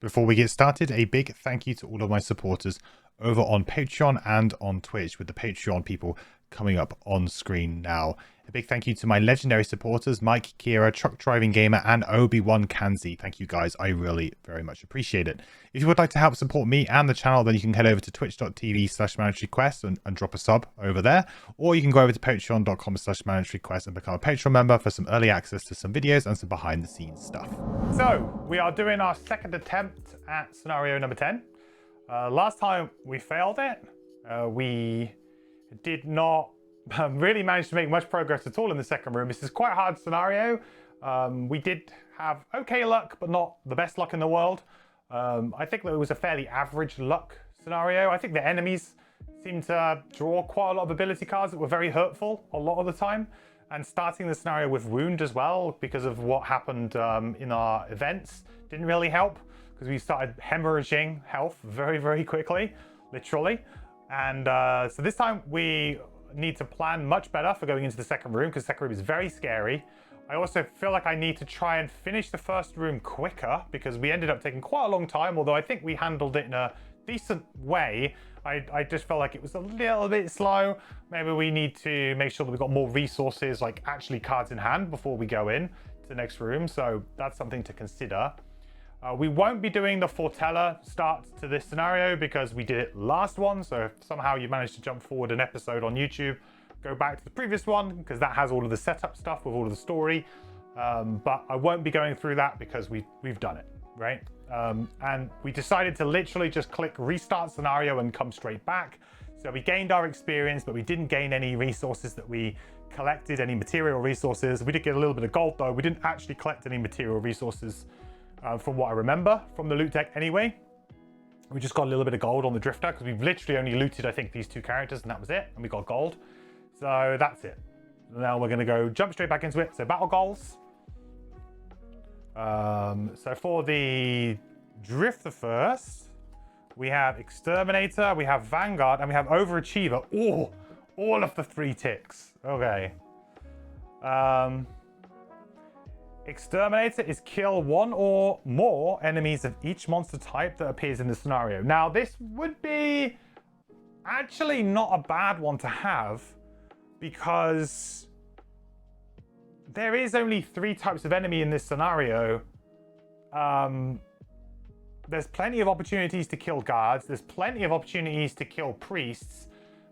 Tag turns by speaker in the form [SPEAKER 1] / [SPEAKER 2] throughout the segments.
[SPEAKER 1] Before we get started, a big thank you to all of my supporters over on Patreon and on Twitch, with the Patreon people coming up on screen now. A big thank you to my legendary supporters, Mike, Kira, Truck Driving Gamer, and Obi-Wan Kanzi. Thank you guys, I really very much appreciate it. If you would like to help support me and the channel, then you can head over to twitch.tv/mandatoryquest and drop a sub over there. Or you can go over to patreon.com/mandatoryquest and become a Patreon member for some early access to some videos and some behind the scenes stuff. So, we are doing our second attempt at scenario number 10. Last time we failed it. We did not really manage to make much progress at all in the second room. This is quite a hard scenario. We did have okay luck, but not the best luck in the world. I think that it was a fairly average luck scenario. I think the enemies seemed to draw quite a lot of ability cards that were very hurtful a lot of the time. And starting the scenario with wound as well, because of what happened in our events, didn't really help, because we started hemorrhaging health very, very quickly, literally. And so this time we need to plan much better for going into the second room, because the second room is very scary. I also feel like I need to try and finish the first room quicker, because we ended up taking quite a long time, although I think we handled it in a decent way. I just felt like it was a little bit slow. Maybe we need to make sure that we've got more resources, like actually cards in hand, before we go in to the next room. So that's something to consider. We won't be doing the Fortella start to this scenario because we did it last one. So if somehow you managed to jump forward an episode on YouTube, go back to the previous one, because that has all of the setup stuff with all of the story. But I won't be going through that because we've done it, right? And we decided to literally just click restart scenario and come straight back. So we gained our experience, but we didn't gain any resources that we collected, any material resources. We did get a little bit of gold though. We didn't actually collect any material resources from what I remember from the loot deck anyway. We just got a little bit of gold on the drifter because we've literally only looted, I think, these two characters, and that was it. And we got gold. So that's it. Now we're going to go jump straight back into it. So battle goals. So for the drifter first, we have Exterminator, we have Vanguard, and we have Overachiever. Oh, all of the 3 ticks. Okay. Exterminator is kill 1 or more enemies of each monster type that appears in the scenario. Now, this would be actually not a bad one to have, because there is only 3 types of enemy in this scenario. There's plenty of opportunities to kill guards. There's plenty of opportunities to kill priests.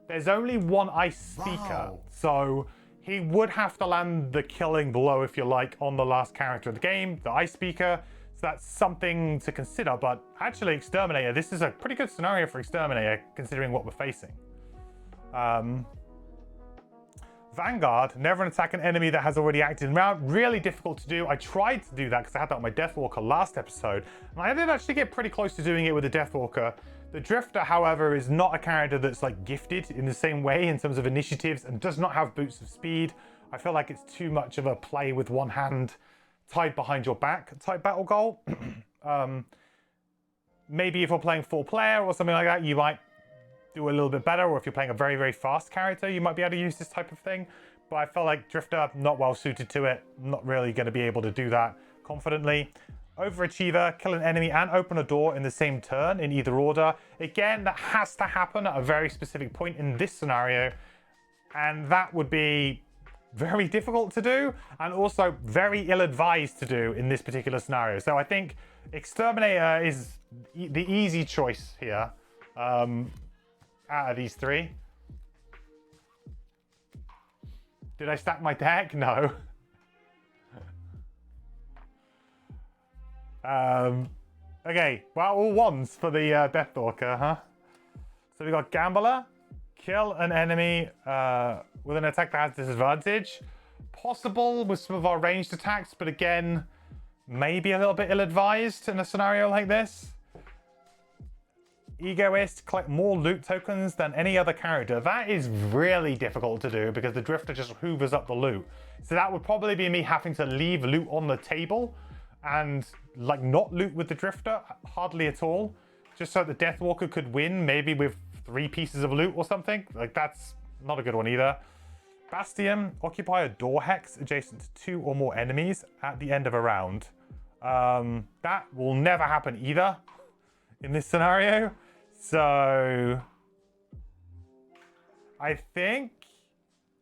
[SPEAKER 1] There's only 1 ice speaker. Wow. So he would have to land the killing blow, if you like, on the last character of the game, the ice speaker. So that's something to consider. But actually, Exterminator, this is a pretty good scenario for Exterminator, considering what we're facing. Vanguard, never attack an enemy that has already acted in round. Really difficult to do. I tried to do that because I had that on my Deathwalker last episode, and I did actually get pretty close to doing it with the Deathwalker. The Drifter, however, is not a character that's like gifted in the same way in terms of initiatives, and does not have boots of speed. I feel like it's too much of a play with one hand tied behind your back type battle goal. Maybe if we're playing 4-player or something like that, you might do a little bit better, or if you're playing a very, very fast character, you might be able to use this type of thing. But I felt like Drifter, not well suited to it. Not really going to be able to do that confidently. Overachiever, kill an enemy and open a door in the same turn in either order. Again, that has to happen at a very specific point in this scenario, and that would be very difficult to do, and also very ill-advised to do in this particular scenario. So I think Exterminator is the easy choice here out of these 3. Did I stack my deck? No. Okay, well, all 1s for the Deathwalker, huh? So we got Gambler, kill an enemy with an attack that has disadvantage. Possible with some of our ranged attacks, but again, maybe a little bit ill-advised in a scenario like this. Egoist, collect more loot tokens than any other character. That is really difficult to do because the Drifter just hoovers up the loot. So that would probably be me having to leave loot on the table and like not loot with the Drifter hardly at all, just so the Deathwalker could win, maybe with 3 pieces of loot or something. Like, that's not a good one either. Bastion, occupy a door hex adjacent to 2 or more enemies at the end of a round. That will never happen either in this scenario. So I think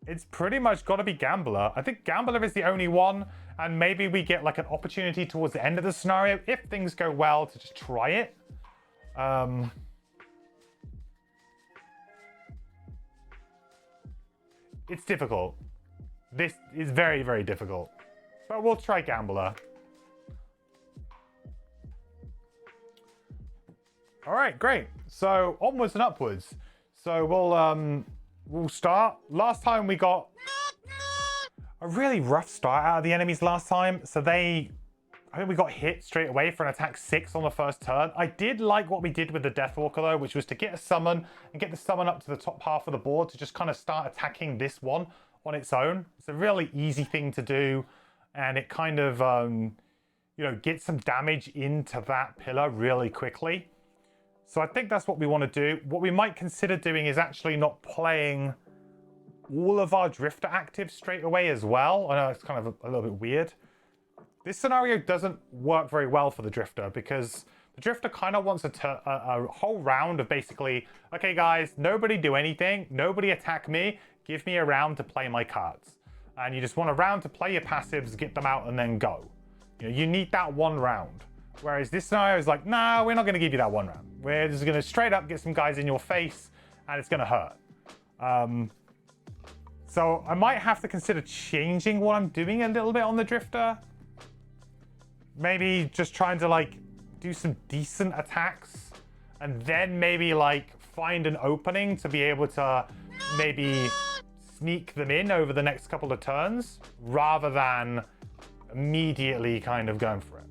[SPEAKER 1] it's pretty much got to be Gambler. I think Gambler is the only one, and maybe we get like an opportunity towards the end of the scenario, if things go well, to just try it. It's difficult. This is very, very difficult. But we'll try Gambler. All right, great. So onwards and upwards. So we'll start. Last time we got a really rough start out of the enemies last time. So I think we got hit straight away for an attack 6 on the first turn. I did like what we did with the Deathwalker though, which was to get a summon and get the summon up to the top half of the board to just kind of start attacking this one on its own. It's a really easy thing to do, and it kind of you know, gets some damage into that pillar really quickly. So I think that's what we want to do. What we might consider doing is actually not playing all of our Drifter actives straight away as well. I know it's kind of a little bit weird. This scenario doesn't work very well for the Drifter because the Drifter kind of wants a whole round of basically, okay guys, nobody do anything, nobody attack me, give me a round to play my cards. And you just want a round to play your passives, get them out and then go. You know, you need that one round. Whereas this scenario is like, nah, we're not going to give you that one round. We're just going to straight up get some guys in your face and it's going to hurt. So I might have to consider changing what I'm doing a little bit on the Drifter. Maybe just trying to like do some decent attacks and then maybe like find an opening to be able to maybe sneak them in over the next couple of turns rather than immediately kind of going for it.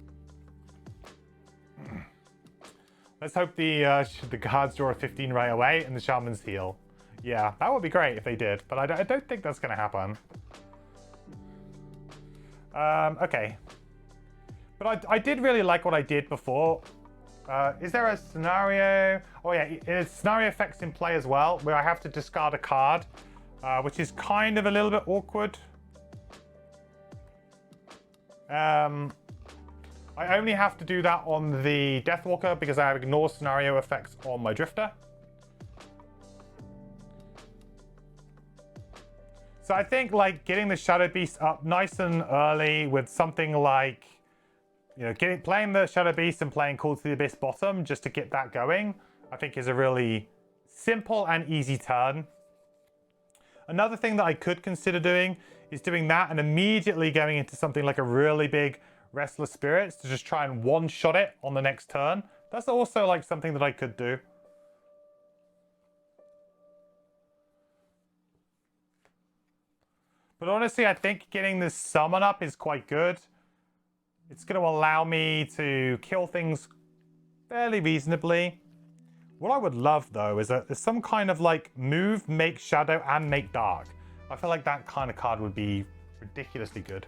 [SPEAKER 1] Let's hope the guards draw a 15 right away and the shamans heal. Yeah, that would be great if they did, but I don't think that's going to happen. Okay. But I did really like what I did before. Is there a scenario? Oh yeah, it's scenario effects in play as well, where I have to discard a card, which is kind of a little bit awkward. I only have to do that on the Deathwalker because I have ignore scenario effects on my Drifter. So I think like getting the Shadow Beast up nice and early with something like, you know, playing the Shadow Beast and playing Call to the Abyss bottom just to get that going, I think is a really simple and easy turn. Another thing that I could consider doing is doing that and immediately going into something like a really big Restless Spirits to just try and one-shot it on the next turn. That's also like something that I could do. But honestly, I think getting this summon up is quite good. It's going to allow me to kill things fairly reasonably. What I would love, though, is that there's some kind of like move, make shadow, and make dark. I feel like that kind of card would be ridiculously good.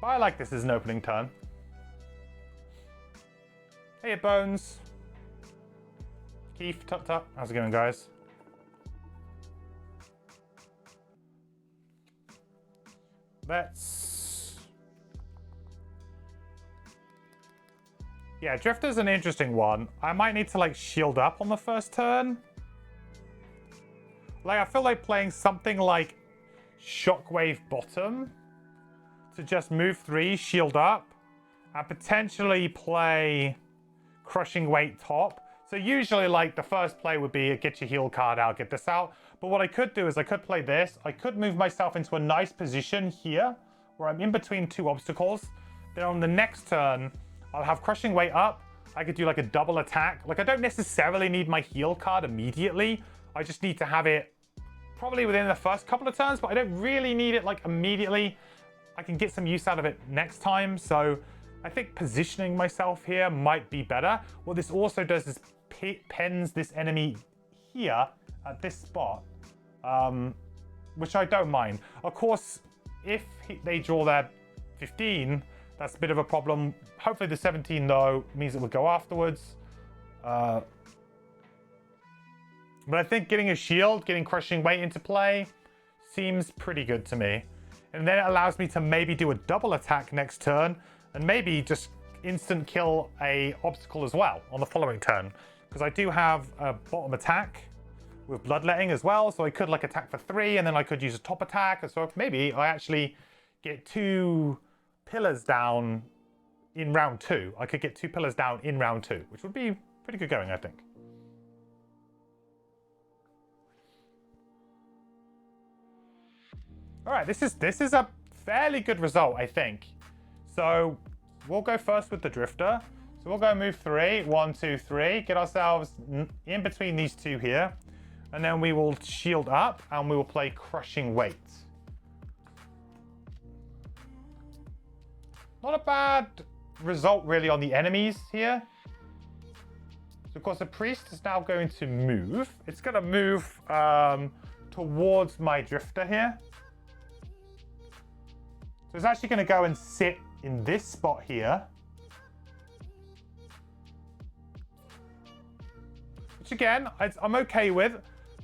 [SPEAKER 1] But I like this as an opening turn. Hey, Bones. Keith, tut tut. How's it going, guys? Yeah, Drifter's an interesting one. I might need to like shield up on the first turn. Like, I feel like playing something like Shockwave bottom to just move 3, shield up, and potentially play Crushing Weight top. So usually like the first play would be get your heal card out, get this out. But what I could do is I could play this. I could move myself into a nice position here where I'm in between 2 obstacles. Then on the next turn, I'll have Crushing Weight up. I could do like a double attack. Like I don't necessarily need my heal card immediately. I just need to have it probably within the first couple of turns, but I don't really need it like immediately. I can get some use out of it next time. So I think positioning myself here might be better. What this also does is pens this enemy here at this spot, which I don't mind. Of course, if they draw their 15, that's a bit of a problem. Hopefully the 17, though, means it will go afterwards. But I think getting a shield, getting Crushing Weight into play, seems pretty good to me. And then it allows me to maybe do a double attack next turn and maybe just instant kill a obstacle as well on the following turn. Because I do have a bottom attack with bloodletting as well, so I could like attack for 3 and then I could use a top attack. So maybe I actually get 2 pillars down in round 2. I could get 2 pillars down in round 2, which would be pretty good going, I think. All right, this is a fairly good result, I think. So we'll go first with the Drifter. So we'll go move 3, 1, 2, 3, get ourselves in between these 2 here. And then we will shield up and we will play Crushing Weight. Not a bad result really on the enemies here. So of course the priest is now going to move. It's going to move towards my Drifter here. So it's actually going to go and sit in this spot here. Which again, I'm okay with.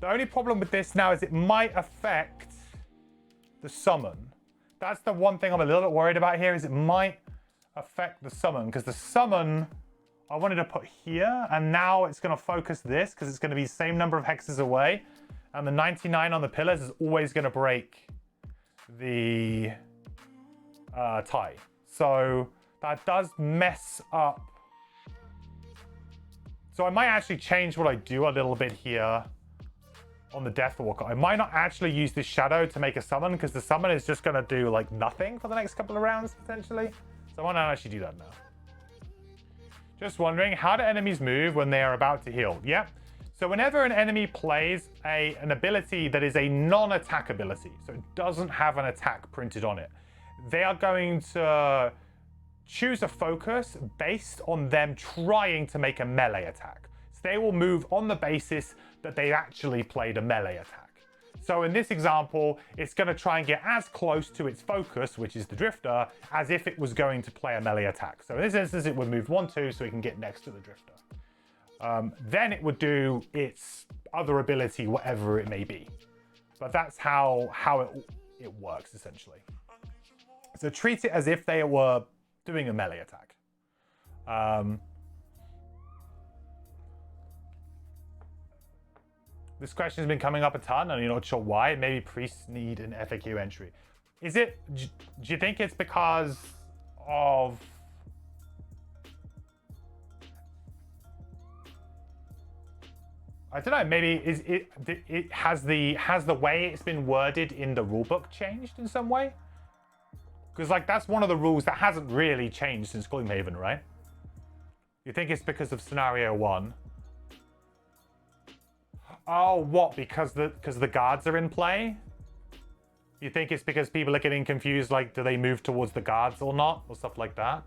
[SPEAKER 1] The only problem with this now is it might affect the summon. That's the one thing I'm a little bit worried about here, is it might affect the summon. Because the summon, I wanted to put here, and now it's going to focus this, because it's going to be the same number of hexes away. And the 99 on the pillars is always going to break the tie. So that does mess up. So I might actually change what I do a little bit here on the Deathwalker. I might not actually use this shadow to make a summon, because the summon is just going to do like nothing for the next couple of rounds potentially. So I want to actually do that now. Just wondering, how do enemies move when they are about to heal? Yep. So whenever an enemy plays an ability that is a non-attack ability, so it doesn't have an attack printed on it, they are going to choose a focus based on them trying to make a melee attack. So they will move on the basis that they actually played a melee attack. So in this example, it's going to try and get as close to its focus, which is the Drifter, as if it was going to play a melee attack. So in this instance, it would move 1, 2, so it can get next to the Drifter. Then it would do its other ability, whatever it may be. But that's how it works, essentially. So treat it as if they were doing a melee attack. This question has been coming up a ton, and you're not sure why. Maybe priests need an FAQ entry. Is it? Do you think it's because of? I don't know. Maybe it has the way it's been worded in the rulebook changed in some way? Because like that's one of the rules that hasn't really changed since Gloomhaven, right? You think it's because of scenario 1? Oh, what? Because the guards are in play? You think it's because people are getting confused, like do they move towards the guards or not, or stuff like that?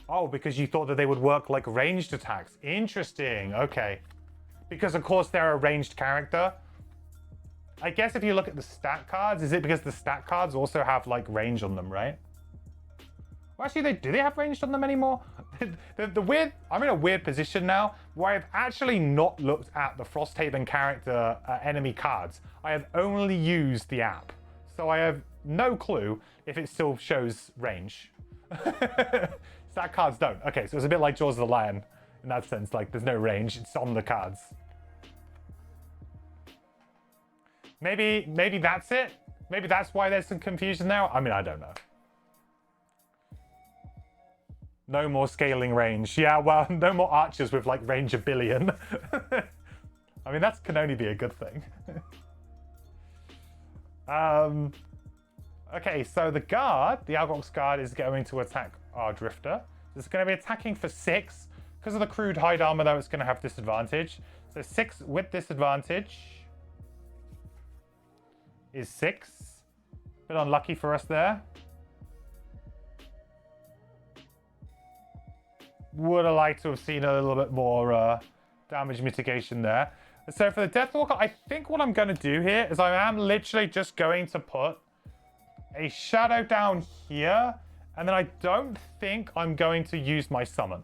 [SPEAKER 1] Oh, because you thought that they would work like ranged attacks. Interesting. Okay. Because of course they're a ranged character. I guess if you look at the stat cards, is it because the stat cards also have like range on them, right? Well, actually, do they have ranged on them anymore? the weird, I'm in a weird position now where I've actually not looked at the Frosthaven character enemy cards. I have only used the app. So I have no clue if it still shows range. Stat cards don't. Okay, so it's a bit like Jaws of the Lion in that sense, like there's no range, it's on the cards. Maybe that's it. Maybe that's why there's some confusion now. I mean, I don't know. No more scaling range. Yeah, well, no more archers with like range 1 billion. I mean, that can only be a good thing. Okay, so the guard, the Algox guard, is going to attack our Drifter. It's going to be attacking for 6. Because of the crude hide armor, though, it's going to have disadvantage. So 6 with disadvantage is 6. Bit unlucky for us there. Would have liked to have seen a little bit more damage mitigation there. So for the Deathwalker, I think what I'm going to do here is I am literally just going to put a shadow down here, and then I don't think I'm going to use my summon.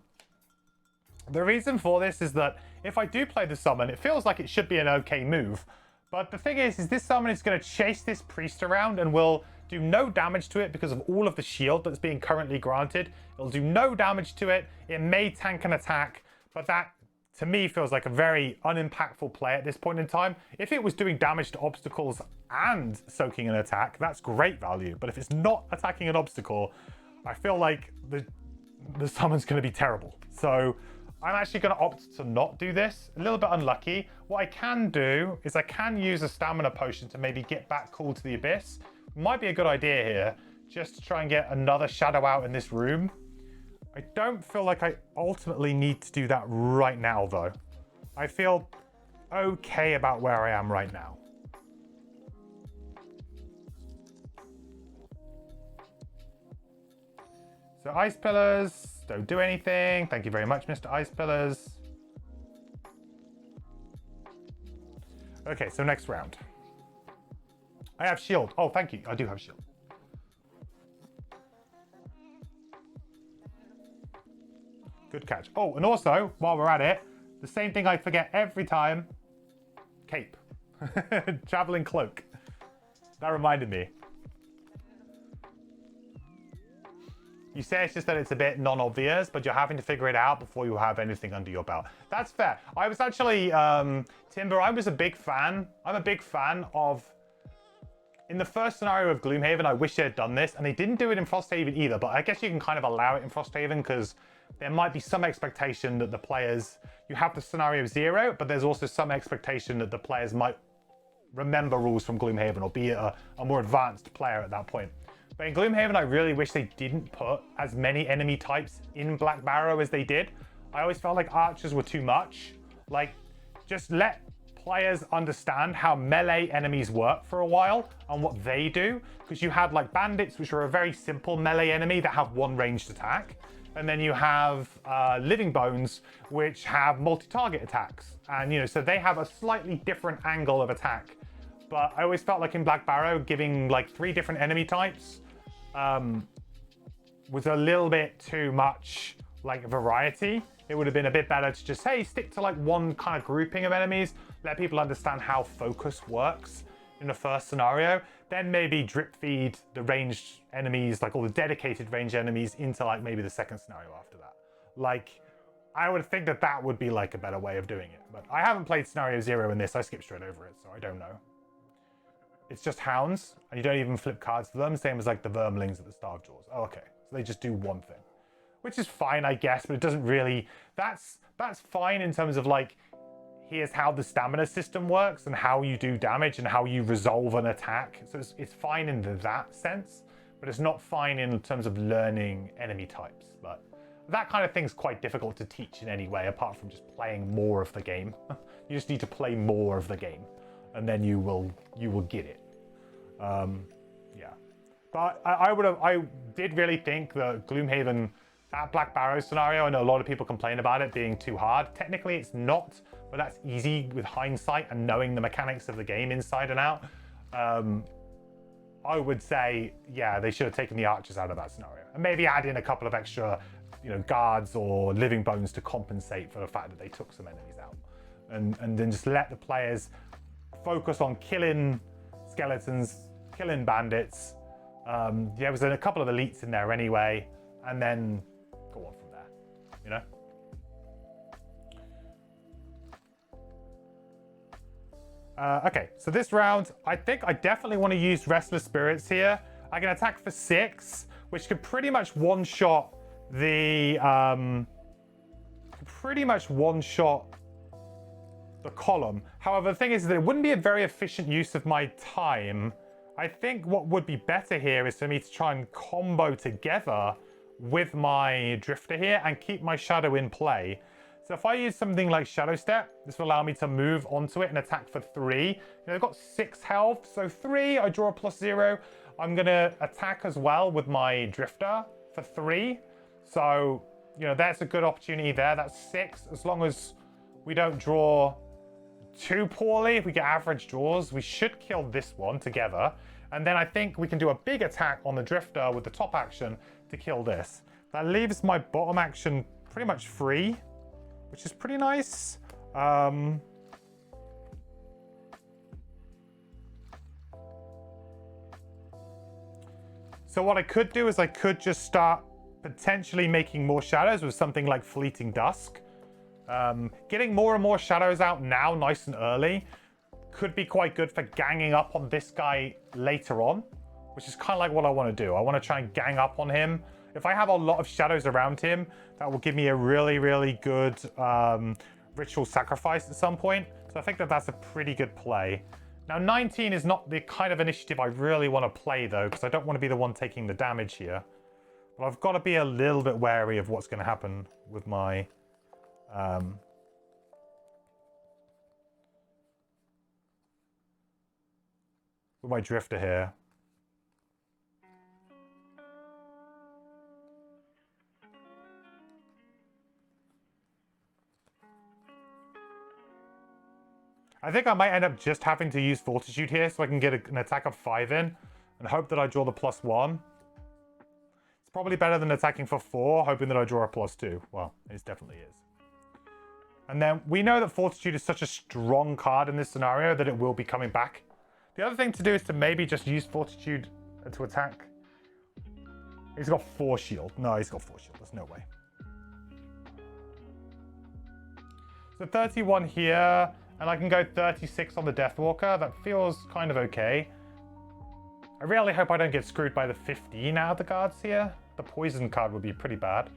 [SPEAKER 1] The reason for this is that if I do play the summon, it feels like it should be an okay move. But the thing is this summon is going to chase this priest around and will do no damage to it because of all of the shield that's being currently granted. It'll do no damage to it. It may tank an attack, but that, to me, feels like a very unimpactful play at this point in time. If it was doing damage to obstacles and soaking an attack, that's great value. But if it's not attacking an obstacle, I feel like the summon's going to be terrible. So I'm actually going to opt to not do this. A little bit unlucky. What I can do is I can use a stamina potion to maybe get back cool to the abyss. Might be a good idea here, just to try and get another shadow out in this room. I don't feel like I ultimately need to do that right now, though. I feel okay about where I am right now. So Ice Pillars, don't do anything. Thank you very much, Mr. Ice Pillars. Okay, so next round. I have shield. Oh, thank you. I do have shield. Good catch. Oh, and also, while we're at it, the same thing I forget every time. Cape. Traveling cloak. That reminded me. You say it's just that it's a bit non-obvious, but you're having to figure it out before you have anything under your belt. That's fair. I was actually, Timber, I was a big fan. I'm a big fan of... In the first scenario of Gloomhaven, I wish they had done this, and they didn't do it in Frosthaven either, but I guess you can kind of allow it in Frosthaven because there might be some expectation that the players... You have the scenario 0, but there's also some expectation that the players might remember rules from Gloomhaven or be a more advanced player at that point. But in Gloomhaven, I really wish they didn't put as many enemy types in Black Barrow as they did. I always felt like archers were too much. Like, just let players understand how melee enemies work for a while and what they do. Because you had like bandits, which are a very simple melee enemy that have one ranged attack. And then you have living bones, which have multi-target attacks. And, you know, so they have a slightly different angle of attack. But I always felt like in Black Barrow, giving like 3 different enemy types was a little bit too much like variety. It would have been a bit better to just, hey, stick to like one kind of grouping of enemies, let people understand how focus works in the first scenario, then maybe drip feed the ranged enemies, like all the dedicated ranged enemies into like maybe the second scenario after that. Like, I would think that that would be like a better way of doing it. But I haven't played scenario 0 in this. I skipped straight over it, so I don't know. It's just hounds, and you don't even flip cards for them, same as like the vermlings at the Starve Jaws. Oh, okay. So they just do one thing, which is fine, I guess, but it doesn't really... That's fine in terms of like, here's how the stamina system works and how you do damage and how you resolve an attack. So it's fine in that sense, but it's not fine in terms of learning enemy types. But that kind of thing's quite difficult to teach in any way, apart from just playing more of the game. You just need to play more of the game, and then you will get it. Yeah, but I did really think that Gloomhaven, that Black Barrow scenario, I know a lot of people complain about it being too hard. Technically it's not, but that's easy with hindsight and knowing the mechanics of the game inside and out. I would say, yeah, they should have taken the archers out of that scenario and maybe add in a couple of extra, you know, guards or living bones to compensate for the fact that they took some enemies out, and then just let the players focus on killing skeletons, killing bandits. There was a couple of elites in there anyway, and then go on from there, you know? Okay, so this round, I think I definitely want to use Restless Spirits here. I can attack for 6, which could pretty much one-shot the... the column. However, the thing is that it wouldn't be a very efficient use of my time. I think what would be better here is for me to try and combo together with my Drifter here and keep my Shadow in play. So if I use something like Shadow Step, this will allow me to move onto it and attack for 3. You know, I've got 6 health, so 3, I draw a +0. I'm gonna attack as well with my Drifter for 3. So, you know, that's a good opportunity there. That's 6, as long as we don't draw too poorly. If we get average draws, we should kill this one together. And then I think we can do a big attack on the Drifter with the top action to kill this. That leaves my bottom action pretty much free, which is pretty nice. So what I could do is I could just start potentially making more shadows with something like Fleeting Dusk. Getting more and more shadows out now, nice and early, could be quite good for ganging up on this guy later on, which is kind of like what I want to do. I want to try and gang up on him. If I have a lot of shadows around him, that will give me a really, really good ritual sacrifice at some point. So I think that that's a pretty good play. Now, 19 is not the kind of initiative I really want to play, though, because I don't want to be the one taking the damage here. But I've got to be a little bit wary of what's going to happen with my... with my Drifter here. I think I might end up just having to use Fortitude here so I can get an attack of 5 in and hope that I draw the +1. It's probably better than attacking for 4, hoping that I draw a +2. Well, it definitely is. And then we know that Fortitude is such a strong card in this scenario that it will be coming back. The other thing to do is to maybe just use Fortitude to attack. He's got 4 shield. No, he's got 4 shield. There's no way. So 31 here. And I can go 36 on the Deathwalker. That feels kind of okay. I really hope I don't get screwed by the 15 out of the cards here. The poison card would be pretty bad.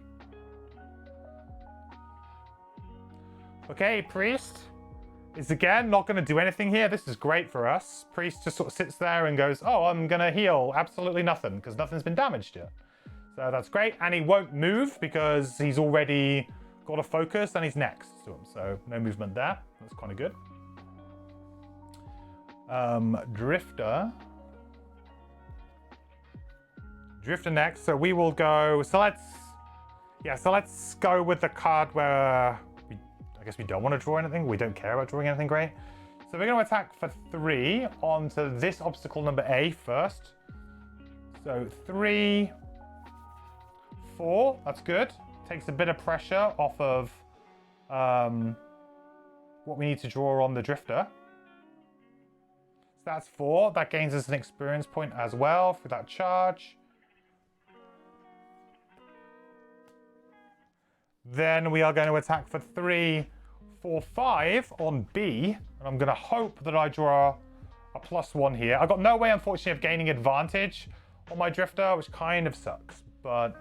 [SPEAKER 1] Okay, Priest is again not going to do anything here. This is great for us. Priest just sort of sits there and goes, oh, I'm going to heal absolutely nothing because nothing's been damaged yet. So that's great. And he won't move because he's already got a focus and he's next to him. So no movement there. That's kind of good. Drifter next. So we will go. So let's go with the card where I guess we don't want to draw anything. We don't care about drawing anything great. So we're going to attack for 3 onto this obstacle number A first. So 3, 4. That's good. Takes a bit of pressure off of what we need to draw on the Drifter. So that's 4. That gains us an experience point as well for that charge. Then we are going to attack for 3, 4, 5 on B. And I'm going to hope that I draw a +1 here. I've got no way, unfortunately, of gaining advantage on my Drifter, which kind of sucks. But...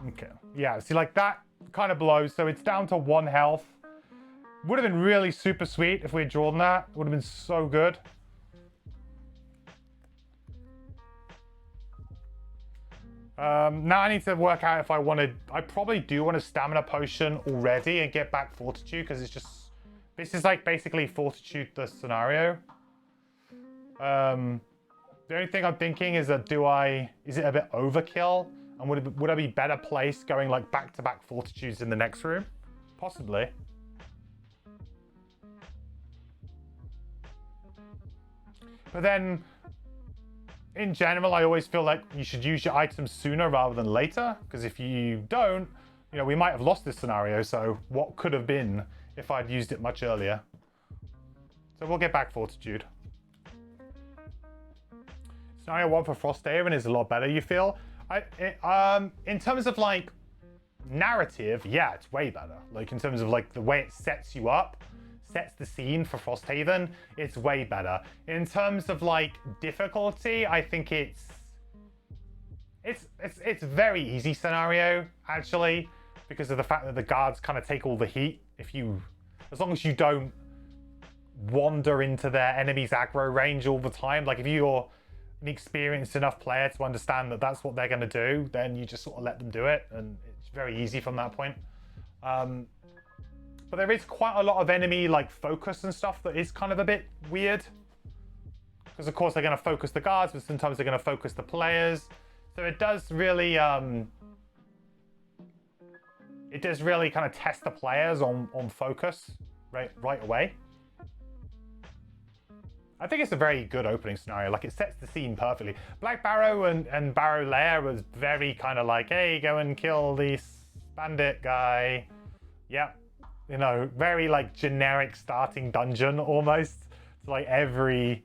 [SPEAKER 1] okay. Yeah, see, like, that kind of blows. So it's down to 1 health. Would have been really super sweet if we had drawn that. Would have been so good. Now I need to work out if I wanted... I probably do want a stamina potion already and get back Fortitude, because it's just... this is like basically Fortitude the scenario. The only thing I'm thinking is that is it a bit overkill? And would I be better placed going like back-to-back Fortitudes in the next room? Possibly. But then, in general, I always feel like you should use your items sooner rather than later. Because if you don't, you know, we might have lost this scenario. So what could have been if I'd used it much earlier? So we'll get back Fortitude. Scenario 1 for Frosthaven is a lot better, you feel? In terms of like narrative, yeah, it's way better. Like in terms of like the way it sets you up, sets the scene for Frosthaven, it's way better. In terms of like difficulty, I think it's very easy scenario actually, because of the fact that the guards kind of take all the heat. As long as you don't wander into their enemy's aggro range all the time, like if you're an experienced enough player to understand that that's what they're going to do, then you just sort of let them do it, and it's very easy from that point. But there is quite a lot of enemy like focus and stuff that is kind of a bit weird, because of course they're going to focus the guards, but sometimes they're going to focus the players. So it does really kind of test the players on focus right away. I think it's a very good opening scenario. Like, it sets the scene perfectly. Black Barrow and Barrow Lair was very kind of like, hey, go and kill this bandit guy. Yep. You know, very like generic starting dungeon almost. It's like every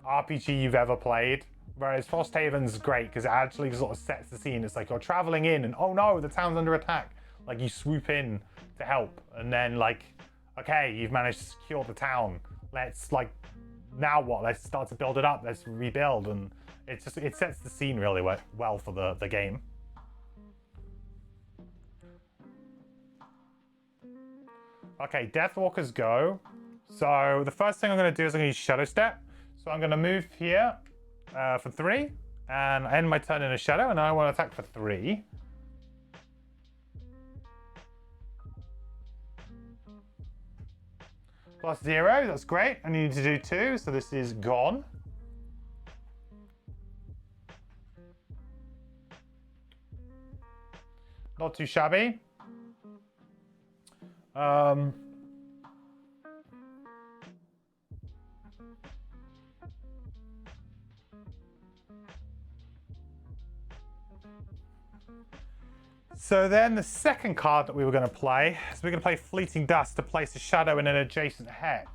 [SPEAKER 1] RPG you've ever played. Whereas Frosthaven's great because it actually sort of sets the scene. It's like you're traveling in and, oh no, the town's under attack. Like, you swoop in to help, and then like, okay, you've managed to secure the town. Let's like, now what? Let's start to build it up. Let's rebuild, and it sets the scene really well for the game. Okay, Deathwalkers go. So the first thing I'm going to do is I'm going to use Shadow Step. So I'm going to move here for 3 and end my turn in a shadow, and I want to attack for 3. +0, that's great. I need to do 2, so this is gone. Not too shabby. So then the second card that we were going to play is we're going to play Fleeting Dust to place a shadow in an adjacent hex.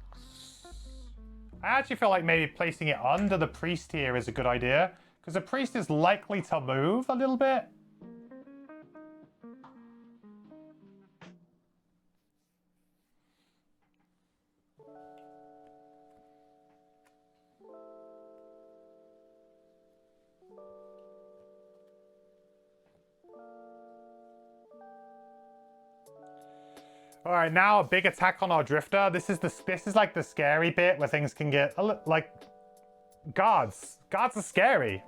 [SPEAKER 1] I actually feel like maybe placing it under the priest here is a good idea, because the priest is likely to move a little bit. All right, now a big attack on our drifter. This is like the scary bit where things can get like guards. Guards are scary.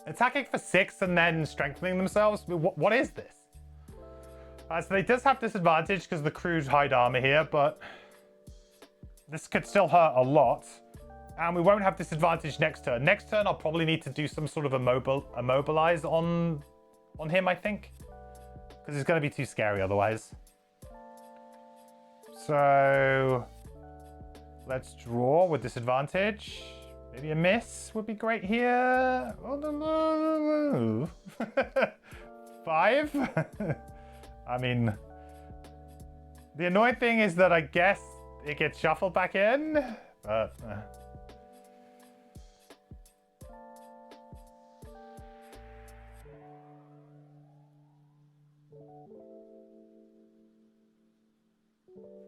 [SPEAKER 1] Attacking for 6 and then strengthening themselves. What is this? So they does have disadvantage because the crew's hide armor here, but this could still hurt a lot. And we won't have disadvantage next turn. Next turn, I'll probably need to do some sort of immobilize on him, I think, because it's going to be too scary otherwise. So let's draw with disadvantage. Maybe a miss would be great here. 5. I mean, the annoying thing is that I guess it gets shuffled back in, but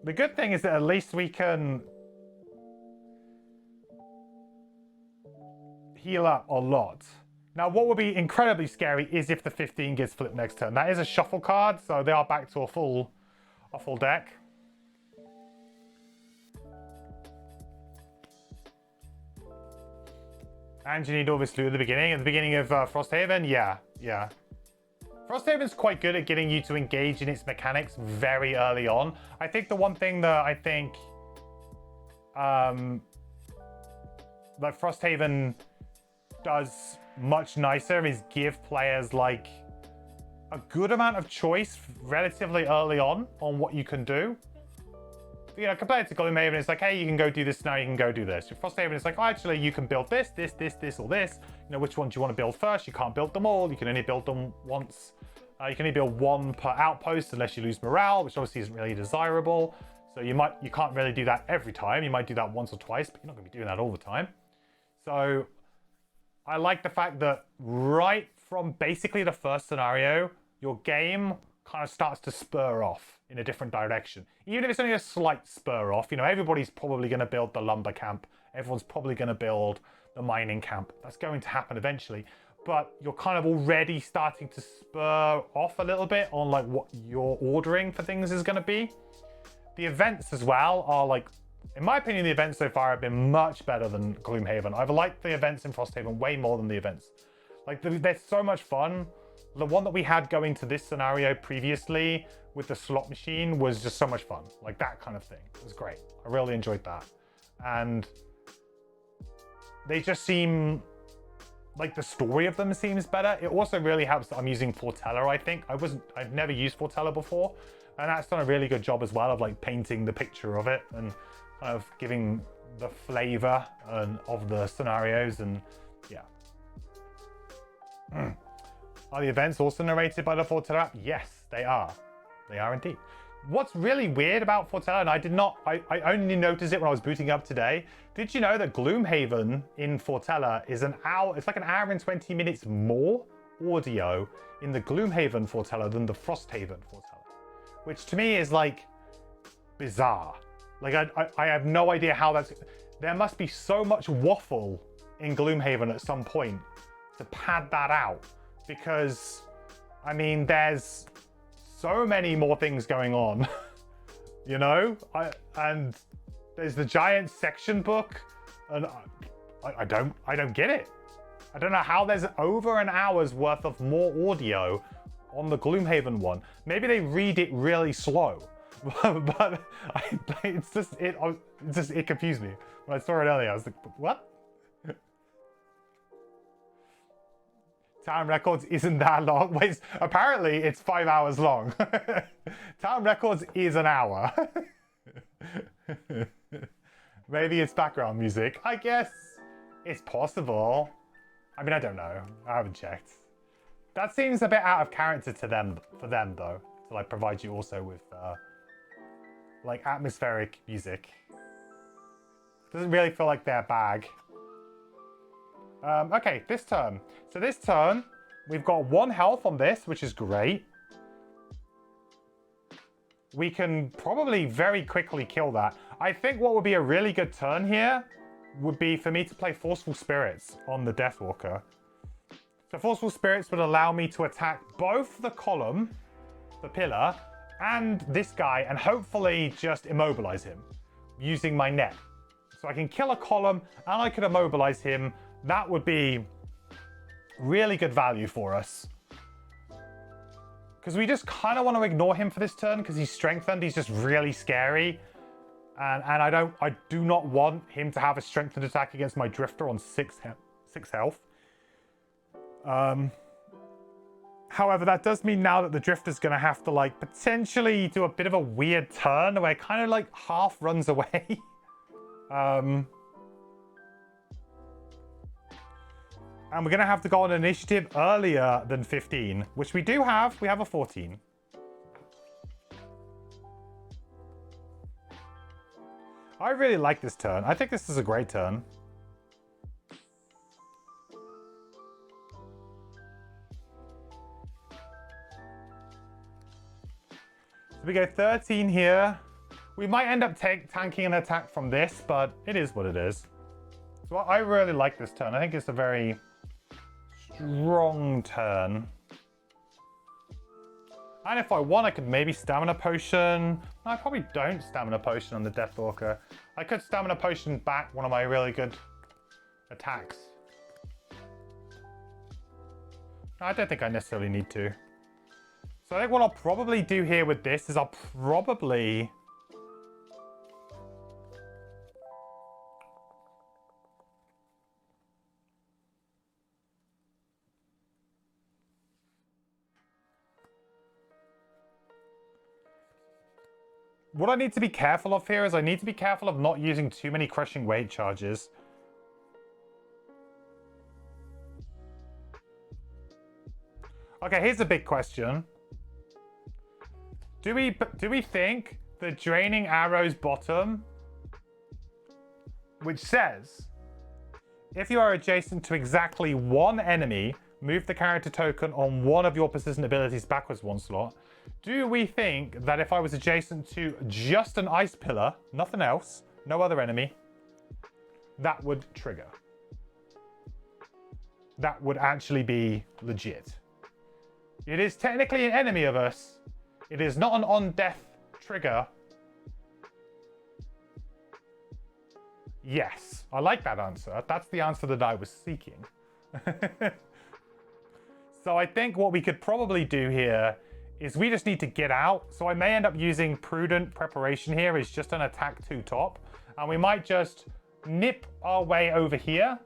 [SPEAKER 1] the good thing is that at least we can heal up a lot. Now, what would be incredibly scary is if the 15 gets flipped next turn. That is a shuffle card, so they are back to a full deck. And you need all this loot at the beginning of Frosthaven. Yeah. Frosthaven's quite good at getting you to engage in its mechanics very early on. I think the one thing that I think like Frosthaven does much nicer is give players like a good amount of choice relatively early on what you can do. You know, compared to Gloomhaven, it's like, hey, you can go do this now, you can go do this. With Frosthaven, it's like, oh, actually, you can build this, or this. You know, which one do you want to build first? You can't build them all. You can only build them once. You can only build 1 per outpost unless you lose morale, which obviously isn't really desirable. So you can't really do that every time. You might do that once or twice, but you're not going to be doing that all the time. So I like the fact that right from basically the first scenario, your game kind of starts to spur off in a different direction. Even if it's only a slight spur off, you know, everybody's probably going to build the lumber camp. Everyone's probably going to build the mining camp. That's going to happen eventually. But you're kind of already starting to spur off a little bit on like what your ordering for things is going to be. The events as well are like, in my opinion, the events so far have been much better than Gloomhaven. I've liked the events in Frosthaven way more than the events. Like, they're so much fun. The one that we had going to this scenario previously with the slot machine was just so much fun. Like, that kind of thing. It was great. I really enjoyed that. And they just seem like the story of them seems better. It also really helps that I'm using Fortella, I think. I've never used Fortella before. And that's done a really good job as well of like painting the picture of it and kind of giving the flavor of the scenarios, and yeah. Are the events also narrated by the Fortella app? Yes, they are. They are indeed. What's really weird about Fortella, and I only noticed it when I was booting up today. Did you know that Gloomhaven in Fortella is an hour, it's like an hour and 20 minutes more audio in the Gloomhaven Fortella than the Frosthaven Fortella? Which to me is like bizarre. Like I have no idea how that's, there must be so much waffle in Gloomhaven at some point to pad that out, because I mean there's so many more things going on, you know, and there's the giant section book, and I don't get it. I don't know how there's over an hour's worth of more audio on the Gloomhaven one. Maybe they read it really slow, but it confused me when I saw it earlier. I was like, what? Town Records isn't that long. Wait, apparently it's 5 hours long. Town Records is an hour. Maybe it's background music. I guess it's possible. I mean, I don't know. I haven't checked. That seems a bit out of character to them, for them though, to like provide you also with like atmospheric music. Doesn't really feel like their bag. Okay, this turn. So this turn, we've got 1 health on this, which is great. We can probably very quickly kill that. I think what would be a really good turn here would be for me to play Forceful Spirits on the Deathwalker. So Forceful Spirits would allow me to attack both the column, the pillar, and this guy, and hopefully just immobilize him using my net. So I can kill a column and I could immobilize him. That would be really good value for us. Because we just kind of want to ignore him for this turn because he's strengthened. He's just really scary. And I do not want him to have a strengthened attack against my Drifter on 6 health. However, that does mean now that the Drifter's going to have to like potentially do a bit of a weird turn where it kind of like half runs away. And we're going to have to go on initiative earlier than 15, which we do have. We have a 14. I really like this turn. I think this is a great turn. So we go 13 here. We might end up tanking an attack from this, but it is what it is. So I really like this turn. I think it's a very strong turn. And if I want, I could maybe Stamina Potion. No, I probably don't Stamina Potion on the Deathwalker. I could Stamina Potion back one of my really good attacks. No, I don't think I necessarily need to. So I think what I'll probably do here with this is I'll probably... What I need to be careful of here is I need to be careful of not using too many crushing weight charges. Okay, here's a big question. Do we think the Draining Arrows bottom, which says, if you are adjacent to exactly 1 enemy, move the character token on one of your persistent abilities backwards 1 slot. Do we think that if I was adjacent to just an ice pillar, nothing else, no other enemy, that would trigger? That would actually be legit. It is technically an enemy of us. It is not an on-death trigger. Yes, I like that answer. That's the answer that I was seeking. So I think what we could probably do here is we just need to get out. So I may end up using Prudent Preparation here as just an attack 2 top. And we might just nip our way over here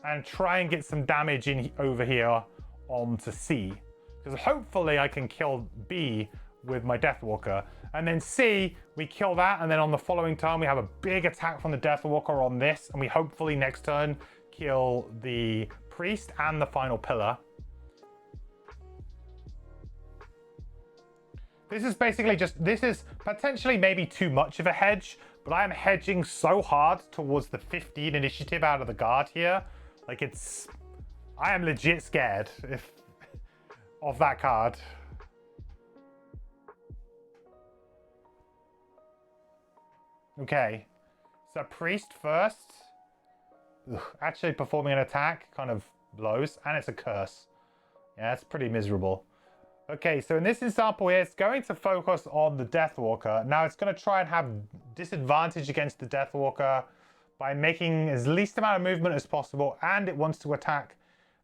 [SPEAKER 1] and try and get some damage in over here onto C. Because hopefully I can kill B with my Deathwalker. And then C, we kill that, and then on the following turn we have a big attack from the Deathwalker on this, and we hopefully next turn kill the Priest and the final pillar. This is basically just, this is potentially maybe too much of a hedge, but I am hedging so hard towards the 15 initiative out of the guard here. Like it's, I am legit scared of that card. Okay, so Priest first. Ugh, actually performing an attack kind of blows, and it's a curse. Yeah, it's pretty miserable. Okay, so in this example here, it's going to focus on the Deathwalker. Now it's going to try and have disadvantage against the Deathwalker by making as least amount of movement as possible, and it wants to attack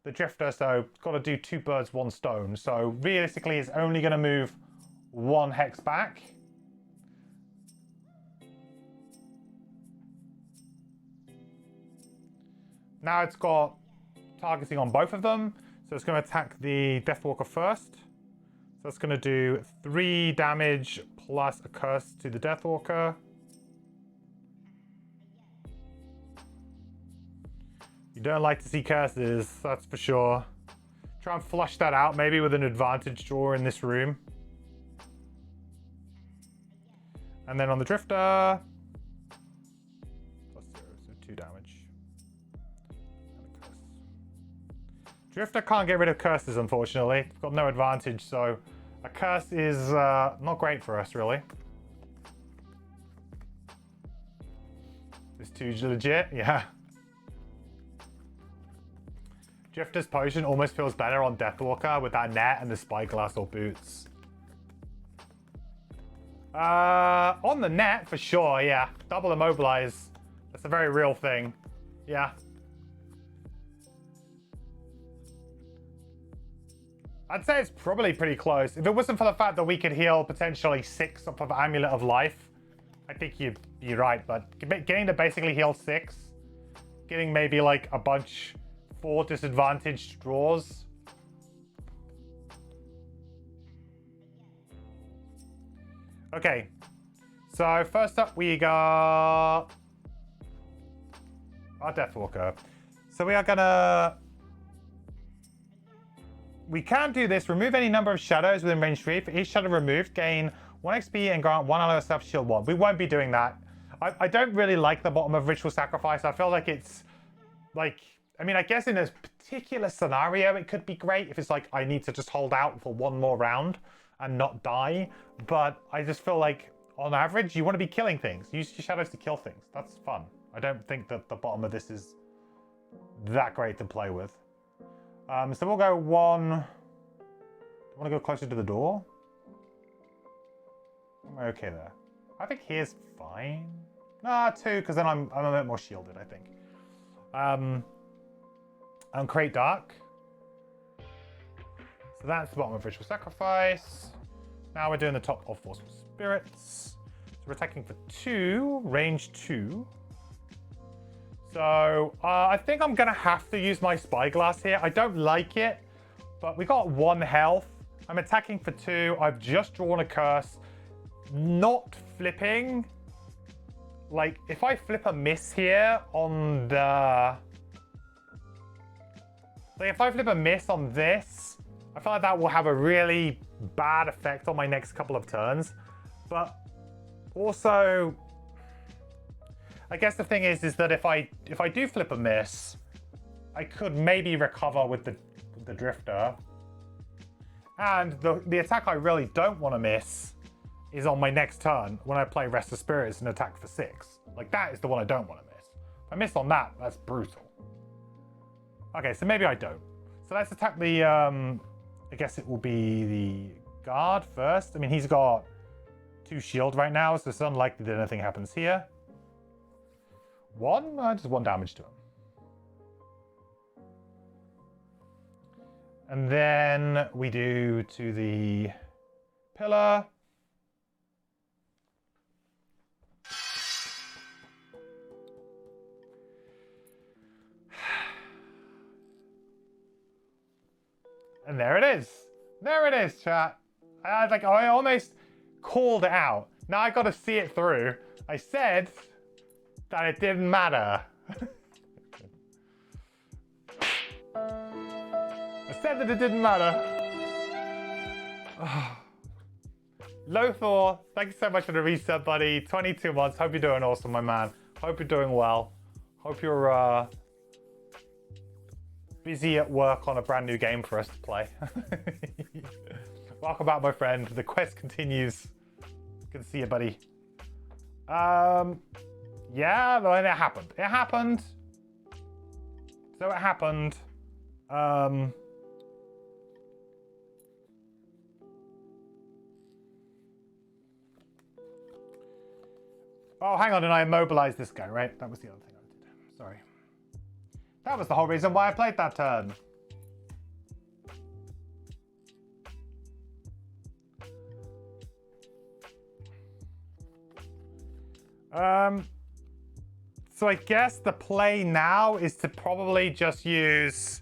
[SPEAKER 1] the Drifter, so it's got to do 2 birds, 1 stone. So realistically, it's only going to move 1 hex back. Now it's got targeting on both of them, so it's going to attack the Deathwalker first. So it's going to do 3 damage plus a curse to the Deathwalker. You don't like to see curses, that's for sure. Try and flush that out, maybe with an advantage draw in this room. And then on the Drifter, plus 0, so 2 damage. And a curse. Drifter can't get rid of curses, unfortunately. It's got no advantage, so a curse is not great for us, really. It's too legit, yeah. Drifter's Potion almost feels better on Deathwalker with that net and the Spyglass or Boots. On the net, for sure, yeah. Double Immobilize. That's a very real thing. Yeah. I'd say it's probably pretty close. If it wasn't for the fact that we could heal potentially 6 off of Amulet of Life, I think you're right. But getting to basically heal 6, getting maybe like a bunch 4 disadvantaged draws. Okay, so first up we got our Deathwalker. So we are gonna... We can do this. Remove any number of shadows within range 3. For each shadow removed, gain 1 XP and grant 1 ally of self shield 1. We won't be doing that. I don't really like the bottom of Ritual Sacrifice. I feel like it's like... I mean, I guess in a particular scenario, it could be great if it's like, I need to just hold out for 1 more round and not die. But I just feel like, on average, you want to be killing things. Use your shadows to kill things. That's fun. I don't think that the bottom of this is that great to play with. So we'll go 1... Do I want to go closer to the door? Am I okay there? I think here's fine. Nah, 2, because then I'm a bit more shielded, I think. And create Dark. So that's the bottom of Ritual Sacrifice. Now we're doing the top of Forceful Spirits. So we're attacking for 2, range 2. So I think I'm gonna have to use my Spyglass here. I don't like it, but we got 1 health. I'm attacking for 2. I've just drawn a curse. Not flipping. Like, if I flip a miss here on the... Like, if I flip a miss on this, I feel like that will have a really bad effect on my next couple of turns. But also, I guess the thing is that if I do flip a miss, I could maybe recover with the Drifter. And the attack I really don't want to miss is on my next turn when I play Rest of Spirits and attack for 6. Like, that is the one I don't want to miss. If I miss on that, that's brutal. Okay, so maybe I don't. So let's attack the, I guess it will be the guard first. I mean, he's got 2 shield right now, so it's unlikely that anything happens here. 1? Just 1 damage to him. And then we do to the pillar. And there it is. There it is, chat. I almost called it out. Now I got to see it through. I said that it didn't matter. I said that it didn't matter. Lothor, thank you so much for the resub, buddy. 22 months. Hope you're doing awesome, my man. Hope you're doing well. Hope you're busy at work on a brand new game for us to play. Welcome back, my friend. The quest continues. Good to see you, buddy. Yeah, then it happened. It happened. So it happened. Oh, hang on, and I immobilized this guy, right? That was the other thing I did. Sorry. That was the whole reason why I played that turn. So I guess the play now is to probably just use...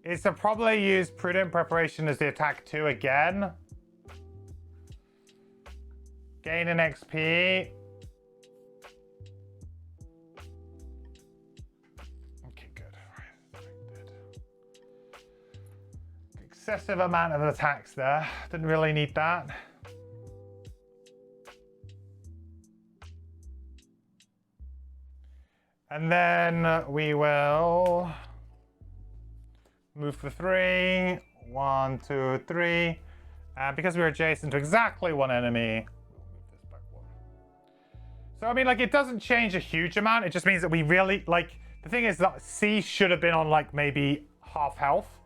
[SPEAKER 1] is to probably use Prudent Preparation as the attack 2 again. Gain an XP. Okay, good. Excessive amount of attacks there. Didn't really need that. And then we will move for 3. 1, 2, 3. And because we're adjacent to exactly one enemy, so, I mean, like, it doesn't change a huge amount. It just means that we really, like, the thing is that C should have been on, like, maybe half health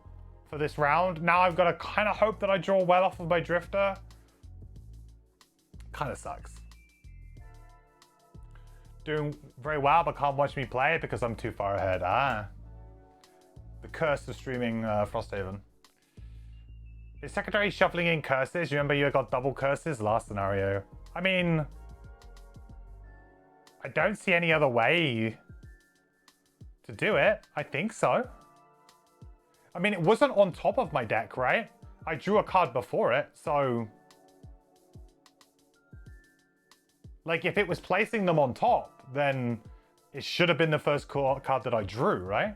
[SPEAKER 1] for this round. Now I've got to kind of hope that I draw well off of my Drifter. Kind of sucks. Doing very well, but can't watch me play because I'm too far ahead. Ah. The curse of streaming Frosthaven. Is Secretary shuffling in curses? Remember you got double curses last scenario. I mean... I don't see any other way to do it. I think so. I mean, it wasn't on top of my deck, right? I drew a card before it, so... Like, if it was placing them on top, then it should have been the first card that I drew, right?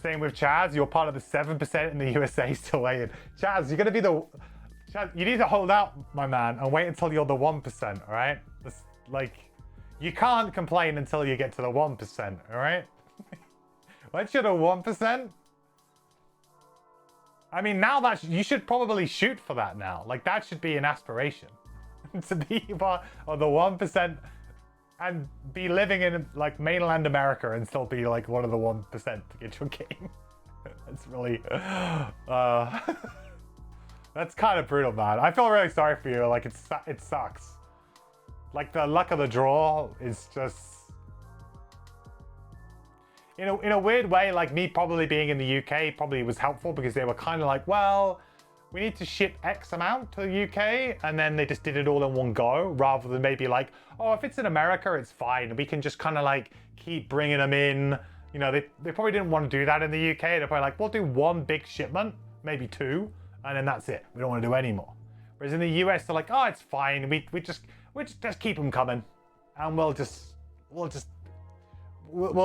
[SPEAKER 1] Same with Chaz, you're part of the 7% in the USA still waiting. Chaz, you're gonna be the... Chaz, you need to hold out, my man, and wait until you're the 1%, all right? That's, like, you can't complain until you get to the 1%, all right? Once you're the 1%, I mean, now that you should probably shoot for that now. Like, that should be an aspiration. To be part of the 1%. And be living in, like, mainland America and still be, like, one of the 1% to get your game. That's really... that's kind of brutal, man. I feel really sorry for you. Like, it sucks. Like, the luck of the draw is just... In a weird way, like, me probably being in the UK probably was helpful because they were kind of like, well... we need to ship X amount to the UK, and then they just did it all in one go, rather than maybe like, oh, if it's in America, it's fine. We can just kind of like keep bringing them in. You know, they probably didn't want to do that in the UK. They're probably like, we'll do one big shipment, maybe 2, and then that's it. We don't want to do any more. Whereas in the US, they're like, oh, it's fine. We just keep them coming, and we'll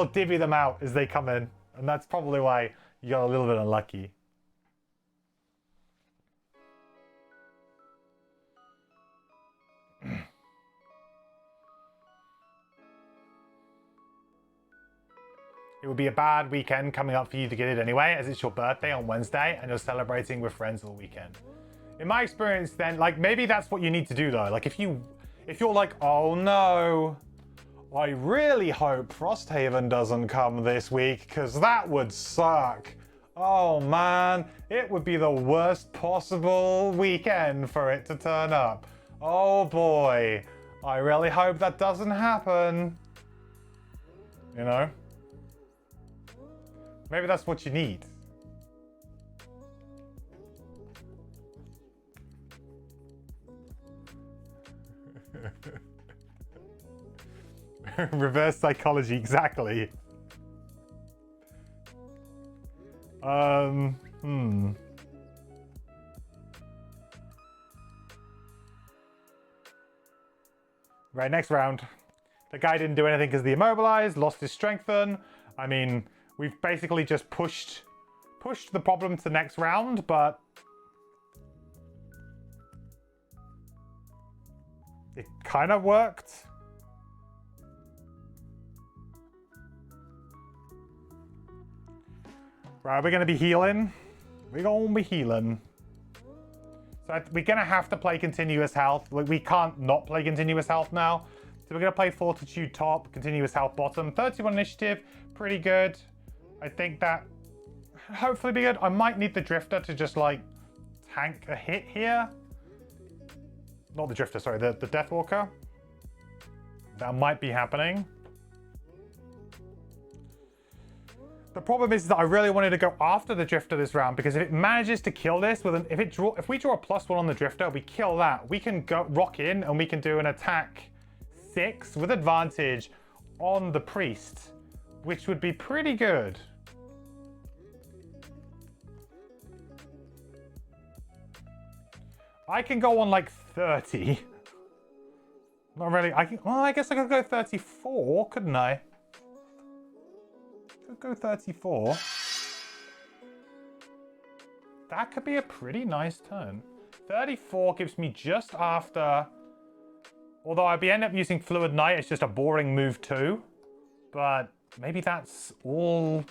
[SPEAKER 1] divvy them out as they come in, and that's probably why you got a little bit unlucky. It would be a bad weekend coming up for you to get it anyway, as it's your birthday on Wednesday and you're celebrating with friends all weekend. In my experience then, like, maybe that's what you need to do though. Like, if you're like, oh no, I really hope Frosthaven doesn't come this week because that would suck. Oh man, it would be the worst possible weekend for it to turn up. Oh boy, I really hope that doesn't happen. You know? Maybe that's what you need. Reverse psychology, exactly. Right, next round. The guy didn't do anything because the immobilized, lost his strengthen. I mean, we've basically just pushed the problem to the next round, but it kind of worked. Right, we're going to be healing. We're going to be healing. So we're going to have to play continuous health. We can't not play continuous health now. So we're going to play Fortitude top, continuous health bottom. 31 initiative, pretty good. I think that hopefully be good. I might need the Drifter to just like tank a hit here. Not the Drifter, sorry, the Deathwalker. That might be happening. The problem is that I really wanted to go after the Drifter this round, because if it manages to kill this with an if we draw a +1 on the Drifter, we kill that. We can go rock in and we can do an attack 6 with advantage on the Priest, which would be pretty good. I can go on like 30. Not really. Well, I guess I could go 34, couldn't I? Could go 34. That could be a pretty nice turn. 34 gives me just after. Although I'd end up using Fluid Knight, it's just a boring move too. But maybe that's all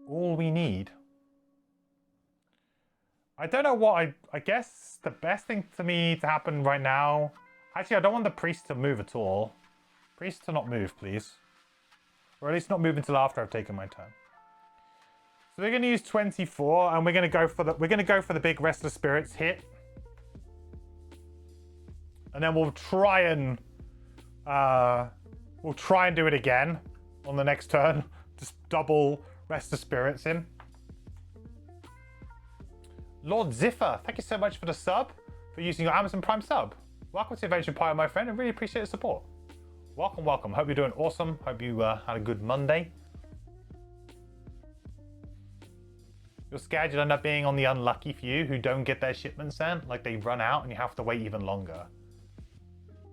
[SPEAKER 1] we need. I don't know what I guess the best thing for me to happen right now. Actually, I don't want the Priest to move at all. Priest to not move, please. Or at least not move until after I've taken my turn. So we're going to use 24, and we're going to go for the big Restless Spirits hit, and then we'll try and do it again on the next turn. Just double Restless Spirits in. Lord Ziffer, thank you so much for the sub, for using your Amazon Prime sub. Welcome to Adventure Empire, my friend. I really appreciate the support. Welcome, welcome. Hope you're doing awesome. Hope you had a good Monday. You're scared you'll end up being on the unlucky few who don't get their shipments sent, like they run out and you have to wait even longer.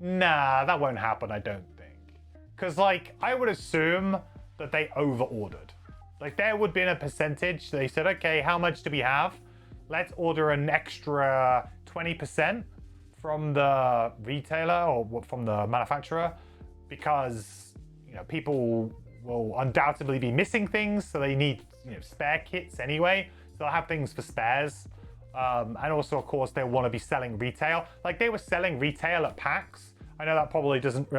[SPEAKER 1] Nah, that won't happen, I don't think. Because, like, I would assume that they over-ordered. Like, there would be a percentage. They said, okay, how much do we have? Let's order an extra 20% from the retailer or from the manufacturer, because, you know, people will undoubtedly be missing things, so they need, you know, spare kits anyway. So they'll have things for spares. And also, of course, they'll want to be selling retail. Like, they were selling retail at PAX. I know that probably doesn't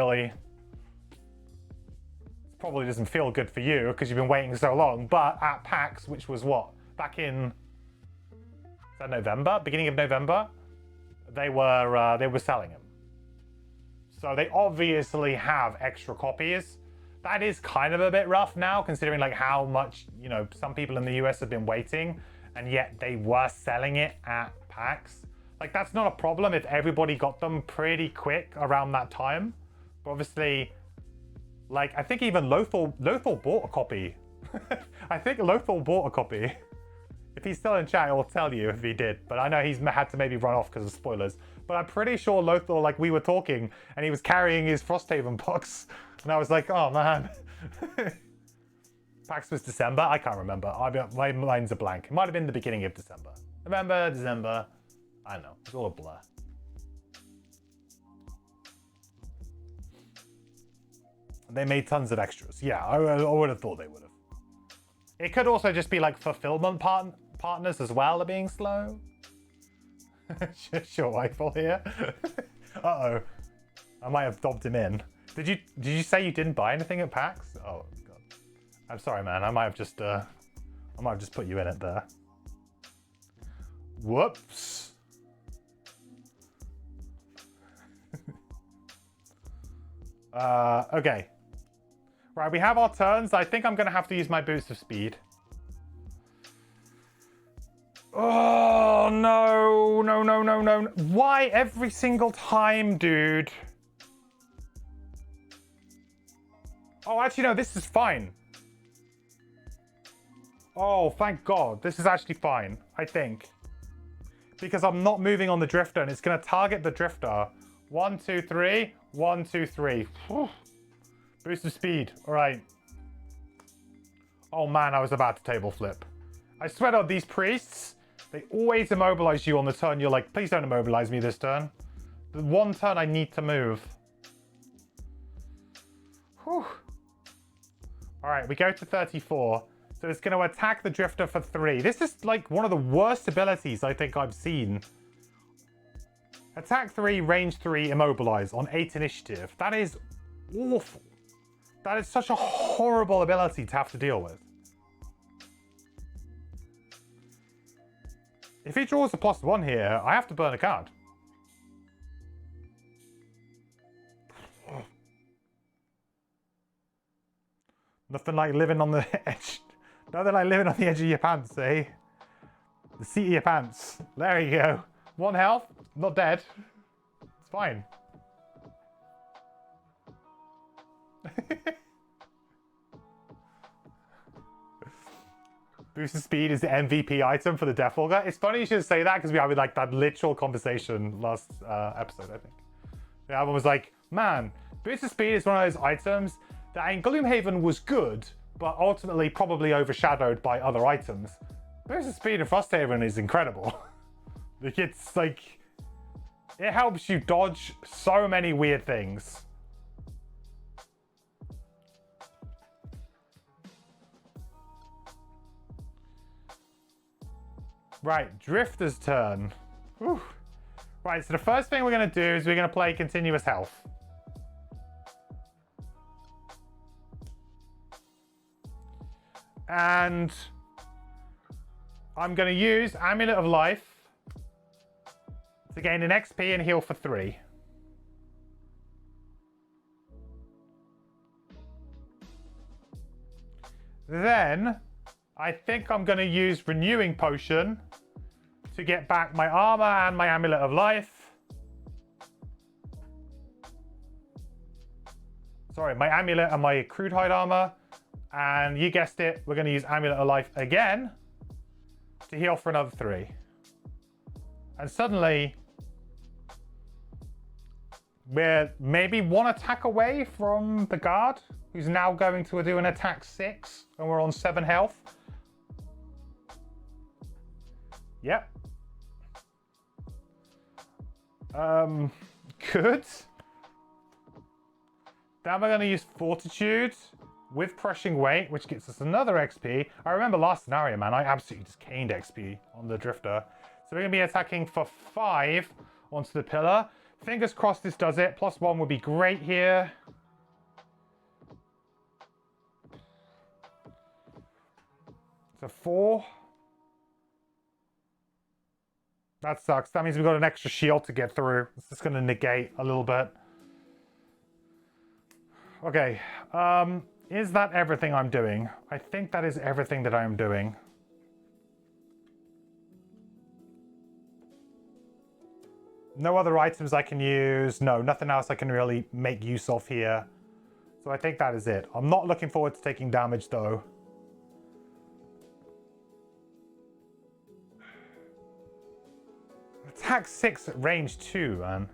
[SPEAKER 1] feel good for you because you've been waiting so long, but at PAX, which was what? Back in, is that November? Beginning of November? They were selling them. So they obviously have extra copies. That is kind of a bit rough now, considering like how much, you know, some people in the US have been waiting, and yet they were selling it at PAX. Like, that's not a problem if everybody got them pretty quick around that time. But obviously, like, I think even Lothal bought a copy. I think Lothal bought a copy. If he's still in chat, he'll tell you if he did. But I know he's had to maybe run off because of spoilers. But I'm pretty sure Lothal, like, we were talking, and he was carrying his Frosthaven box. And I was like, oh, man. PAX was December? I can't remember. My minds are blank. It might have been the beginning of December. November, December. I don't know. It's all a blur. They made tons of extras. Yeah, I would have thought they would have. It could also just be like fulfillment partners as well are being slow. Sure, rifle here. Uh-oh. I might have dobbed him in. Did you say you didn't buy anything at PAX? Oh, God. I'm sorry, man. I might have just I might have just put you in it there. Whoops. Okay. Right, we have our turns. I think I'm going to have to use my boost of speed. Oh, no. No, no, no, no. Why every single time, dude? Oh, actually, no, this is fine. Oh, thank God. This is actually fine, I think. Because I'm not moving on the drifter, and it's going to target the drifter. 1, 2, 3. 1, 2, 3. Whew. Boost of speed. All right. Oh, man, I was about to table flip. I swear to God, these priests, they always immobilize you on the turn. You're like, please don't immobilize me this turn. The one turn I need to move. Whew. All right, we go to 34. So it's going to attack the drifter for 3. This is like one of the worst abilities I think I've seen. Attack 3, range 3, immobilize on 8 initiative. That is awful. That is such a horrible ability to have to deal with. If he draws a +1 here, I have to burn a card. Nothing like living on the edge. Nothing like living on the edge of your pants, eh? The seat of your pants. There you go. 1 health. Not dead. It's fine. Boost of speed is the MVP item for the Deathwalker. It's funny you should say that because we had like that literal conversation last episode, I think. The album was like, man, boost of speed is one of those items that in Gloomhaven was good, but ultimately probably overshadowed by other items. Boost of speed in Frosthaven is incredible. Like, it's like, it helps you dodge so many weird things. Right, Drifter's turn. Whew. Right, so the first thing we're going to do is we're going to play Continuous Health. And I'm going to use Amulet of Life to gain an XP and heal for 3. Then I think I'm going to use Renewing Potion to get back my armor and my Amulet of Life. Sorry, my Amulet and my Crude Hide armor. And you guessed it, we're going to use Amulet of Life again to heal for another 3. And suddenly, we're maybe 1 attack away from the guard, who's now going to do an attack 6, and we're on 7 health. Yep. Good. Then we're going to use Fortitude with Crushing Weight, which gets us another XP. I remember last scenario, man, I absolutely just caned XP on the Drifter. So we're going to be attacking for 5 onto the pillar. Fingers crossed this does it. +1 would be great here. So 4. That sucks. That means we've got an extra shield to get through. It's just going to negate a little bit. Okay. Is that everything I'm doing? I think that is everything that I'm doing. No other items I can use. No, nothing else I can really make use of here. So I think that is it. I'm not looking forward to taking damage though. Attack 6 at range 2, man.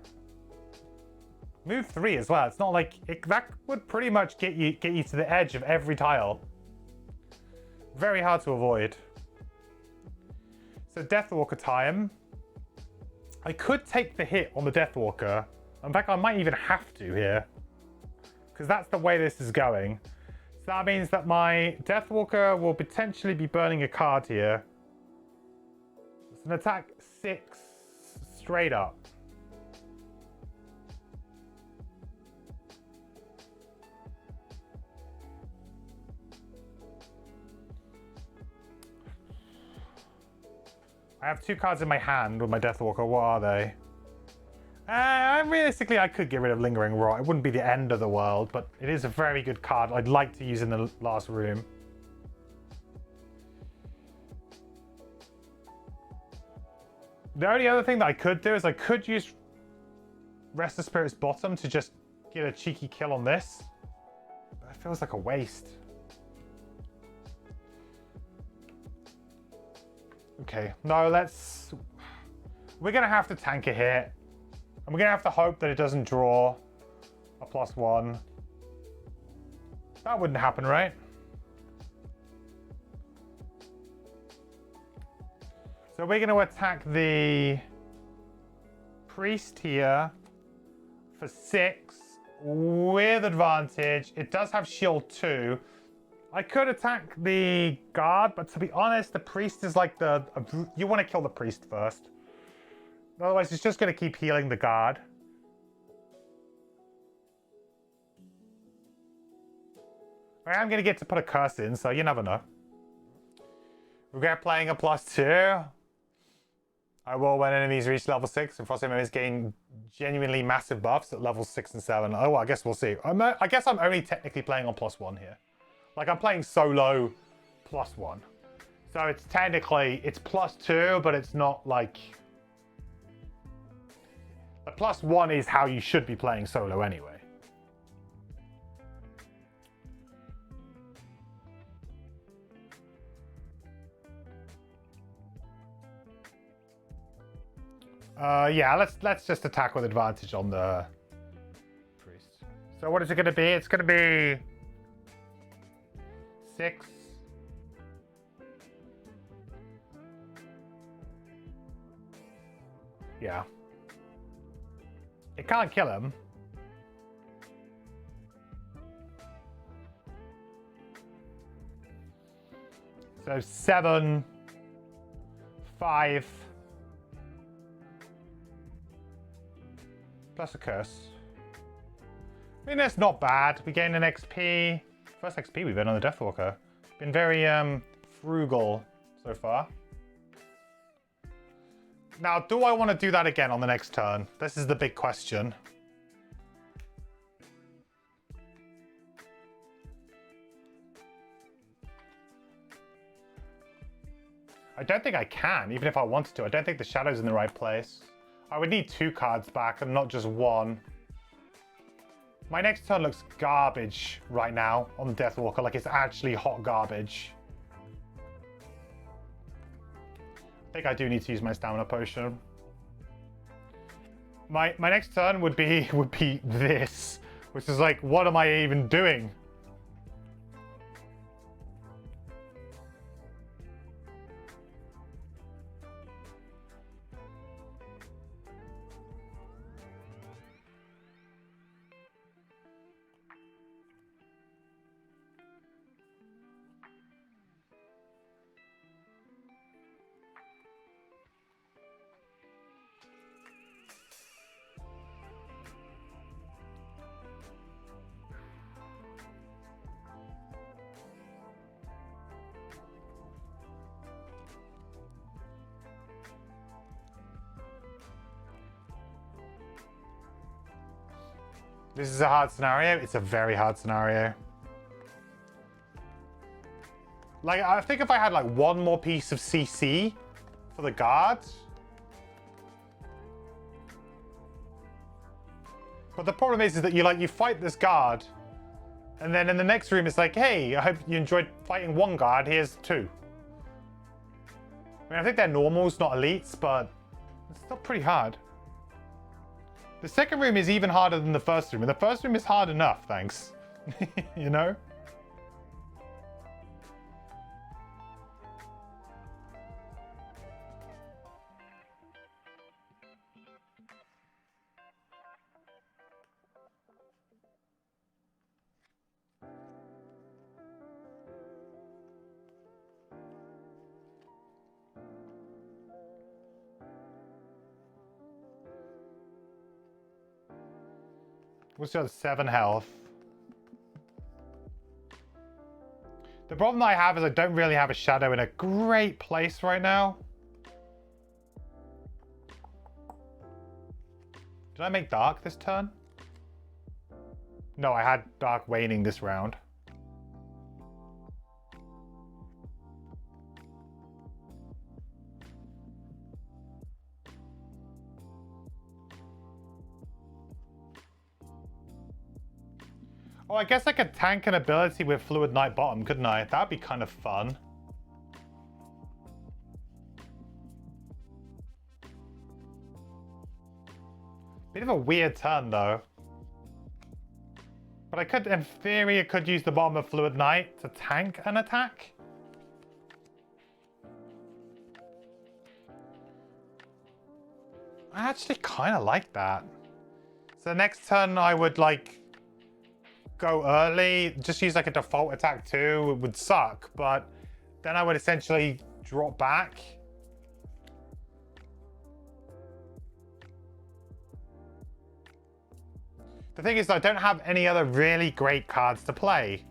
[SPEAKER 1] Move 3 as well. It's not like that would pretty much get you to the edge of every tile. Very hard to avoid. So Deathwalker time. I could take the hit on the Deathwalker. In fact, I might even have to here, because that's the way this is going. So that means that my Deathwalker will potentially be burning a card here. It's an attack 6 straight up. I have 2 cards in my hand with my Deathwalker. What are they? Realistically, I could get rid of Lingering Rot. It wouldn't be the end of the world, but it is a very good card I'd like to use in the last room. The only other thing that I could do is I could use Restless Spirit's Bottom to just get a cheeky kill on this. But it feels like a waste. Okay, no, let's... We're going to have to tank a hit. And we're going to have to hope that it doesn't draw a +1. That wouldn't happen, right? So we're going to attack the Priest here for 6 with advantage. It does have shield 2. I could attack the guard, but to be honest, the Priest is like the... You want to kill the Priest first. Otherwise, it's just going to keep healing the guard. I am going to get to put a curse in, so you never know. We're playing a +2. I will when enemies reach level 6, and Frosthaven enemies gain genuinely massive buffs at levels 6 and 7. Oh, well, I guess we'll see. I guess I'm only technically playing on +1 here. Like, I'm playing solo +1. So it's technically, it's +2, but it's not like... A +1 is how you should be playing solo anyway. Yeah, let's just attack with advantage on the Priest. So what is it going to be? It's going to be 6. Yeah. It can't kill him. So 7, 5, plus a curse. I mean, that's not bad. We gain an XP. First XP we've been on the Deathwalker. Been very frugal so far. Now, do I want to do that again on the next turn? This is the big question. I don't think I can, even if I wanted to. I don't think the Shadow's in the right place. I would need 2 cards back and not just 1. My next turn looks garbage right now on the Deathwalker, like it's actually hot garbage. I think I do need to use my stamina potion. My next turn would be this, which is like, what am I even doing? This is a hard scenario. It's a very hard scenario. Like, I think if I had like 1 more piece of CC for the guards. But the problem is that you fight this guard, and then in the next room it's like, hey, I hope you enjoyed fighting 1 guard. Here's 2. I mean, I think they're normals, not elites, but it's still pretty hard. The second room is even harder than the first room, and the first room is hard enough, thanks. You know? We still have 7 health. The problem that I have is I don't really have a shadow in a great place right now. Did I make dark this turn? No, I had dark waning this round. Oh, I guess I could tank an ability with Fluid Knight bottom, couldn't I? That'd be kind of fun. Bit of a weird turn, though. But I could, in theory, I could use the bottom of Fluid Knight to tank an attack. I actually kind of like that. So next turn I would, like, go early, just use like a default attack too. It would suck, but then I would essentially drop back. The thing is, I don't have any other really great cards to play.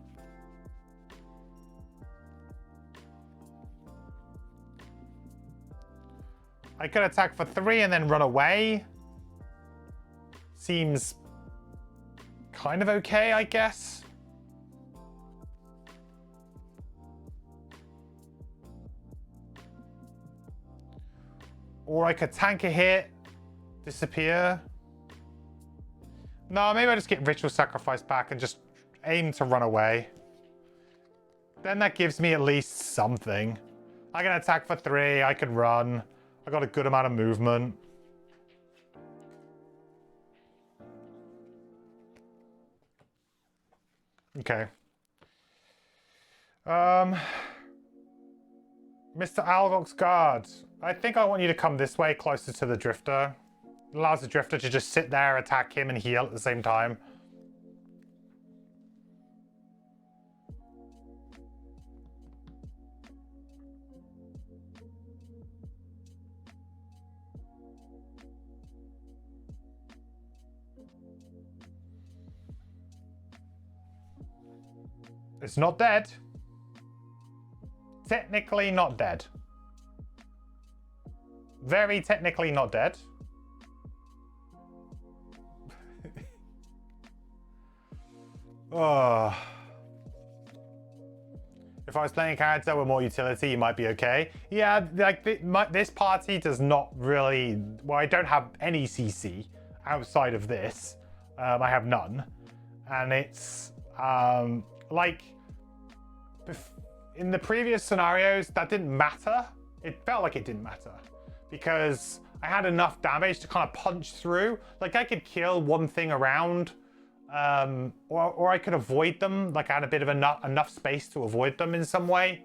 [SPEAKER 1] I could attack for 3 and then run away. Seems kind of okay, I guess. Or I could tank a hit, disappear. No, maybe I just get Ritual Sacrifice back and just aim to run away. Then that gives me at least something. I can attack for 3, I can run. I got a good amount of movement. Okay. Mr. Algok's Guard. I think I want you to come this way, closer to the Drifter. It allows the Drifter to just sit there, attack him, and heal at the same time. It's not dead. Technically not dead. Very technically not dead. Oh. If I was playing a character with more utility, you might be okay. Yeah, like this party does not really... Well, I don't have any CC outside of this. I have none. And it's... like, in the previous scenarios, that didn't matter. It felt like it didn't matter because I had enough damage to kind of punch through. Like, I could kill one thing around, or I could avoid them. Like, I had a bit of enough space to avoid them in some way.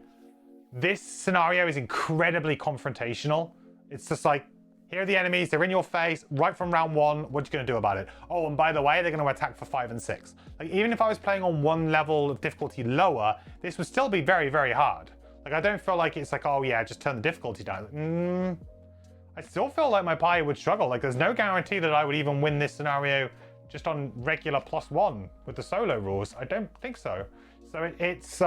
[SPEAKER 1] This scenario is incredibly confrontational. It's just like, here are the enemies, they're in your face, right from round 1, what are you going to do about it? Oh, and by the way, they're going to attack for 5 and 6. Like, even if I was playing on one level of difficulty lower, this would still be very, very hard. Like, I don't feel like it's like, oh yeah, just turn the difficulty down. I still feel like my party would struggle. Like, there's no guarantee that I would even win this scenario just on regular +1 with the solo rules. I don't think so. So it's,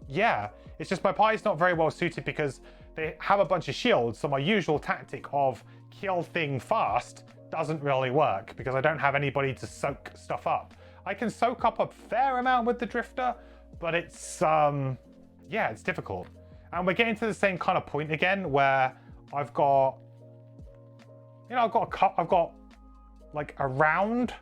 [SPEAKER 1] yeah, it's just my party's not very well suited because they have a bunch of shields, so my usual tactic of kill thing fast doesn't really work because I don't have anybody to soak stuff up. I can soak up a fair amount with the Drifter, but it's, yeah, it's difficult. And we're getting to the same kind of point again where I've got, you know, I've got like a round,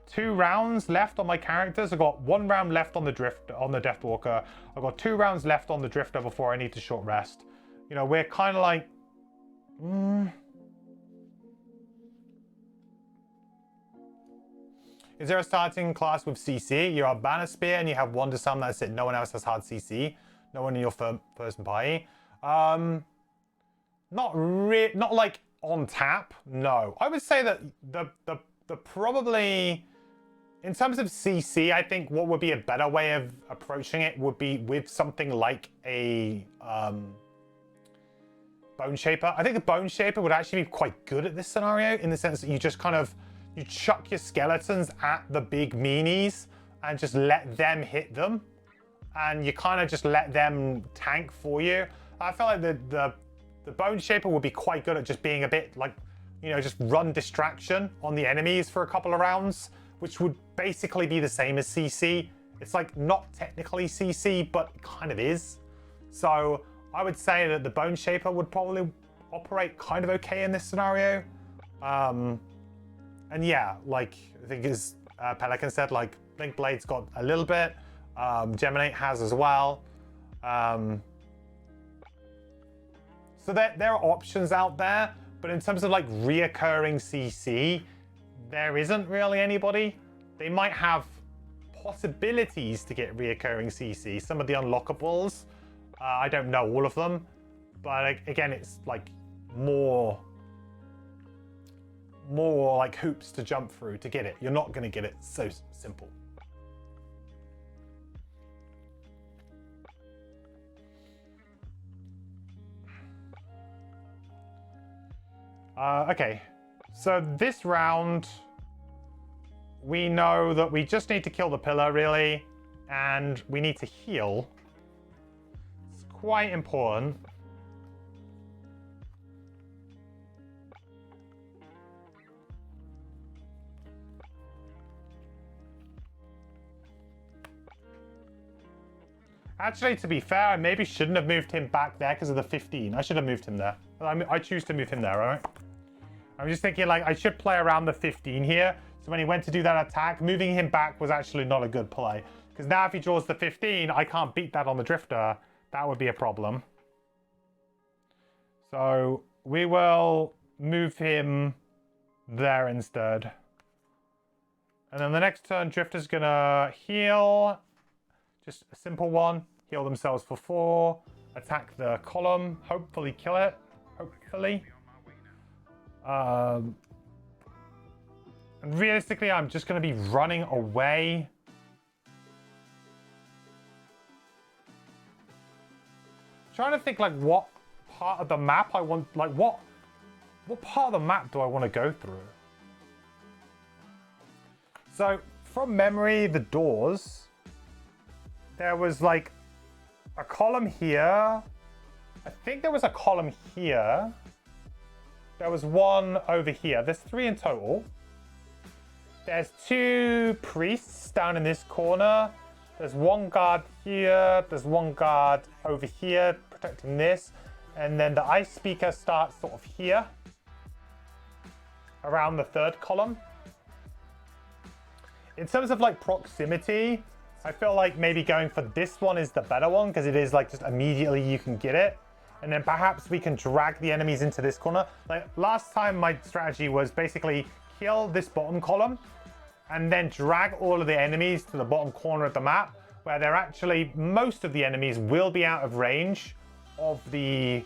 [SPEAKER 1] 2 rounds left on my characters. I've got 1 round left on the Deathwalker. I've got 2 rounds left on the Drifter before I need to short rest. You know, we're kind of like, Is there a starting class with CC? You're a Banner Spear and you have 1 to summon, that's it. No one else has hard CC. No one in your person party. Not like on tap, no. I would say that the probably, in terms of CC, I think what would be a better way of approaching it would be with something like a Bone Shaper. I think the Bone Shaper would actually be quite good at this scenario in the sense that you just kind of, you chuck your skeletons at the big meanies and just let them hit them. And you kind of just let them tank for you. I feel like the Bone Shaper would be quite good at just being a bit like you know, just run distraction on the enemies for a couple of rounds, which would basically be the same as CC. It's like not technically CC, but it kind of is. So I would say that the Bone Shaper would probably operate kind of okay in this scenario. And yeah, like I think as Pelican said, like Blink Blade's got a little bit. Geminate has as well. So there are options out there, but in terms of like reoccurring CC, there isn't really anybody. They might have possibilities to get reoccurring CC. Some of the unlockables, I don't know all of them, but again, it's like more like hoops to jump through to get it. You're not going to get it so simple. Okay, so this round, we know that we just need to kill the pillar, really, and we need to heal. It's quite important. Actually, to be fair, I maybe shouldn't have moved him back there because of the 15. I should have moved him there. I choose to move him there, all right? I'm just thinking, like, I should play around the 15 here. So when he went to do that attack, moving him back was actually not a good play. Because now if he draws the 15, I can't beat that on the Drifter. That would be a problem. So we will move him there instead. And then the next turn, Drifter's going to heal. Just a simple one. Heal themselves for 4. Attack the column. Hopefully kill it. Hopefully. And realistically, I'm just going to be running away. Trying to think like what part of the map I want, like what part of the map do I want to go through? So from memory, the doors, there was like a column here. I think there was a column here. There was one over here. There's 3 in total. There's 2 priests down in this corner. There's 1 guard here. There's 1 guard over here protecting this. And then the ice speaker starts sort of here around the 3rd column. In terms of like proximity, I feel like maybe going for this one is the better one because it is like just immediately you can get it. And then perhaps we can drag the enemies into this corner. Like last time my strategy was basically kill this bottom column and then drag all of the enemies to the bottom corner of the map where they're actually, most of the enemies will be out of range of the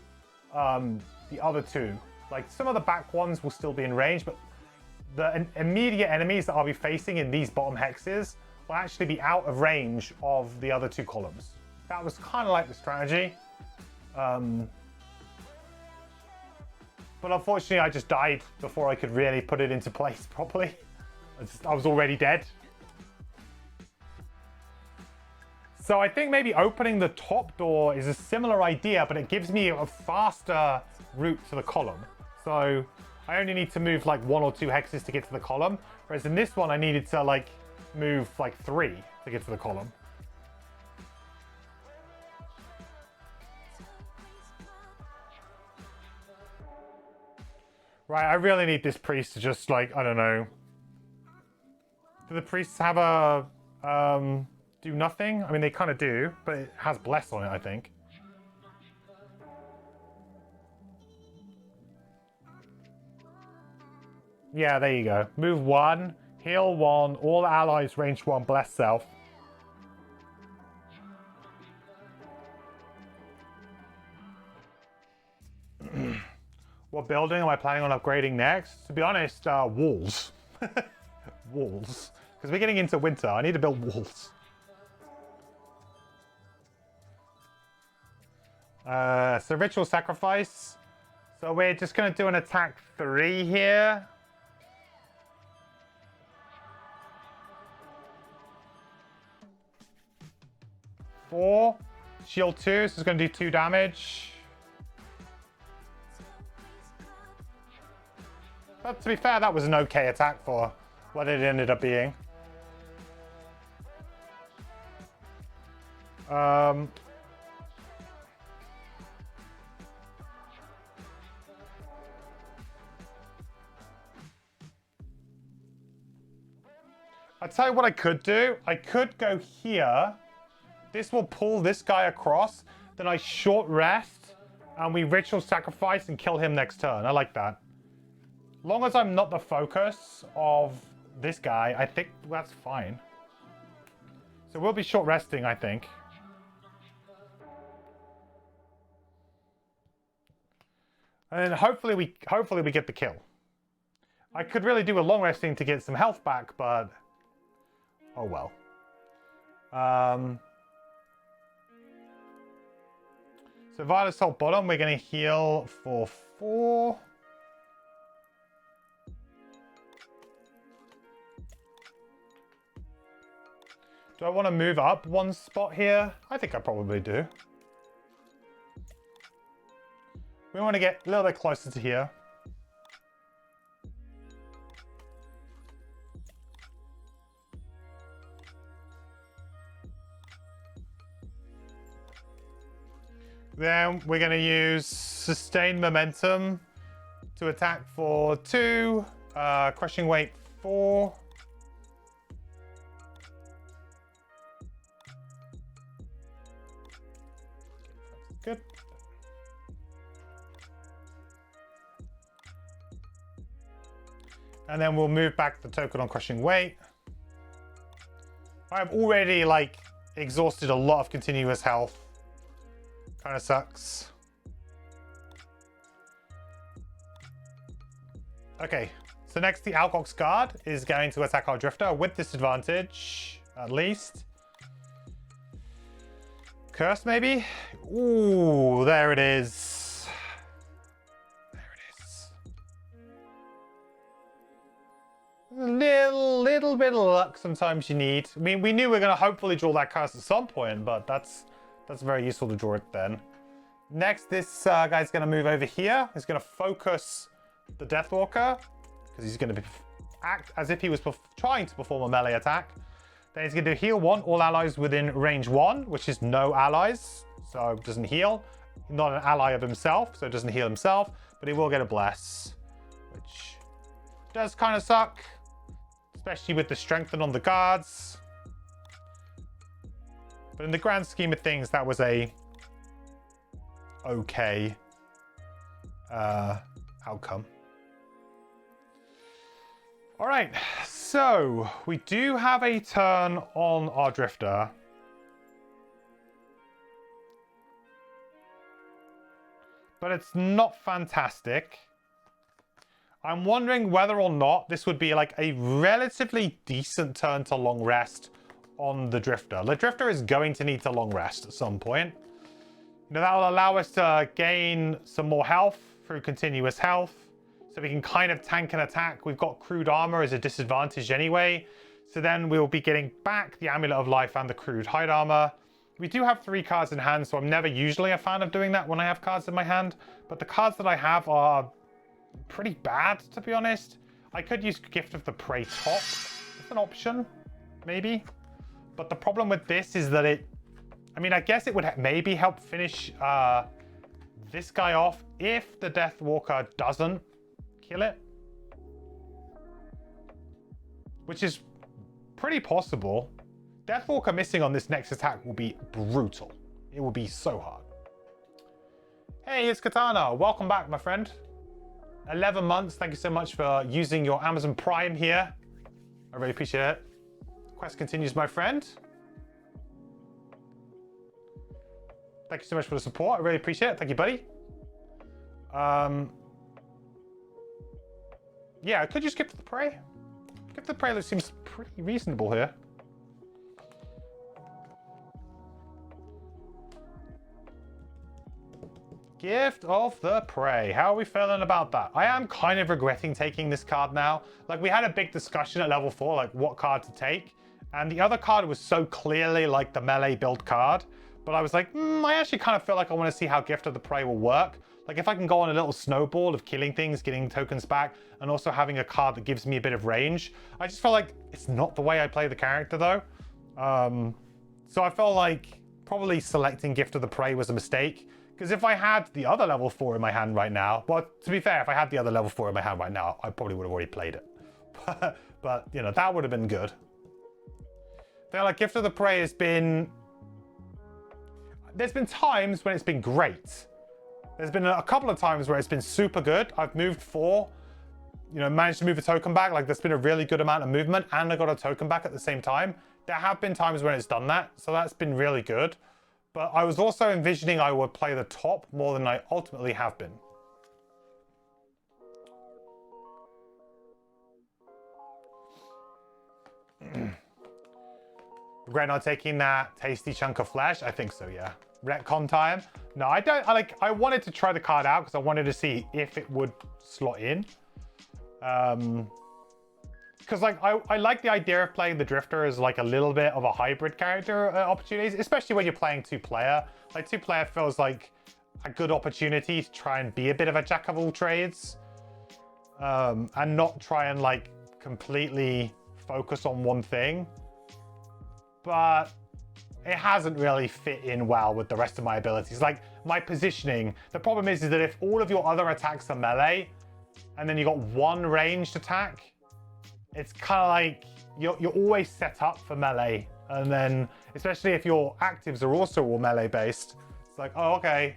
[SPEAKER 1] other 2. Like some of the back ones will still be in range, but the immediate enemies that I'll be facing in these bottom hexes will actually be out of range of the other 2 columns. That was kind of like the strategy. But unfortunately, I just died before I could really put it into place properly. I was already dead. So I think maybe opening the top door is a similar idea, but it gives me a faster route to the column. So I only need to move like 1 or 2 hexes to get to the column. Whereas in this one, I needed to like move like 3 to get to the column. Right, I really need this priest to just like, I don't know. Do the priests have a, do nothing? I mean, they kind of do, but it has bless on it, I think. Yeah, there you go. Move 1, heal 1, all allies range 1, bless self. What building am I planning on upgrading next? To be honest, walls. Walls. Because we're getting into winter. I need to build walls. So ritual sacrifice. So we're just going to do an attack 3 here. Four. Shield 2, so it's going to do 2 damage. But to be fair, that was an okay attack for what it ended up being. I'll tell you what I could do. I could go here. This will pull this guy across. Then I short rest and we ritual sacrifice and kill him next turn. I like that. Long as I'm not the focus of this guy, I think that's fine. So we'll be short resting, I think. And then hopefully we get the kill. I could really do a long resting to get some health back, but oh well. So Violet Salt bottom, we're going to heal for 4. Do I want to move up 1 spot here? I think I probably do. We want to get a little bit closer to here. Then we're going to use Sustained Momentum to attack for 2, Crushing Weight 4. Good. And then we'll move back the token on Crushing Weight. I've already, like, exhausted a lot of continuous health. Kind of sucks. Okay, so next the Alcox Guard is going to attack our Drifter with disadvantage, at least. Curse, maybe? Ooh, there it is. There it is. A little bit of luck sometimes you need. I mean, we knew we were going to hopefully draw that curse at some point, but that's very useful to draw it then. Next, this guy's going to move over here. He's going to focus the Deathwalker because he's going to act as if he was trying to perform a melee attack. Then he's going to heal 1, all allies within range 1, which is no allies, so it doesn't heal. Not an ally of himself, so it doesn't heal himself, but he will get a bless, which does kind of suck, especially with the strengthen on the guards. But in the grand scheme of things, that was a okay outcome. All right, so we do have a turn on our Drifter. But it's not fantastic. I'm wondering whether or not this would be like a relatively decent turn to long rest on the Drifter. The Drifter is going to need to long rest at some point. You know, that will allow us to gain some more health through continuous health. So we can kind of tank an attack. We've got crude armor as a disadvantage anyway. So then we'll be getting back the Amulet of Life and the crude hide armor. We do have 3 cards in hand, so I'm never usually a fan of doing that when I have cards in my hand. But the cards that I have are pretty bad, to be honest. I could use Gift of the Prey top. It's an option, maybe. But the problem with this is that it... I mean, I guess it would maybe help finish this guy off if the Deathwalker doesn't kill it. Which is pretty possible. Deathwalker missing on this next attack will be brutal. It will be so hard. Hey, it's Katana. Welcome back, my friend. 11 months. Thank you so much for using your Amazon Prime here. I really appreciate it. Quest continues, my friend. Thank you so much for the support. I really appreciate it. Thank you, buddy. Yeah, could you skip the Prey? Gift of the Prey seems pretty reasonable here. Gift of the Prey. How are we feeling about that? I am kind of regretting taking this card now. Like, we had a big discussion at level 4, like what card to take. And the other card was so clearly like the melee build card. But I was like, I actually kind of feel like I want to see how Gift of the Prey will work. Like if I can go on a little snowball of killing things, getting tokens back, and also having a card that gives me a bit of range, I just felt like it's not the way I play the character though. So I felt like probably selecting Gift of the Prey was a mistake. Because if I had the other level 4 in my hand right now, well, to be fair, if I had the other level 4 in my hand right now, I probably would have already played it. But you know, that would have been good. I feel like Gift of the Prey has been... There's been times when it's been great. There's been a couple of times where it's been super good. I've moved 4, you know, managed to move a token back. Like there's been a really good amount of movement and I got a token back at the same time. There have been times when it's done that. So that's been really good. But I was also envisioning I would play the top more than I ultimately have been. Regret not taking that tasty chunk of flesh? I think so, yeah. Retcon time? No, I don't. I wanted to try the card out because I wanted to see if it would slot in. Because like I like the idea of playing the Drifter as like a little bit of a hybrid character opportunities, especially when you're playing 2-player. Like 2-player feels like a good opportunity to try and be a bit of a jack of all trades, and not try and like completely focus on one thing. But it hasn't really fit in well with the rest of my abilities. Like my positioning, the problem is that if all of your other attacks are melee, and then you got one ranged attack, it's kind of like you're always set up for melee. And then, especially if your actives are also all melee based, it's like, oh, okay.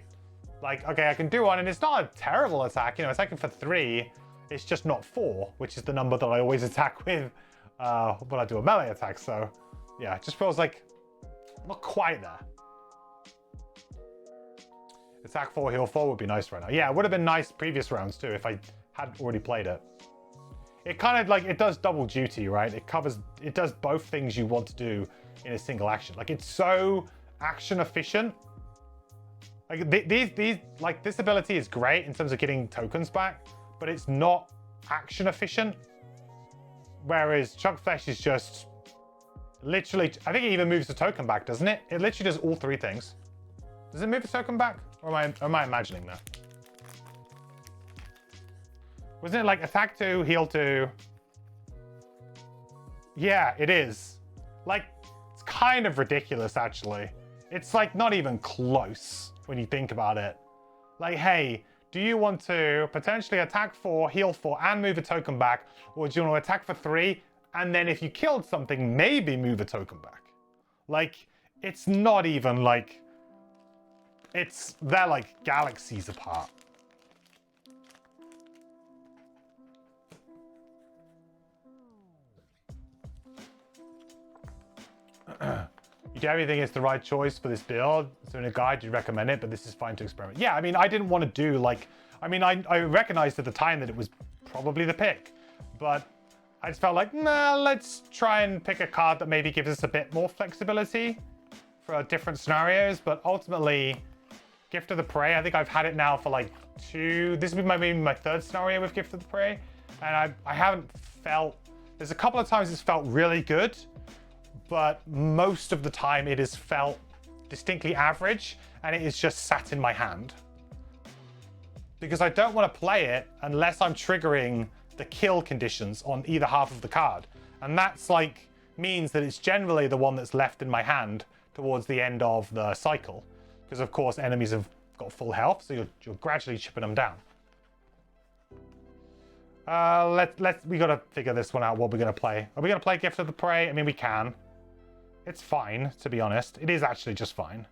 [SPEAKER 1] Like, okay, I can do one, and it's not a terrible attack. You know, attacking for 3, it's just not 4, which is the number that I always attack with when I do a melee attack. So, yeah, it just feels like not quite there. Attack 4, heal 4 would be nice right now. Yeah, it would have been nice previous rounds too if I had already played it. It kind of like, it does double duty, right? It does both things you want to do in a single action. Like it's so action efficient. Like this ability is great in terms of getting tokens back, but it's not action efficient. Whereas Chunk Flesh is just literally, I think it even moves the token back, doesn't it? It literally does all 3 things. Does it move the token back? Or am I imagining that? Wasn't it like attack 2, heal 2? Yeah, it is. Like, it's kind of ridiculous, actually. It's like not even close when you think about it. Like, hey, do you want to potentially attack 4, heal 4, and move a token back? Or do you want to attack for 3, and then if you killed something, maybe move a token back? Like, it's not even like... They're like galaxies apart. You do everything is the right choice for this build. So in a guide, you'd recommend it, but this is fine to experiment. Yeah, I mean, I didn't want to do like... I mean, I recognized at the time that it was probably the pick, but I just felt like, nah, let's try and pick a card that maybe gives us a bit more flexibility for different scenarios. But ultimately, Gift of the Prey, I think I've had it now for like 2... This would be maybe my 3rd scenario with Gift of the Prey. And I haven't felt... There's a couple of times it's felt really good, but most of the time it has felt distinctly average, and it is just sat in my hand. Because I don't want to play it unless I'm triggering the kill conditions on either half of the card. And that's like, means that it's generally the one that's left in my hand towards the end of the cycle. Because of course enemies have got full health, so you're gradually chipping them down. We gotta figure this one out, what we're gonna play. Are we gonna play Gift of the Prey? I mean, we can. It's fine, to be honest. It is actually just fine.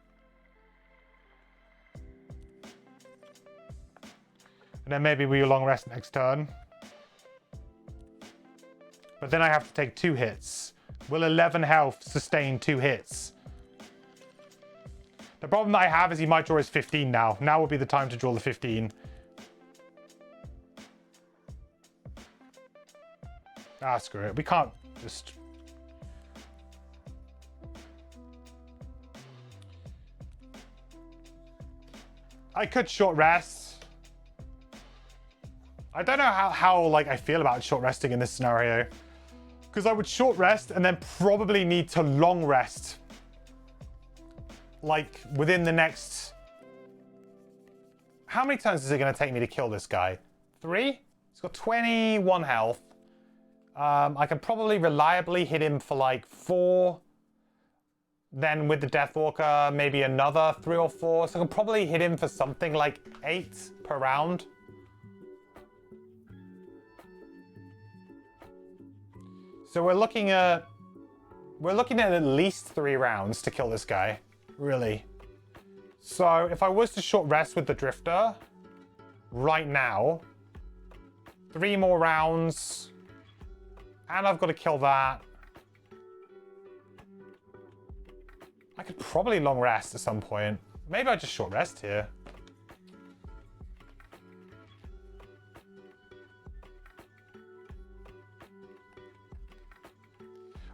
[SPEAKER 1] And then maybe we long rest next turn. But then I have to take 2 hits. Will 11 health sustain 2 hits? The problem that I have is he might draw his 15 now. Now would be the time to draw the 15. Ah, screw it. We can't just... I could short rest. I don't know how like I feel about short resting in this scenario. Because I would short rest and then probably need to long rest. Like within the next How many turns is it going to take me to kill this guy? 3? He's got 21 health. I can probably reliably hit him for like 4. Then with the Deathwalker, maybe another 3 or 4. So I can probably hit him for something like 8 per round. So we're looking at least 3 rounds to kill this guy, really. So if I was to short rest with the Drifter right now, 3 more rounds, and I've got to kill that. I could probably long rest at some point. Maybe I just short rest here.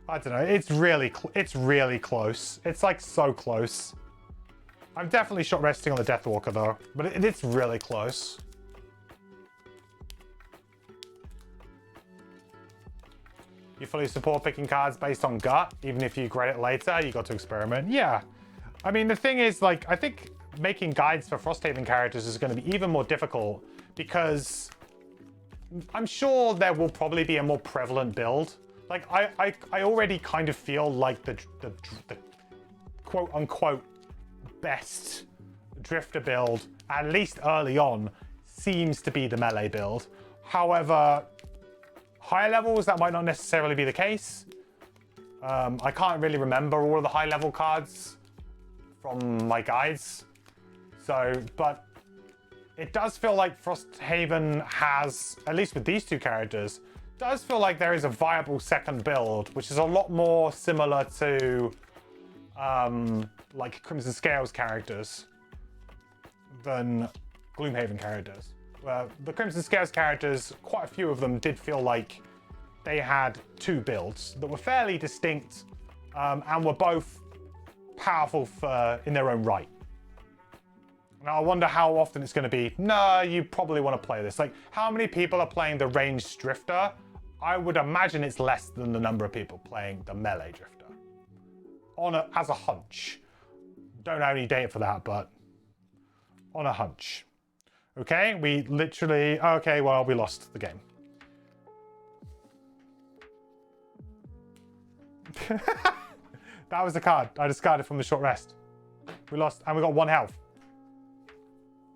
[SPEAKER 1] I don't know. It's really close. It's like so close. I'm definitely short resting on the Deathwalker though, but it's really close. You fully support picking cards based on gut, even if you grade it later, you got to experiment. Yeah. I mean, the thing is, like, I think making guides for Frosthaven characters is going to be even more difficult because I'm sure there will probably be a more prevalent build. Like, I already kind of feel like the quote-unquote best Drifter build, at least early on, seems to be the melee build. However, higher levels, that might not necessarily be the case. I can't really remember all of the high-level cards from my guides. So, but it does feel like Frosthaven has, at least with these 2 characters, does feel like there is a viable second build, which is a lot more similar to like Crimson Scales characters than Gloomhaven characters. The Crimson Scales characters, quite a few of them did feel like they had 2 builds that were fairly distinct and were both powerful in their own right. Now, I wonder how often it's going to be, no, you probably want to play this. Like, how many people are playing the ranged Drifter? I would imagine it's less than the number of people playing the melee Drifter. As a hunch. Don't have any data for that, but on a hunch. Okay, we literally... Okay, well, we lost the game. That was the card I discarded from the short rest. We lost, and we got 1 health.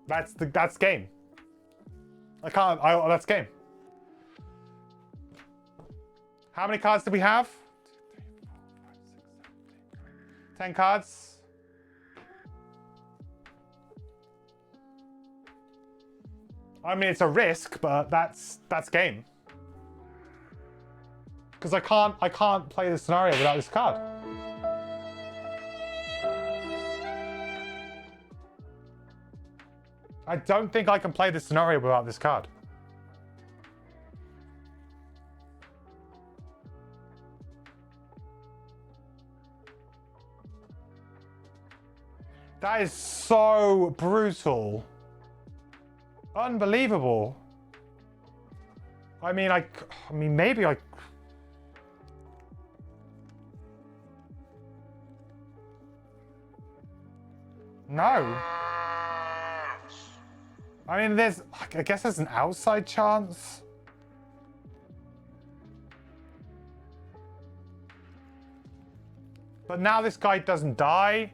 [SPEAKER 1] That's game. That's game. How many cards do we have? 10 cards. I mean, it's a risk, but that's game. Because I can't play the scenario without this card. I don't think I can play this scenario without this card. That is so brutal. Unbelievable. I mean, maybe I... No. I mean, I guess there's an outside chance. But now this guy doesn't die.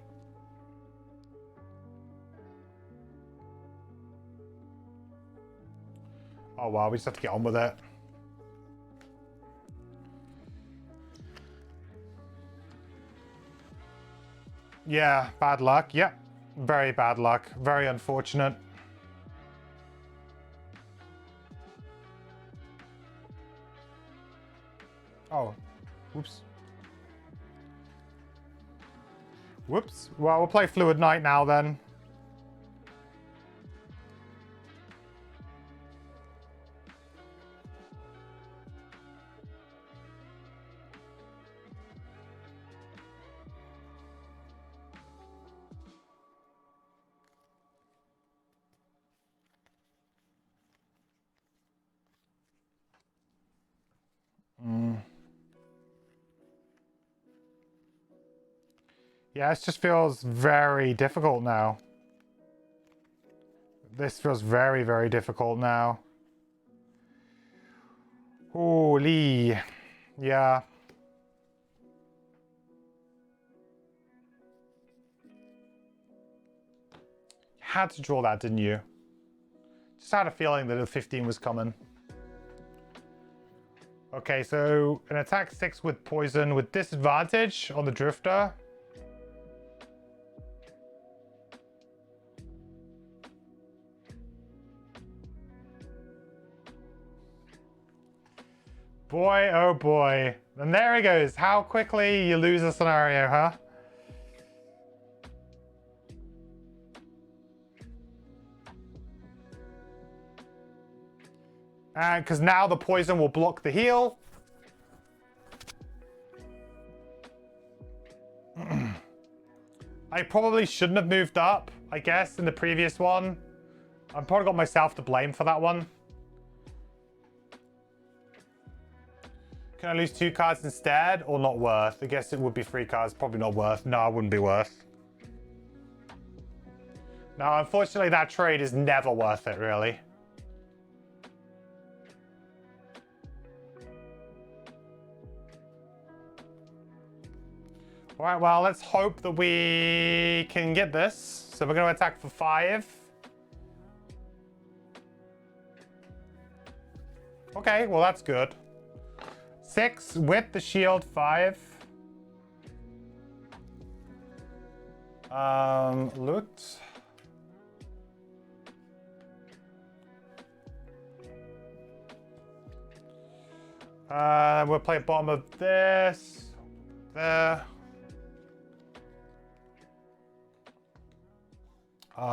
[SPEAKER 1] Oh, wow, we just have to get on with it. Yeah, bad luck. Yep. Very bad luck. Very unfortunate. Oh, whoops. Whoops. Well, we'll play Fluid Knight now then. Yeah, it just feels very difficult now. This feels very, very difficult now. Holy. Yeah. Had to draw that, didn't you? Just had a feeling that a 15 was coming. Okay, so an attack 6 with poison with disadvantage on the Drifter. Boy, oh boy. And there he goes. How quickly you lose a scenario, huh? And because now the poison will block the heal. I probably shouldn't have moved up, I guess, in the previous one. I've probably got myself to blame for that one. Can I lose 2 cards instead or not worth? I guess it would be 3 cards, probably not worth. No, it wouldn't be worth. No, unfortunately that trade is never worth it, really. All right, well, let's hope that we can get this. So we're going to attack for 5. Okay, well, that's good. 6 with the shield, 5. Loot. We'll play bottom of this. There.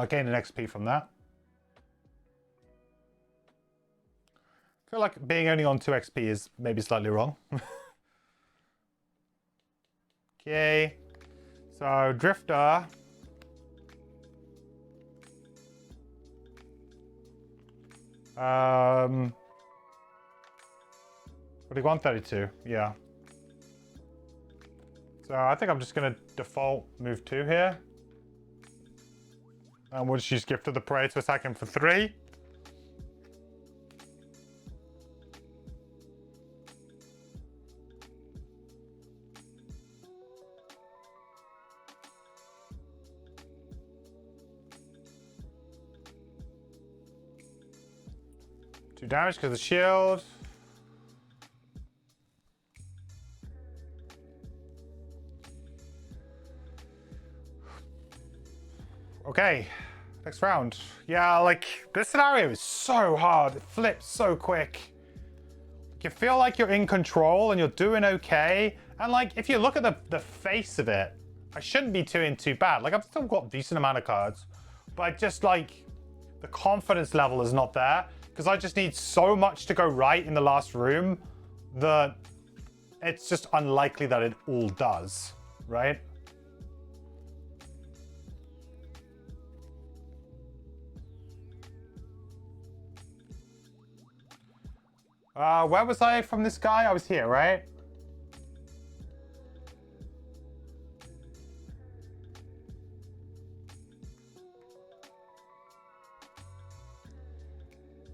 [SPEAKER 1] Gain an XP from that. I feel like being only on 2 XP is maybe slightly wrong. Okay. So, Drifter. 132, yeah. So I think I'm just going to default move 2 here. And we'll just use Gift of the Prey to attack him for 3. Two damage because of the shield. Okay, next round. Yeah, like, this scenario is so hard. It flips so quick. You feel like you're in control and you're doing okay. And, like, if you look at the face of it, I shouldn't be doing too bad. Like, I've still got a decent amount of cards. But I just, like, the confidence level is not there. Because I just need so much to go right in the last room that it's just unlikely that it all does, right? Where was I from this guy? I was here, right?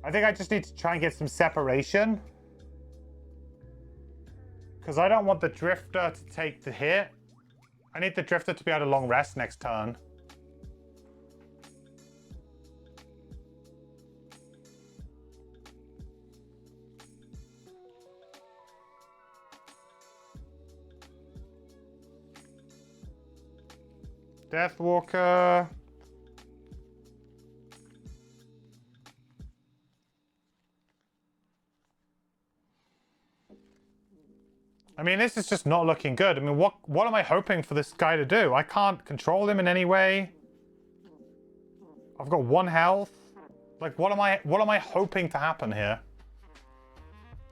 [SPEAKER 1] I think I just need to try and get some separation. Because I don't want the Drifter to take the hit. I need the Drifter to be able to long rest next turn. Deathwalker. I mean, this is just not looking good. I mean, what am I hoping for this guy to do? I can't control him in any way. I've got 1 health. Like, what am I hoping to happen here?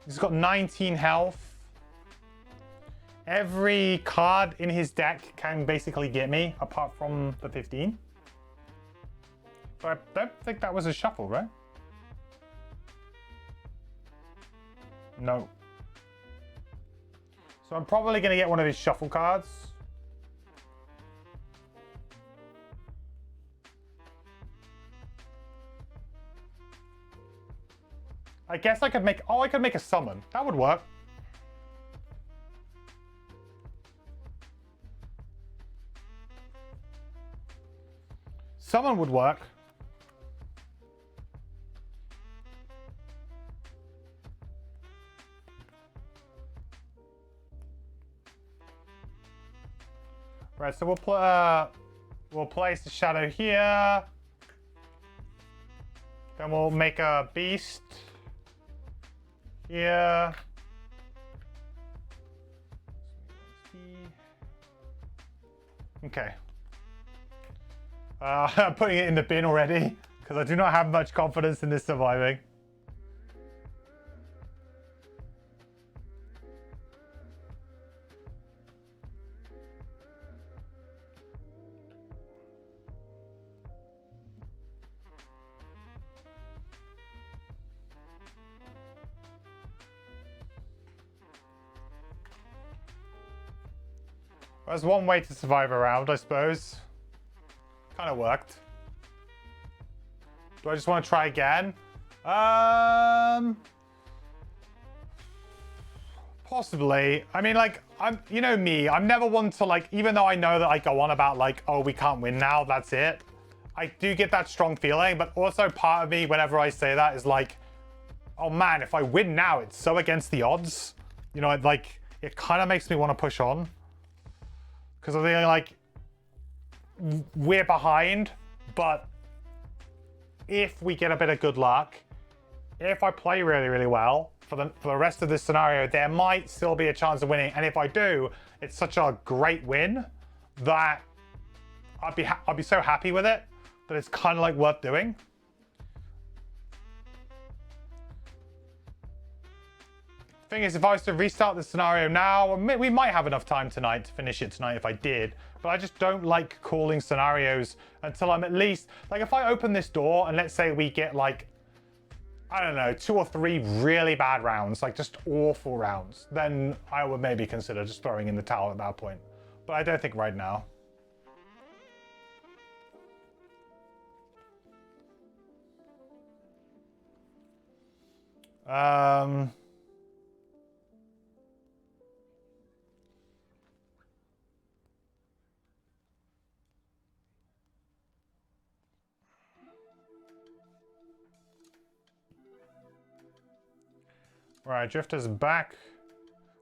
[SPEAKER 1] He's got 19 health. Every card in his deck can basically get me, apart from the 15. But I don't think that was a shuffle, right? No. So I'm probably going to get one of his shuffle cards. I guess I could make... Oh, I could make a summon. That would work. Summon would work. Right, so we'll place the shadow here. Then we'll make a beast here. Okay. I'm putting it in the bin already because I do not have much confidence in this surviving. There's one way to survive a round, I suppose. Kind of worked. Do I just want to try again? Possibly. I mean, like, you know me, I'm never one to, like, even though I know that I go on about, like, oh, we can't win now, that's it. I do get that strong feeling, but also part of me, whenever I say that, is like, oh man, if I win now, it's so against the odds. You know, like, it kind of makes me want to push on. Because I think, like, we're behind, but if we get a bit of good luck, if I play really, really well for the rest of this scenario, there might still be a chance of winning. And if I do, it's such a great win that I'd be so happy with it that it's kind of like worth doing. Thing is, if I was to restart the scenario now, we might have enough time tonight to finish it tonight if I did, but I just don't like calling scenarios until I'm at least, like if I open this door and let's say we get like, I don't know, 2 or 3 really bad rounds, like just awful rounds, then I would maybe consider just throwing in the towel at that point. But I don't think right now. Right, Drifter's back.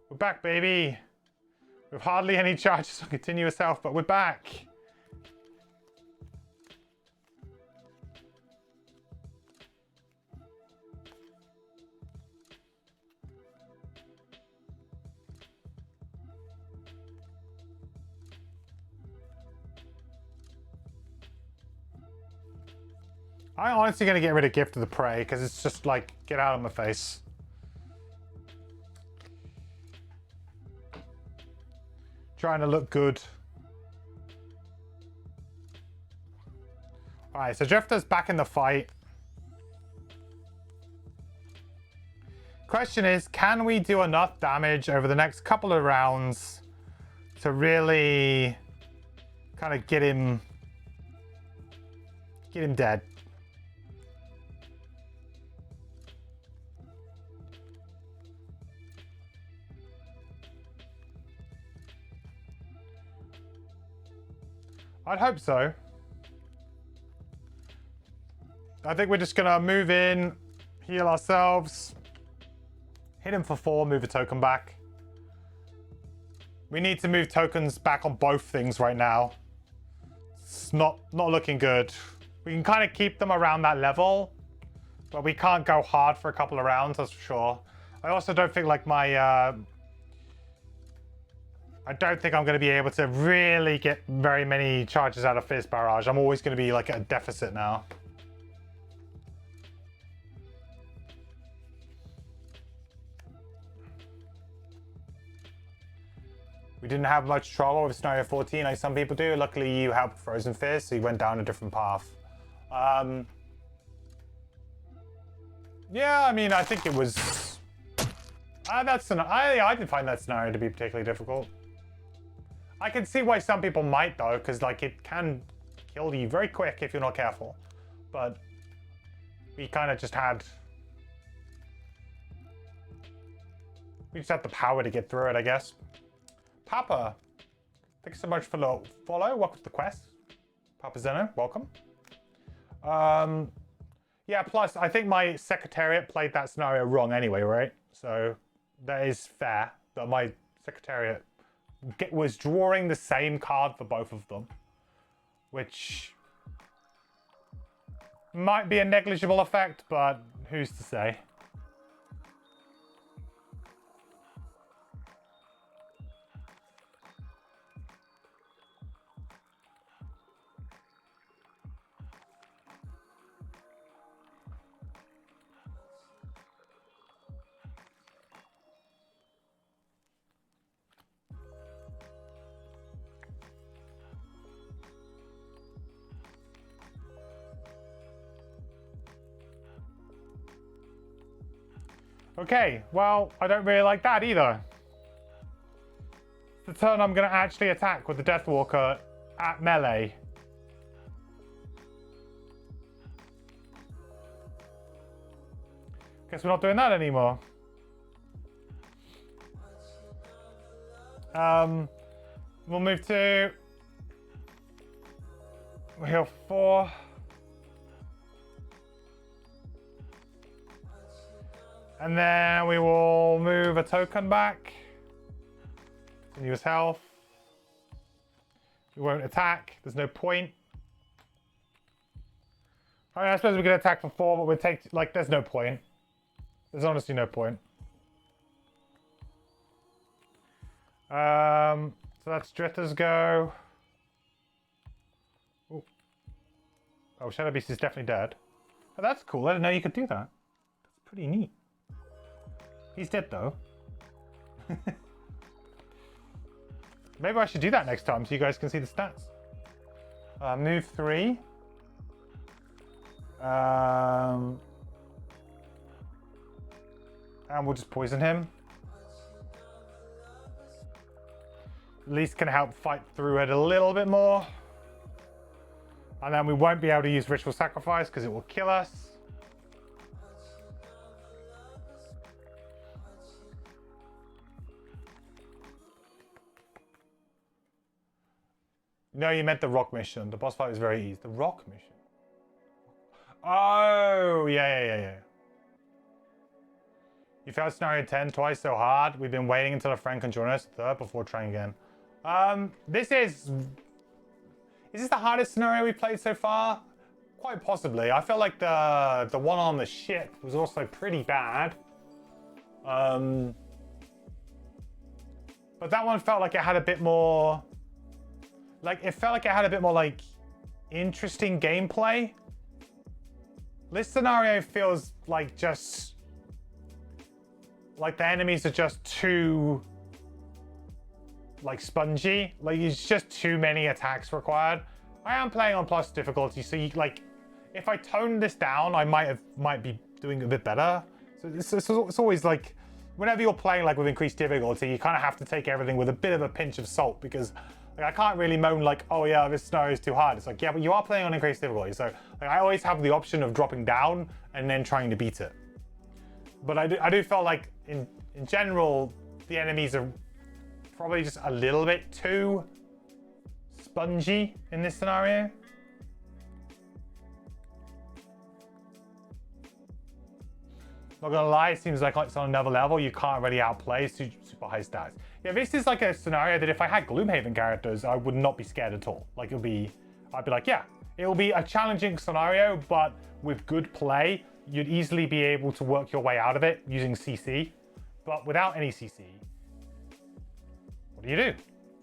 [SPEAKER 1] We're back, baby. With hardly any charges on continuous health, but we're back. I'm honestly going to get rid of Gift of the Prey because it's just like, get out of my face. Trying to look good. Alright, so Drifter's back in the fight. Question is, can we do enough damage over the next couple of rounds to really kind of get him dead? I'd hope so. I think we're just gonna move in, heal ourselves, hit him for 4, move a token back. We need to move tokens back on both things right now. It's not looking good. We can kind of keep them around that level, but we can't go hard for a couple of rounds, that's for sure. I also don't think like my I don't think I'm going to be able to really get very many charges out of Fierce Barrage. I'm always going to be like at a deficit now. We didn't have much trouble with Scenario 14 like some people do. Luckily you helped Frozen Fierce, so you went down a different path. Yeah, I mean, I think it was... I didn't find that scenario to be particularly difficult. I can see why some people might though, because like it can kill you very quick if you're not careful. But we kind of just had We just have the power to get through it, I guess. Papa, thanks so much for the follow. Welcome to the quest. Papa Zeno, welcome. Yeah, plus, I think my Secretariat played that scenario wrong anyway, right? So, that is fair that my Secretariat was drawing the same card for both of them. Which might be a negligible effect, but who's to say? Okay, well, I don't really like that either. It's the turn I'm going to actually attack with the Deathwalker at melee. Guess we're not doing that anymore. We'll move to... We'll heal 4. And then we will move a token back. Use health. We won't attack. There's no point. I mean, I suppose we could attack for 4, but we'd take... Like, there's no point. There's honestly no point. So that's Drithter's go. Ooh. Oh, Shadow Beast is definitely dead. Oh, that's cool. I didn't know you could do that. That's pretty neat. He's dead though. Maybe I should do that next time so you guys can see the stats. Move 3. And we'll just poison him. At least can help fight through it a little bit more. And then we won't be able to use Ritual Sacrifice because it will kill us. No, you meant the rock mission. The boss fight was very easy. The rock mission. Oh, yeah. You failed scenario 10 twice so hard. We've been waiting until a friend can join us third before trying again. This is this the hardest scenario we've played so far? Quite possibly. I felt like the one on the ship was also pretty bad. But that one felt like it had a bit more... Like, it felt like it had a bit more, like, interesting gameplay. This scenario feels like just... Like, the enemies are just too... Like, spongy. Like, it's just too many attacks required. I am playing on plus difficulty, so you, like... If I tone this down, I might be doing a bit better. So it's always, like... Whenever you're playing, like, with increased difficulty, you kind of have to take everything with a bit of a pinch of salt, because... Like, I can't really moan like, oh yeah, this scenario is too hard. It's like, yeah, but you are playing on increased difficulty. So like, I always have the option of dropping down and then trying to beat it. But I do feel like in general, the enemies are probably just a little bit too spongy in this scenario. Not gonna lie, it seems like it's on another level. You can't really outplay super high stats. Yeah, this is like a scenario that if I had Gloomhaven characters, I would not be scared at all. Like I'd be like, yeah, it'll be a challenging scenario, but with good play, you'd easily be able to work your way out of it using CC. But without any CC, what do you do?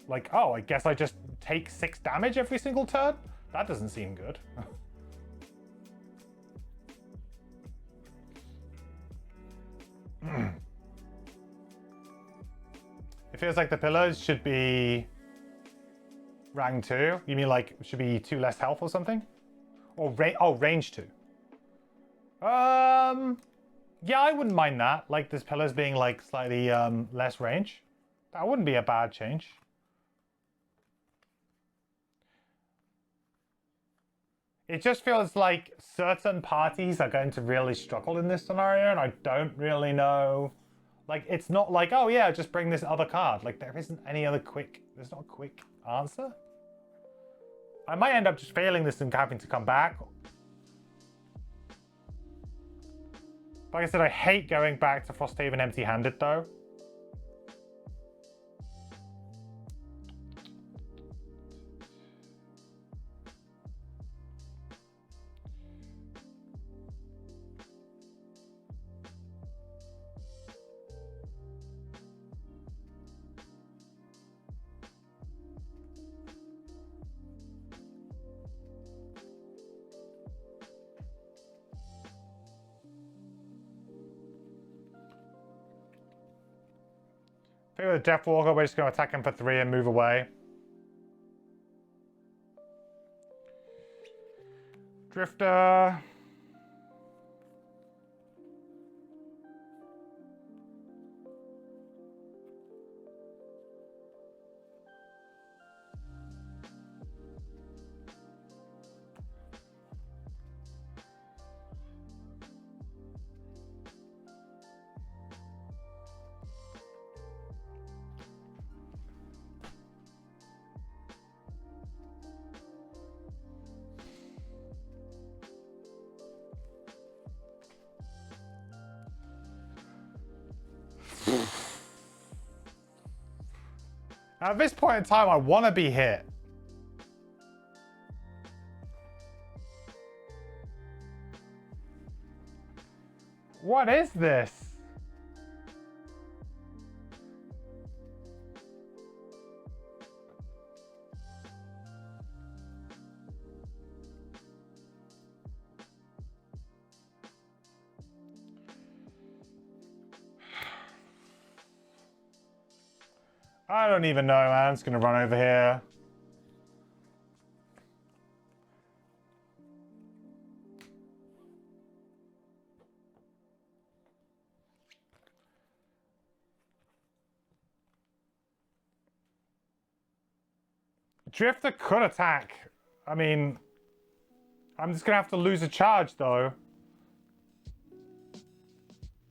[SPEAKER 1] Like, oh, I guess I just take 6 damage every single turn? That doesn't seem good. It feels like the pillars should be rank 2. You mean like should be 2 less health or something? Or range 2. Yeah, I wouldn't mind that. Like this pillars being like slightly less range. That wouldn't be a bad change. It just feels like certain parties are going to really struggle in this scenario, and I don't really know Like, it's not like, oh yeah, just bring this other card. Like, there isn't any other quick... There's not a quick answer. I might end up just failing this and having to come back. Like I said, I hate going back to Frosthaven empty-handed, though. I think with the Deathwalker, we're just going to attack him for 3 and move away. Drifter. At this point in time, I want to be hit. What is this? I don't even know, man. I'm just gonna run over here. Drifter could attack. I mean, I'm just gonna have to lose a charge though.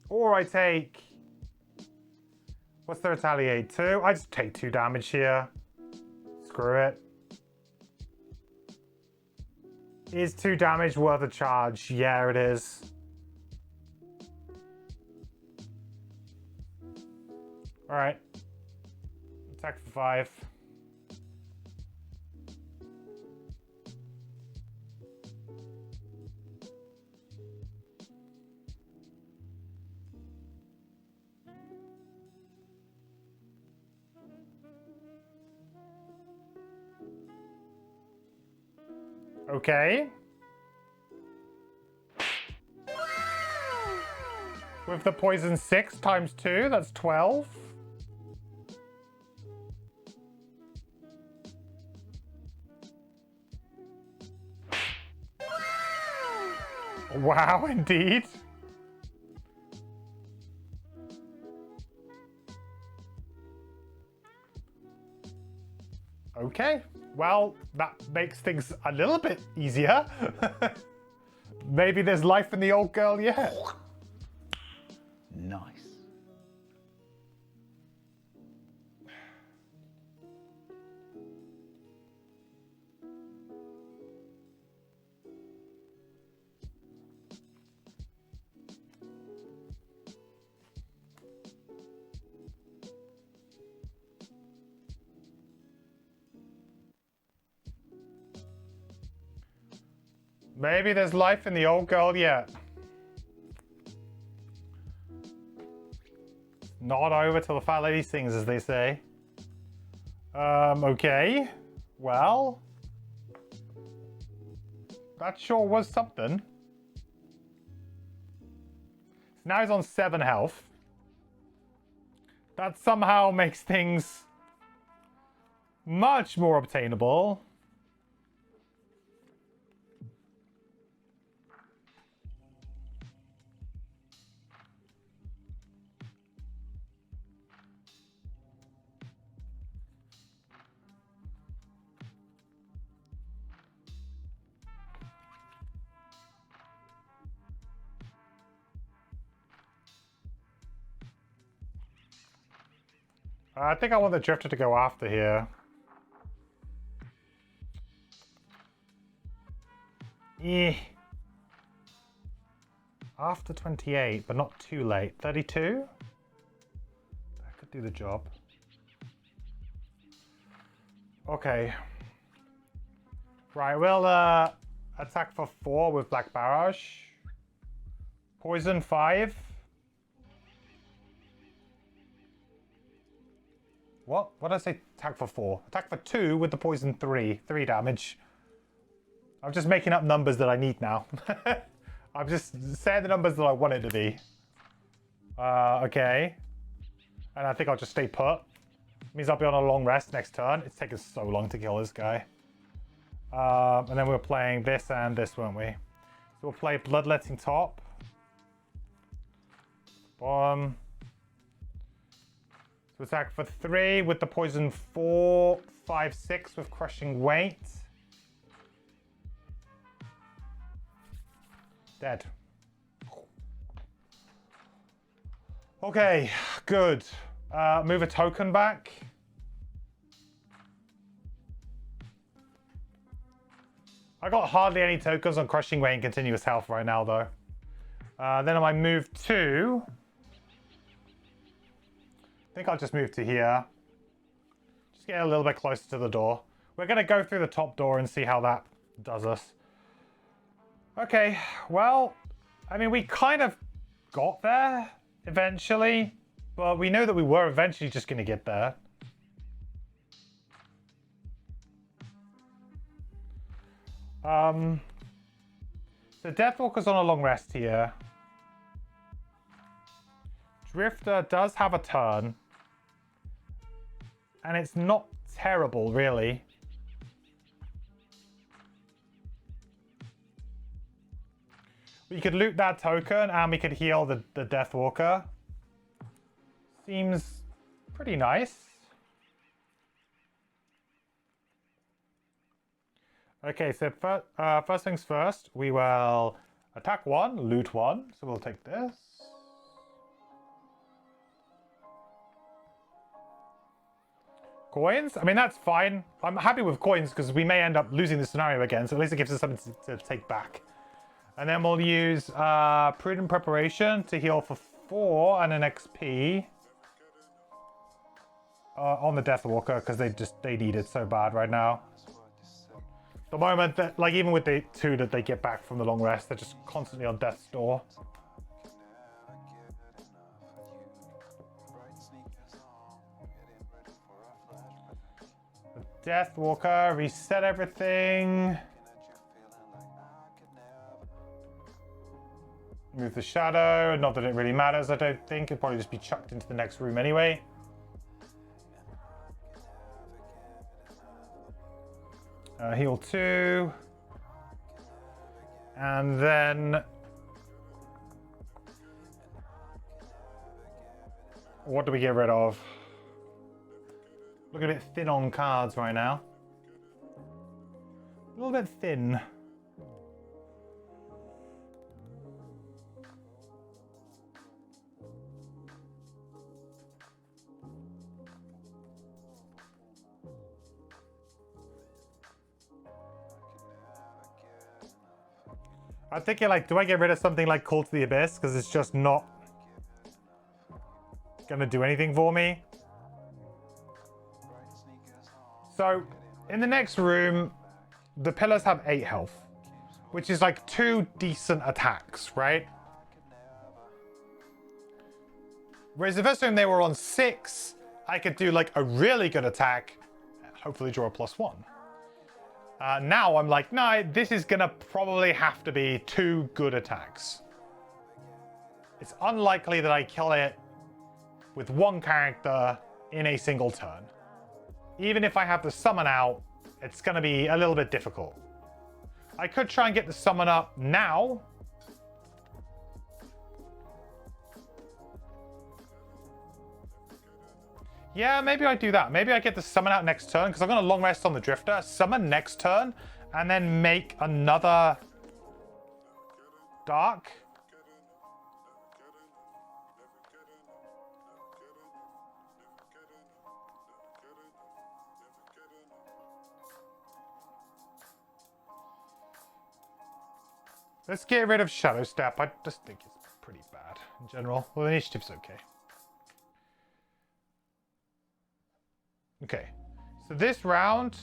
[SPEAKER 1] Or I take... What's the retaliate? 2? I just take 2 damage here. Screw it. Is 2 damage worth a charge? Yeah, it is. Alright. Attack for 5. Okay. With the poison 6 times 2, that's 12. Wow, indeed. Okay. Well, that makes things a little bit easier. Maybe there's life in the old girl yet.
[SPEAKER 2] Nice.
[SPEAKER 1] Maybe there's life in the old girl yet. Not over till the fat lady sings, as they say. Okay. Well, that sure was something. Now he's on 7 health. That somehow makes things much more obtainable. I think I want the Drifter to go after here. Eh. After 28, but not too late. 32? That could do the job. Okay. Right, we'll attack for 4 with Black Barrage. Poison 5. What? What did I say? Attack for 4. Attack for 2 with the poison 3. 3 damage. I'm just making up numbers that I need now. I'm just saying the numbers that I want it to be. Okay. And I think I'll just stay put. Means I'll be on a long rest next turn. It's taken so long to kill this guy. And then we're playing this and this, weren't we? So we'll play Bloodletting top. Bomb. So attack for 3 with the poison 4, 5, 6 with crushing weight. Dead. Okay, good. Move a token back. I got hardly any tokens on crushing weight and continuous health right now, though. Then on my move 2, I think I'll just move to here. Just get a little bit closer to the door. We're going to go through the top door and see how that does us. Okay, well, I mean, we kind of got there eventually, but we know that we were eventually just going to get there. So Deathwalker's on a long rest here. Drifter does have a turn. And it's not terrible, really. We could loot that token and we could heal the Deathwalker. Seems pretty nice. Okay, so first things first, we will attack 1, loot 1. So we'll take this. Coins? I mean, that's fine. I'm happy with coins because we may end up losing the scenario again, so at least it gives us something to take back. And then we'll use Prudent Preparation to heal for 4 and an XP on the Deathwalker because they need it so bad right now. The moment that, like, even with the 2 that they get back from the long rest, they're just constantly on death's door. Deathwalker, reset everything. Move the shadow. Not that it really matters, I don't think. It'll probably just be chucked into the next room anyway. Heal 2. And then... what do we get rid of? Looking a bit thin on cards right now. A little bit thin. I'm thinking, like, do I get rid of something like Call to the Abyss? Because it's just not going to do anything for me. So, in the next room, the pillars have 8 health, which is like 2 decent attacks, right? Whereas the first time they were on 6, I could do like a really good attack, hopefully draw a +1. Now I'm like, no, this is gonna probably have to be 2 good attacks. It's unlikely that I kill it with 1 character in a single turn. Even if I have the summon out, it's going to be a little bit difficult. I could try and get the summon up now. Yeah, maybe I do that. Maybe I get the summon out next turn because I'm going to long rest on the Drifter, summon next turn, and then make another Dark. Let's get rid of Shadow Step. I just think it's pretty bad in general. Well, the initiative's okay. Okay. So this round,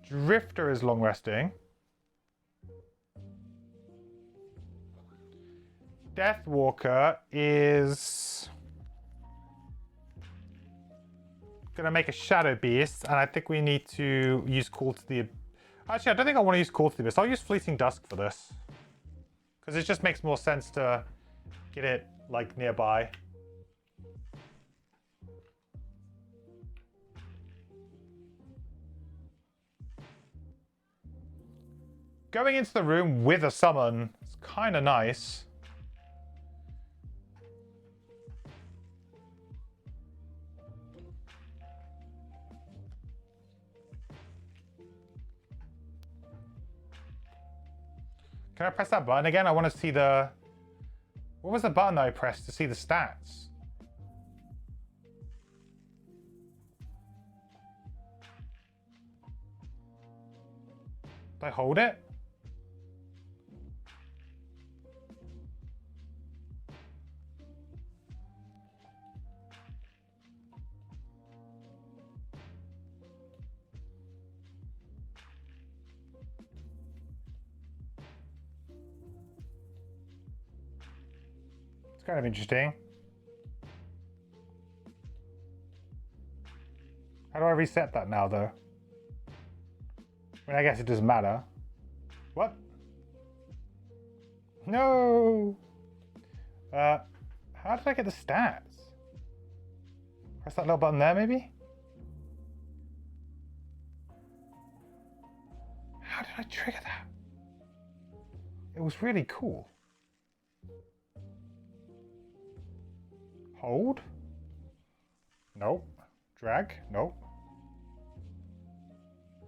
[SPEAKER 1] Drifter is long resting. Deathwalker is gonna make a Shadow Beast, and I think we need to use Call to the... Actually, I don't think I want to use Call to the Abyss. I'll use Fleeting Dusk for this. Because it just makes more sense to get it, like, nearby. Going into the room with a summon is kind of nice. Can I press that button again? I want to see the... What was the button that I pressed to see the stats? Did I hold it? It's kind of interesting. How do I reset that now, though? I mean, I guess it doesn't matter. What? No! How did I get the stats? Press that little button there, maybe? How did I trigger that? It was really cool. Hold? Nope. Drag? Nope.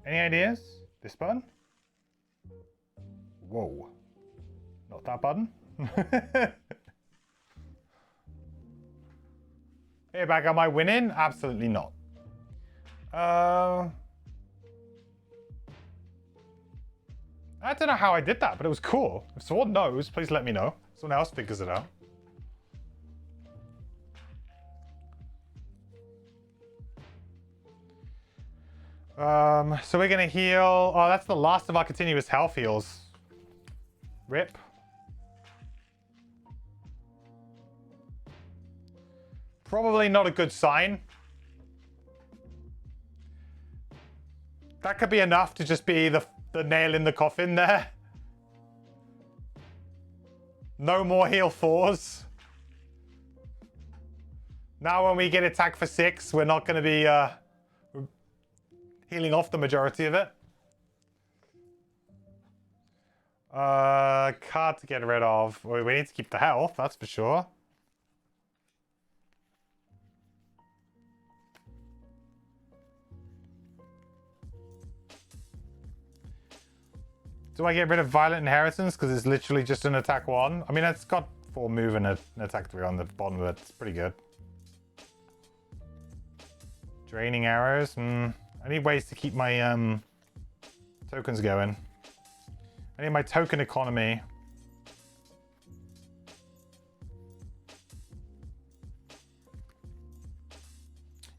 [SPEAKER 1] Any ideas? This button? Whoa. Not that button? Hey, back, am I winning? Absolutely not. I don't know how I did that, but it was cool. If someone knows, please let me know. Someone else figures it out. So we're gonna heal. Oh, that's the last of our continuous health heals. Rip. Probably not a good sign. That could be enough to just be the nail in the coffin there. No more heal 4s. Now when we get attack for 6, we're not going to be healing off the majority of it. Card to get rid of. We need to keep the health, that's for sure. Do I get rid of Violent Inheritance? Because it's literally just an attack 1. I mean, it's got 4 move and an attack 3 on the bottom of it. It's pretty good. Draining Arrows. I need ways to keep my tokens going. I need my token economy.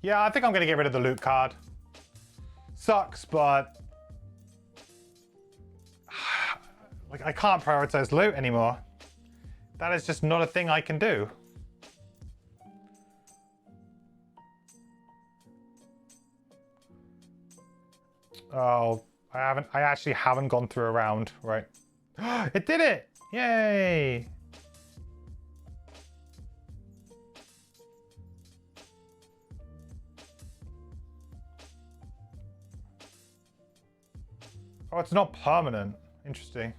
[SPEAKER 1] Yeah, I think I'm going to get rid of the loot card. Sucks, but... like, I can't prioritize loot anymore. That is just not a thing I can do. Oh, I actually haven't gone through a round, right? It did it! Yay! Oh, it's not permanent. Interesting.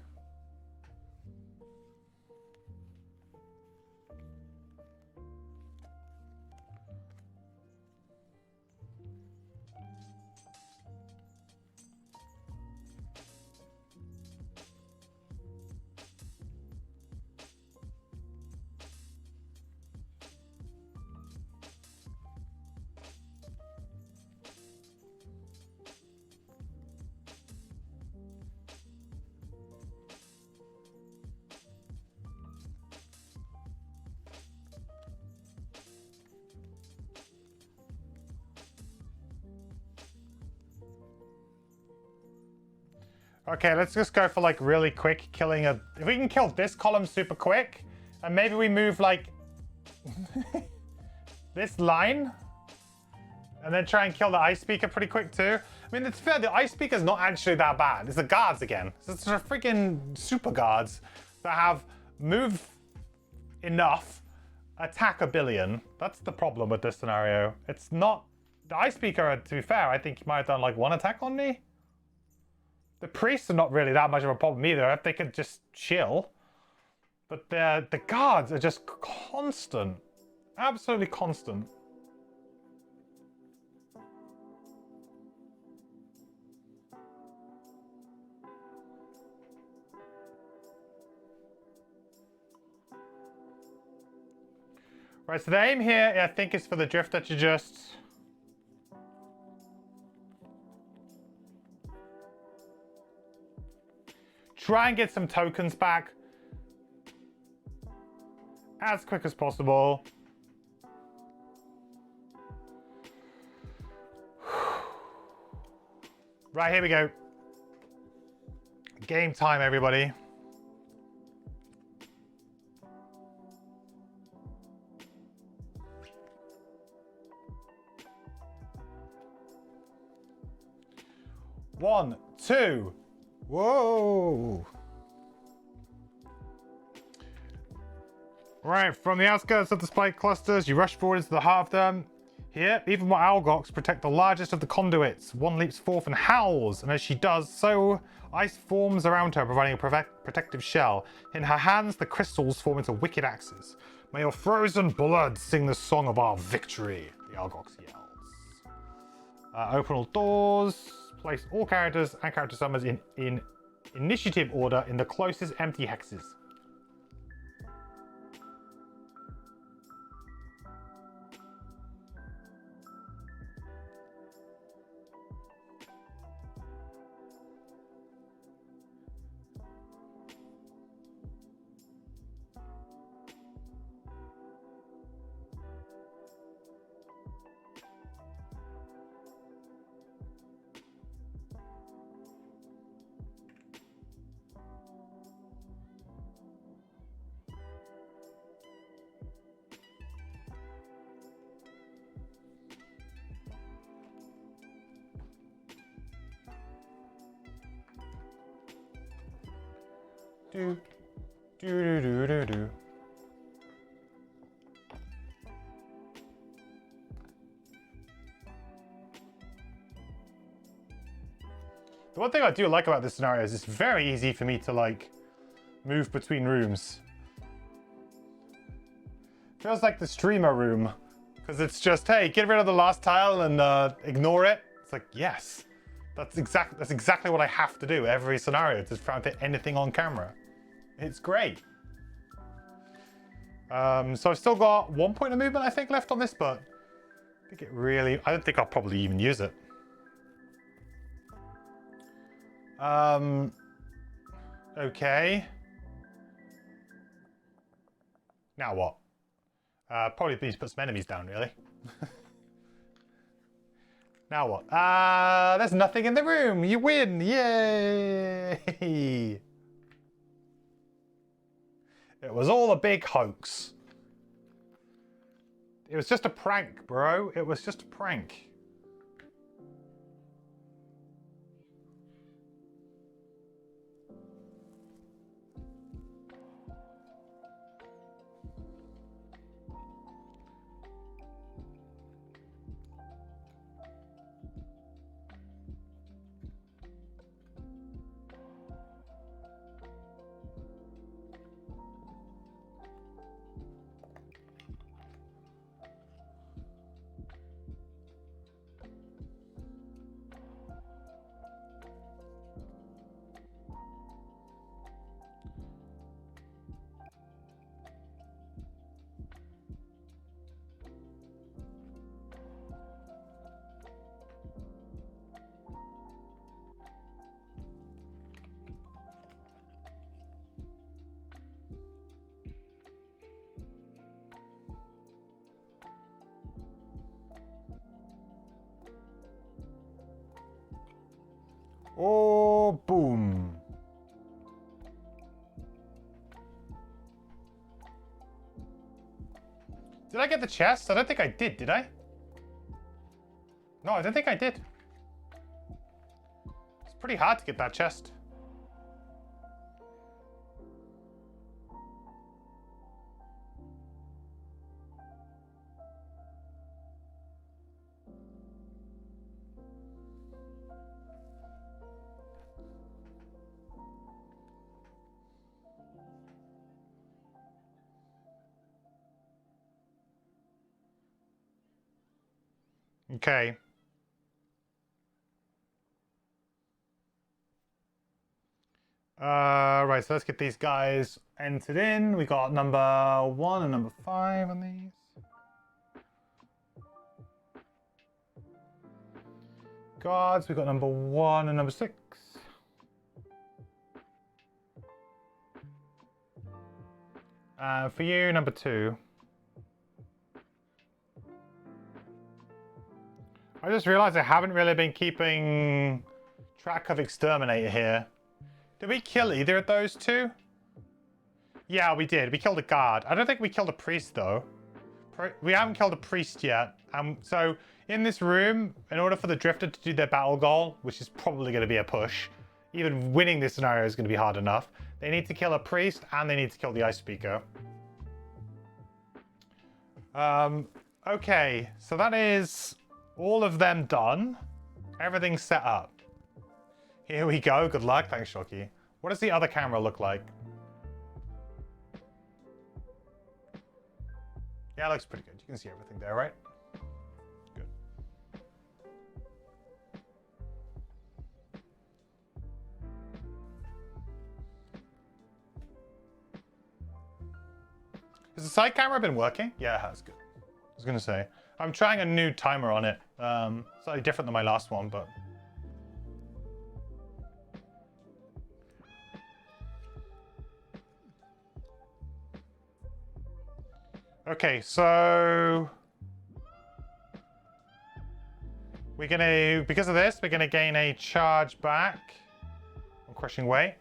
[SPEAKER 1] Okay, let's just go for like really quick killing a... If we can kill this column super quick, and maybe we move like this line, and then try and kill the ice speaker pretty quick too. I mean, it's fair, the ice speaker's not actually that bad. It's the guards again. It's the freaking super guards that have move enough, attack a billion. That's the problem with this scenario. It's not... The ice speaker, to be fair, I think he might have done like one attack on me. The priests are not really that much of a problem either, if they could just chill. But the guards are just constant. Absolutely constant. Right, so the aim here, I think, is for the drifter to just... try and get some tokens back as quick as possible. Right, here we go. Game time, everybody. One, two. Whoa! Right, from the outskirts of the spike clusters, you rush forward into the heart of them. Here, even more Algox protect the largest of the conduits. One leaps forth and howls, and as she does so, ice forms around her, providing a protective shell. In her hands, the crystals form into wicked axes. May your frozen blood sing the song of our victory, the Algox yells. Open all doors. Place all characters and character summons in initiative order in the closest empty hexes. Do, do, do, do, do. The one thing I do like about this scenario is it's very easy for me to like move between rooms. Feels like the streamer room, because it's just, hey, get rid of the last tile and ignore it. It's like, yes, that's exactly what I have to do every scenario to try and fit anything on camera. It's great. So I've still got 1 point of movement, I think, left on this, but I don't think I'll probably even use it. Okay. Now what? Probably need to put some enemies down, really. Now what? There's nothing in the room. You win. Yay! It was all a big hoax. It was just a prank, bro. It was just a prank. Oh. go. Boom. Did I get the chest? I don't think I did I? No, I don't think I did. It's pretty hard to get that chest. Okay. Right, so let's get these guys entered in. We got number 1 and number 5 on these. Guards, we got number 1 and number 6. For you, number 2. I just realized I haven't really been keeping track of Exterminator here. Did we kill either of those two? Yeah, we did. We killed a guard. I don't think we killed a priest, though. We haven't killed a priest yet. So, in this room, in order for the Drifter to do their battle goal, which is probably going to be a push, even winning this scenario is going to be hard enough, they need to kill a priest and they need to kill the Ice Speaker. Okay, so that is all of them done. Everything's set up. Here we go. Good luck. Thanks, Shocky. What does the other camera look like? Yeah, it looks pretty good. You can see everything there, right? Good. Has the side camera been working? Yeah, it has. Good. I was going to say. I'm trying a new timer on it. Slightly different than my last one, but... Okay, so... we're going to... because of this, we're going to gain a charge back on Crushing Weight.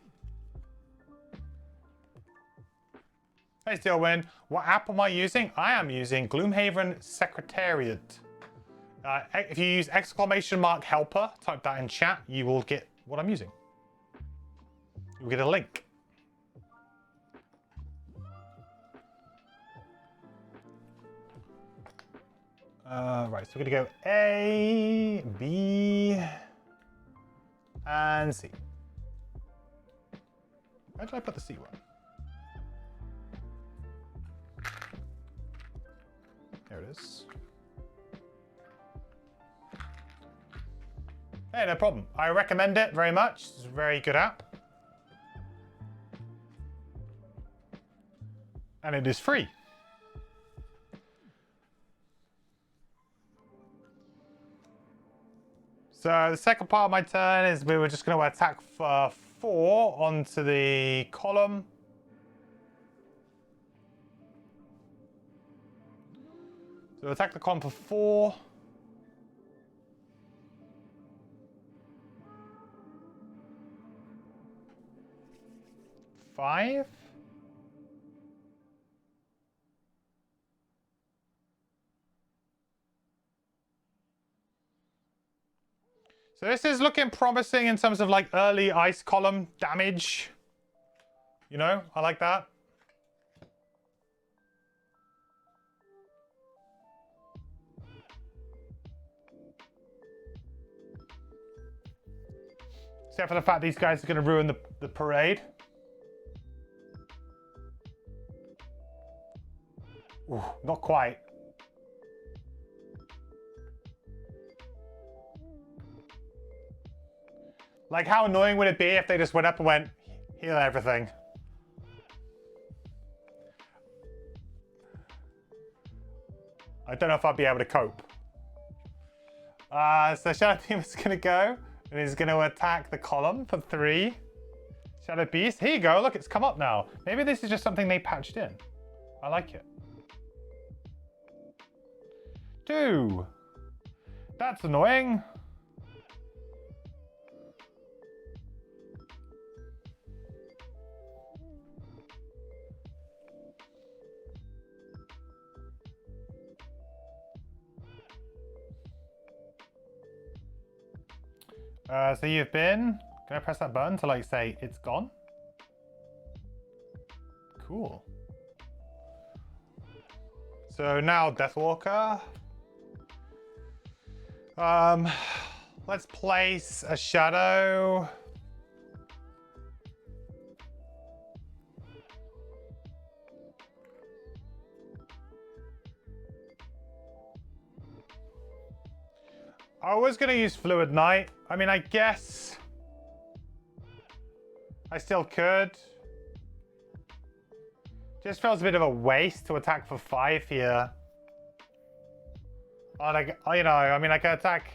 [SPEAKER 1] Hey, Steelwind. What app am I using? I am using Gloomhaven Secretariat. If you use !helper, type that in chat, you will get what I'm using. You'll get a link. Right, so we're going to go A, B, and C. Where did I put the C one? There it is. Hey, no problem. I recommend it very much. It's a very good app. And it is free. So the second part of my turn is we were just going to attack for 4 onto the column. So attack the column for 4. Five. So this is looking promising in terms of like early ice column damage. You know, I like that. Except for the fact these guys are going to ruin the parade. Ooh, not quite. Like, how annoying would it be if they just went up and went, heal everything? I don't know if I'd be able to cope. So Shadow Team is going to go, and he's going to attack the column for 3. Shadow Beast, here you go, look, it's come up now. Maybe this is just something they patched in. I like it. 2. That's annoying. So you've been... Can I press that button to like say it's gone? Cool. So now Deathwalker. Let's place a shadow. I was going to use Fluid Knight. I mean, I guess I still could. Just feels a bit of a waste to attack for 5 here. Oh, like, you know, I mean, I can attack.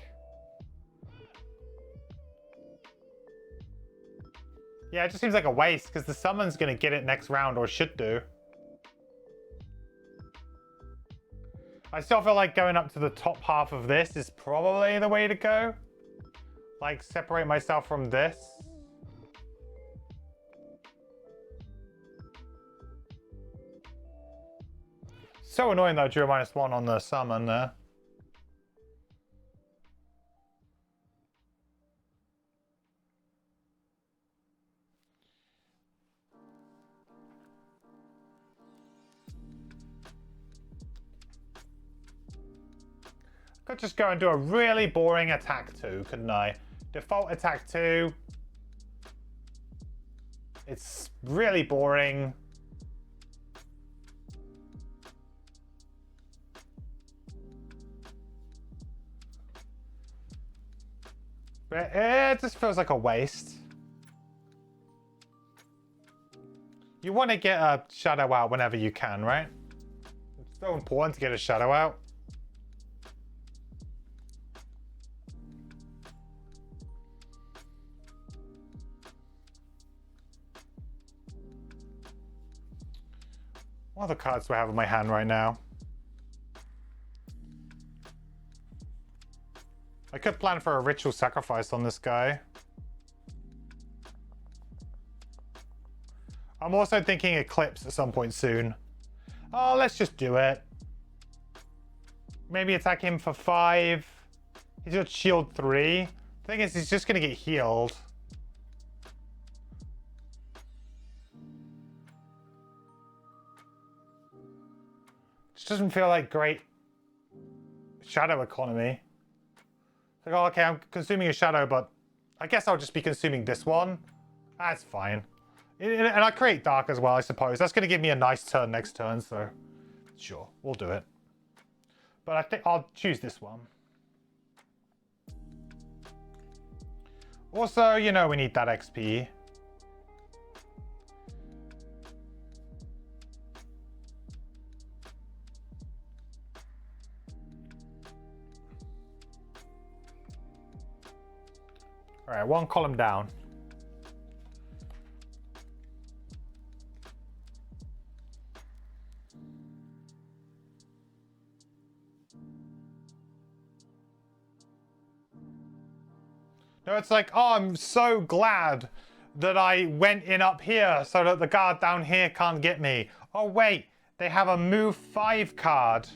[SPEAKER 1] Yeah, it just seems like a waste because the summon's going to get it next round, or should do. I still feel like going up to the top half of this is probably the way to go. Like, separate myself from this. So annoying though, drew a -1 on the summon there. Could just go and do a really boring attack 2, couldn't I? Default attack 2. It's really boring. But it just feels like a waste. You want to get a shadow out whenever you can, right? It's so important to get a shadow out. What other cards do I have in my hand right now? I could plan for a ritual sacrifice on this guy. I'm also thinking Eclipse at some point soon. Oh, let's just do it. Maybe attack him for 5. He's got shield 3. The thing is, he's just going to get healed. Just doesn't feel like great shadow economy. It's like, oh, okay, I'm consuming a shadow, but I guess I'll just be consuming this one. That's fine. And I create dark as well, I suppose. That's going to give me a nice turn next turn, so sure, we'll do it. But I think I'll choose this one. Also, you know, we need that XP. All right, 1 column down. No, it's like, oh, I'm so glad that I went in up here so that the guard down here can't get me. Oh, wait, they have a move 5 card.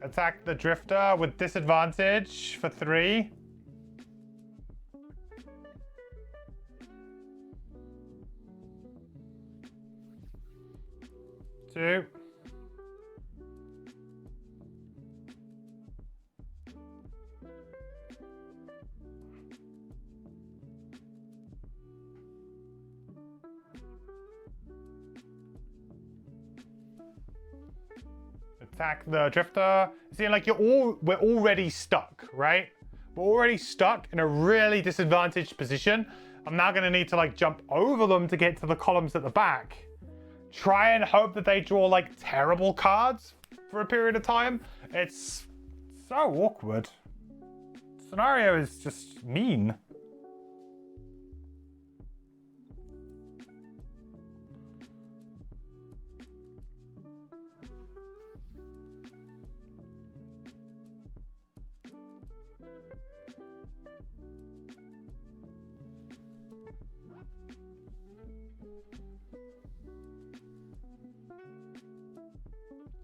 [SPEAKER 1] Attack the Drifter with disadvantage for 3. Two. Attack the Drifter. See, like we're already stuck, right? We're already stuck in a really disadvantaged position. I'm now going to need to like jump over them to get to the columns at the back. Try and hope that they draw like terrible cards for a period of time. It's so awkward. Scenario is just mean.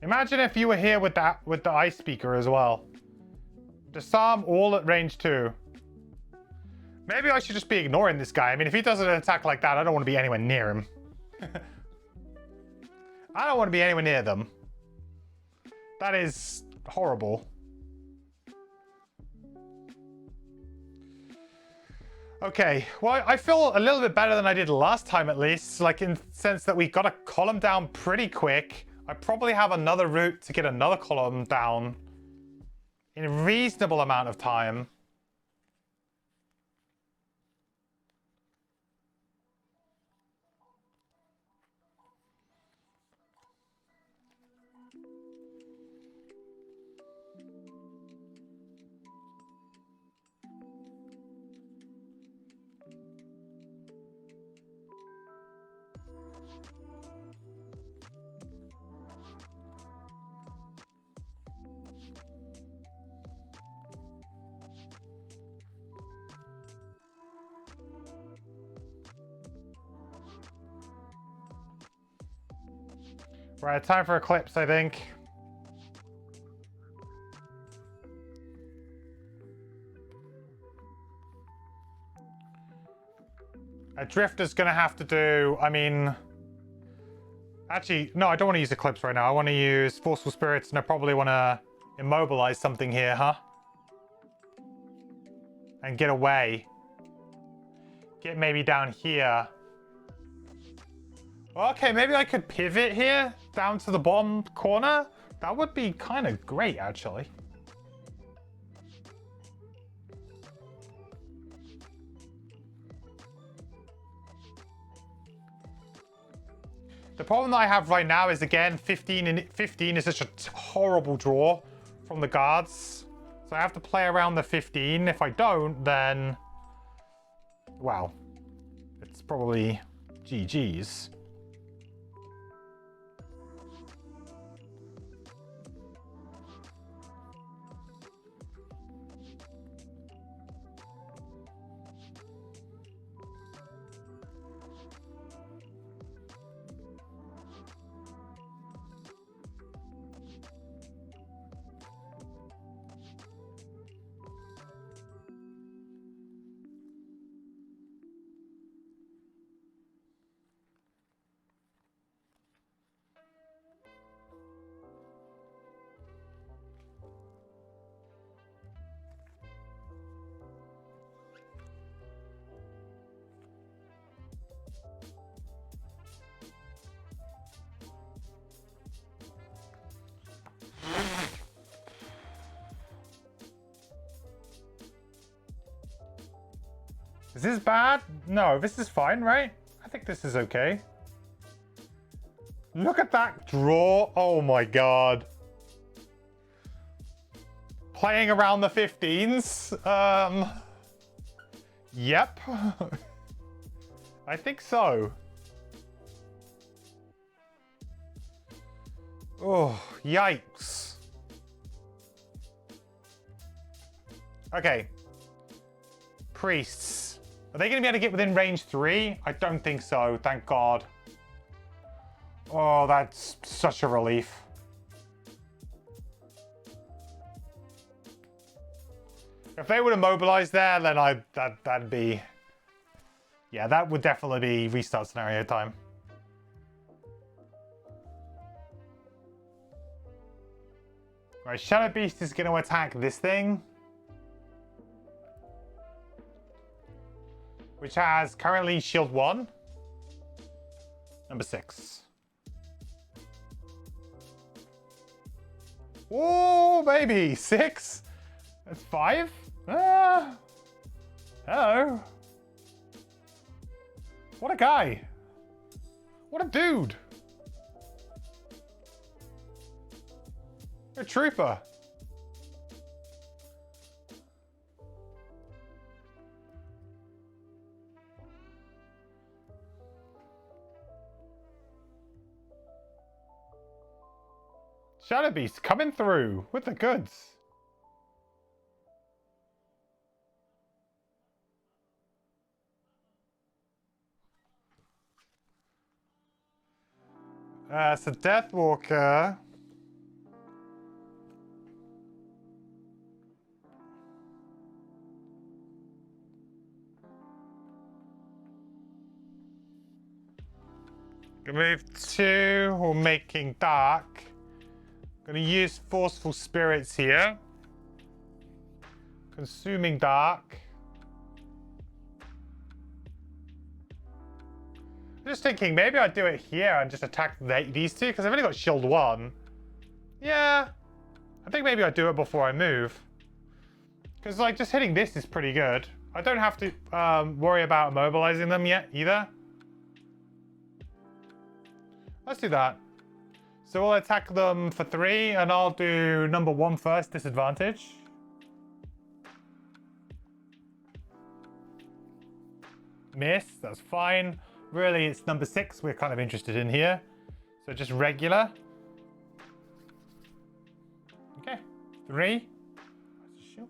[SPEAKER 1] Imagine if you were here with the ice speaker as well. Disarm all at range 2. Maybe I should just be ignoring this guy. I mean, if he does an attack like that, I don't want to be anywhere near him. I don't want to be anywhere near them. That is horrible. Okay, well, I feel a little bit better than I did last time, at least. Like, in the sense that we got a column down pretty quick. I probably have another route to get another column down in a reasonable amount of time. Right, time for Eclipse, I think. A Drifter's gonna have to do, I mean... Actually, no, I don't want to use Eclipse right now. I want to use Forceful Spirits, and I probably want to immobilize something here, huh? And get away. Get maybe down here. Okay, maybe I could pivot here down to the bottom corner. That would be kind of great, actually. The problem that I have right now is, again, 15 is such a horrible draw from the guards. So I have to play around the 15. If I don't, then... Wow. It's probably GG's. Is this bad? No, this is fine, right? I think this is okay. Look at that draw. Oh my god. Playing around the 15s. Yep. I think so. Oh, yikes. Okay. Priests. Are they going to be able to get within range 3? I don't think so, thank God. Oh, that's such a relief. If they would have mobilized there, then that'd be... Yeah, that would definitely be restart scenario time. Right, Shadow Beast is going to attack this thing, which has currently shield 1. Number 6. Oh, baby! 6? That's 5? Hello. What a guy. What a dude. You're a trooper. Shadow Beast coming through with the goods. So Deathwalker Move 2, we're making dark. Gonna use forceful spirits here. Consuming dark. I'm just thinking maybe I'd do it here and just attack these two because I've only got shield 1. Yeah, I think maybe I'd do it before I move. Because like just hitting this is pretty good. I don't have to worry about immobilizing them yet either. Let's do that. So we'll attack them for 3 and I'll do number 1 first, disadvantage. Miss, that's fine. Really, it's number 6 we're kind of interested in here. So just regular. Okay, 3. 2.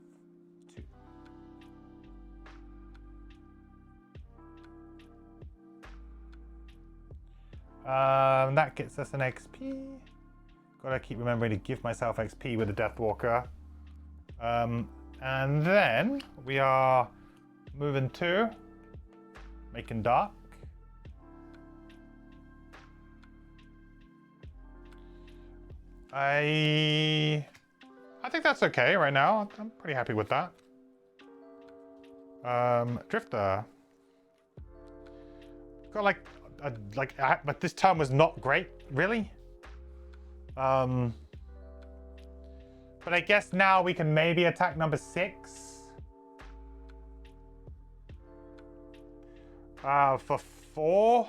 [SPEAKER 1] That gets us an XP. Gotta keep remembering to give myself XP with the Deathwalker. And then we are moving 2. Making dark. I think that's okay right now. I'm pretty happy with that. Drifter. Got but this turn was not great, really. But I guess now we can maybe attack number 6. For 4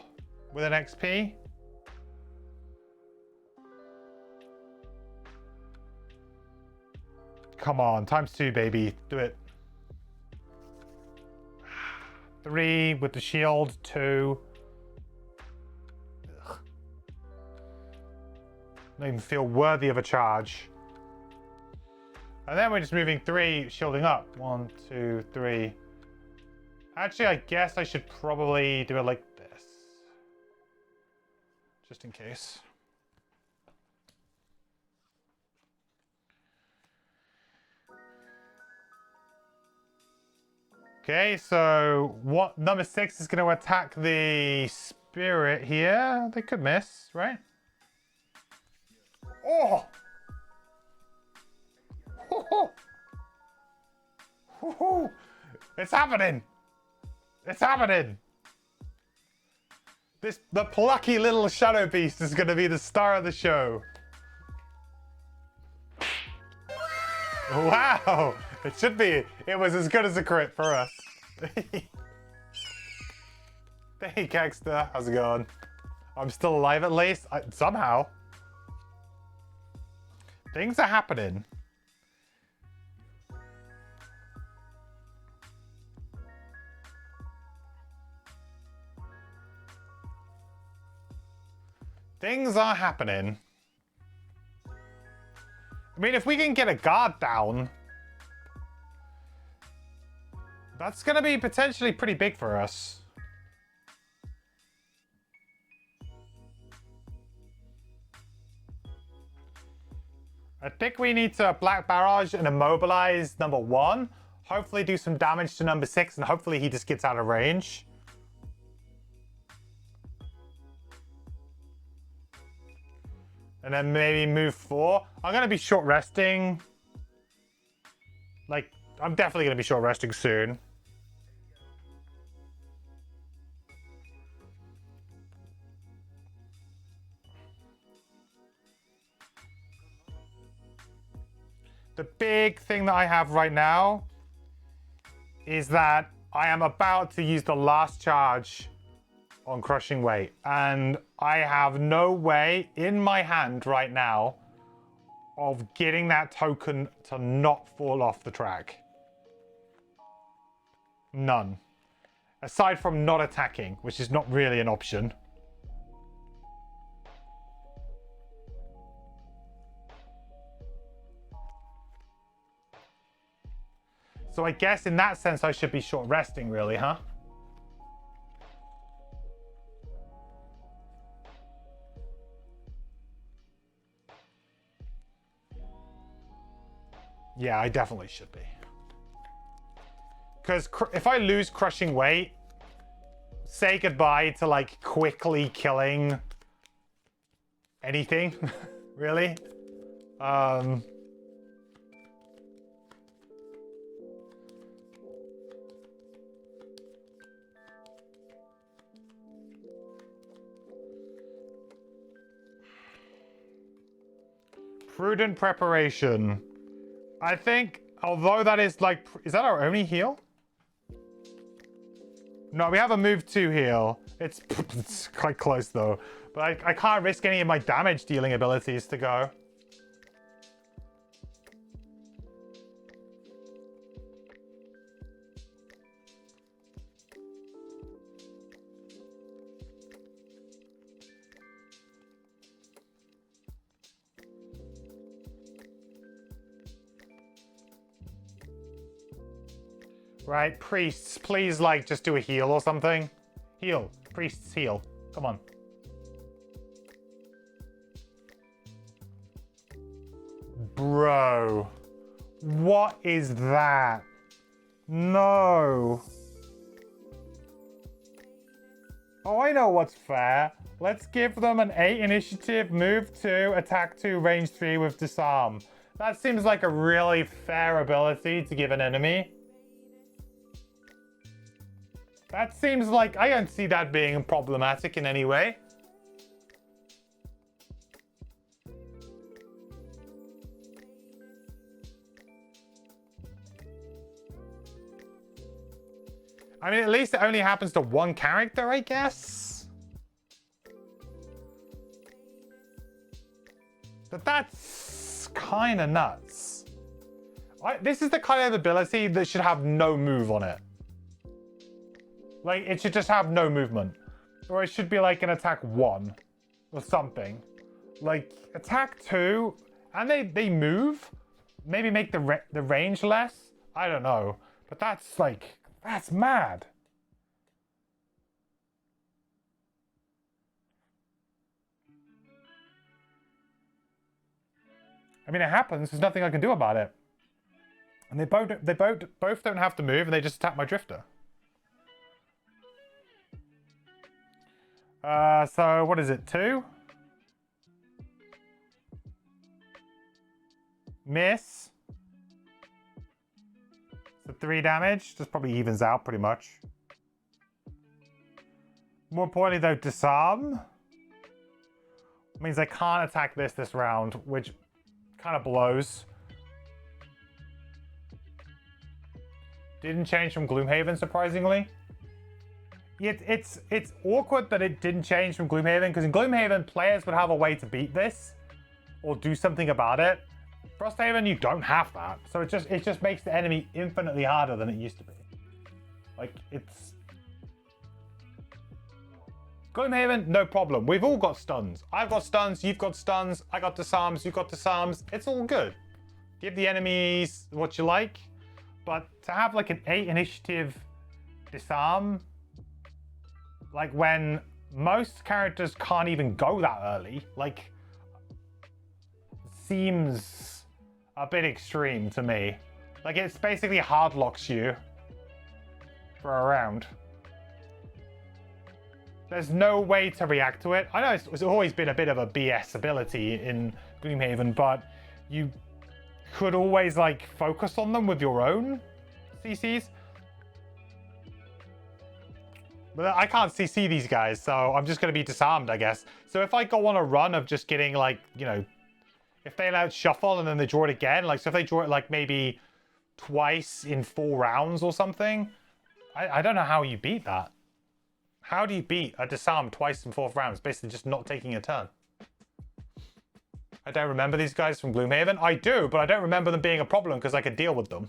[SPEAKER 1] with an XP. Come on, ×2, baby. Do it. 3 with the shield, 2. Ugh. Don't even feel worthy of a charge. And then we're just moving 3, shielding up. 1, 2, 3. Actually, I guess I should probably do it like this. Just in case. Okay, so what number 6 is going to attack the spirit here? They could miss, right? Oh! It's happening! It's happening! The plucky little shadow beast is going to be the star of the show. Wow! It should be. It was as good as a crit for us. Hey, Kegster. How's it going? I'm still alive at least. Somehow. Things are happening. Things are happening. I mean, if we can get a guard down, that's going to be potentially pretty big for us. I think we need to Black Barrage and immobilize number 1. Hopefully do some damage to number 6, and hopefully he just gets out of range. And then maybe move 4. I'm going to be short resting. Like, I'm definitely going to be short resting soon. The big thing that I have right now is that I am about to use the last charge on Crushing Weight, and I have no way in my hand right now of getting that token to not fall off the track. None. Aside from not attacking, which is not really an option. So I guess in that sense I should be short resting really, huh? Yeah, I definitely should be. Because if I lose Crushing Weight, say goodbye to like quickly killing anything, really. Prudent preparation. I think, although that is like, is that our only heal? No, we have a move 2 heal. It's quite close though. But I can't risk any of my damage dealing abilities to go. Right, priests, please, like, just do a heal or something. Heal. Priests, heal. Come on. Bro. What is that? No. Oh, I know what's fair. Let's give them an 8 initiative, move 2, attack 2, range 3 with disarm. That seems like a really fair ability to give an enemy. That seems like, I don't see that being problematic in any way. I mean, at least it only happens to one character, I guess. But that's kind of nuts. This is the kind of ability that should have no move on it. Like, it should just have no movement. Or it should be like an attack 1 or something. Like, attack 2, and they move? Maybe make the range less? I don't know. But that's like, that's mad. I mean, it happens. There's nothing I can do about it. And they both don't have to move, and they just attack my drifter. So what is it? 2? Miss. So 3 damage. Just probably evens out pretty much. More importantly though, disarm. Means I can't attack this round, which kind of blows. Didn't change from Gloomhaven, surprisingly. It's awkward that it didn't change from Gloomhaven, because in Gloomhaven, players would have a way to beat this or do something about it. Frosthaven, you don't have that, so it just makes the enemy infinitely harder than it used to be. Like, it's Gloomhaven, no problem. We've all got stuns. I've got stuns, you've got stuns, I got disarms, you've got disarms. It's all good. Give the enemies what you like, but to have like an 8 initiative disarm, like when most characters can't even go that early, like, seems a bit extreme to me. Like, it's basically hard locks you for a round. There's no way to react to it. I know it's always been a bit of a BS ability in Gloomhaven, but you could always like focus on them with your own CCs. But I can't CC these guys, so I'm just going to be disarmed, I guess. So if I go on a run of just getting, like, you know, if they allow shuffle and then they draw it again, like, so if they draw it, like, maybe twice in 4 rounds or something, I don't know how you beat that. How do you beat a disarm twice in 4 rounds? Basically just not taking a turn. I don't remember these guys from Gloomhaven. I do, but I don't remember them being a problem because I could deal with them.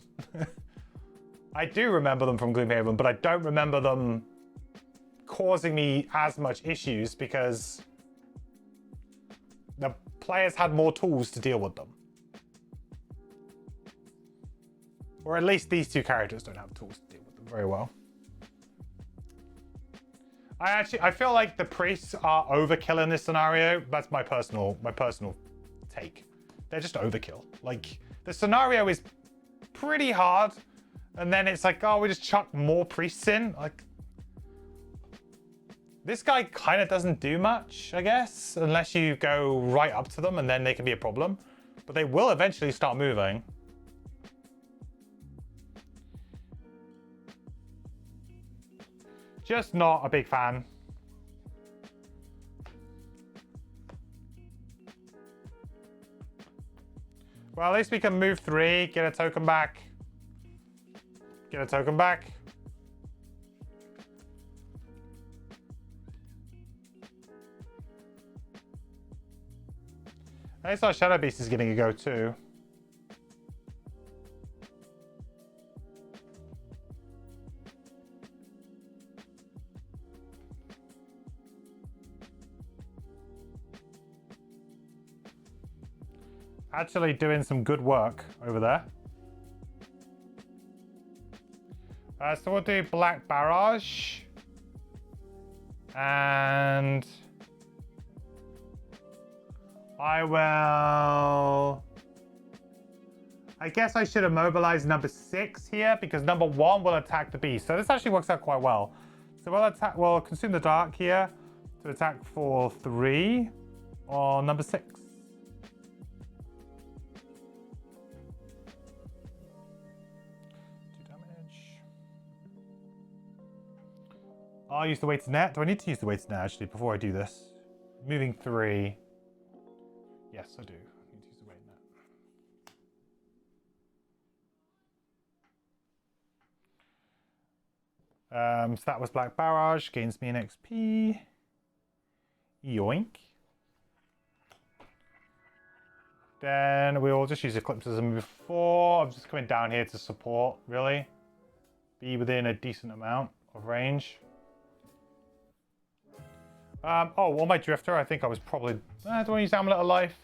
[SPEAKER 1] I do remember them from Gloomhaven, but I don't remember them causing me as much issues because the players had more tools to deal with them. Or at least these 2 characters don't have tools to deal with them very well. I feel like the priests are overkill in this scenario. That's my personal take. They're just overkill. Like, the scenario is pretty hard, and then it's like, oh, we just chuck more priests in. Like, This guy kind of doesn't do much, I guess, unless you go right up to them and then they can be a problem. But they will eventually start moving. Just not a big fan. Well, at least we can move 3, get a token back. Get a token back. At least our Shadow Beast is getting a go too. Actually doing some good work over there. So we'll do Black Barrage. And I guess I should have mobilized number 6 here because number 1 will attack the beast. So this actually works out quite well. So we'll consume the dark here to attack for 3 on number 6. 2 damage. I'll use the weighted net. Do I need to use the weighted net actually before I do this? Moving 3. Yes, I do. I need to use the weighted net. So that was Black Barrage. Gains me an XP. Yoink. Then we will just use Eclipse as before. I'm just coming down here to support, really. Be within a decent amount of range. Oh, on my Drifter, I think I was probably... do I want to use Amulet of Life?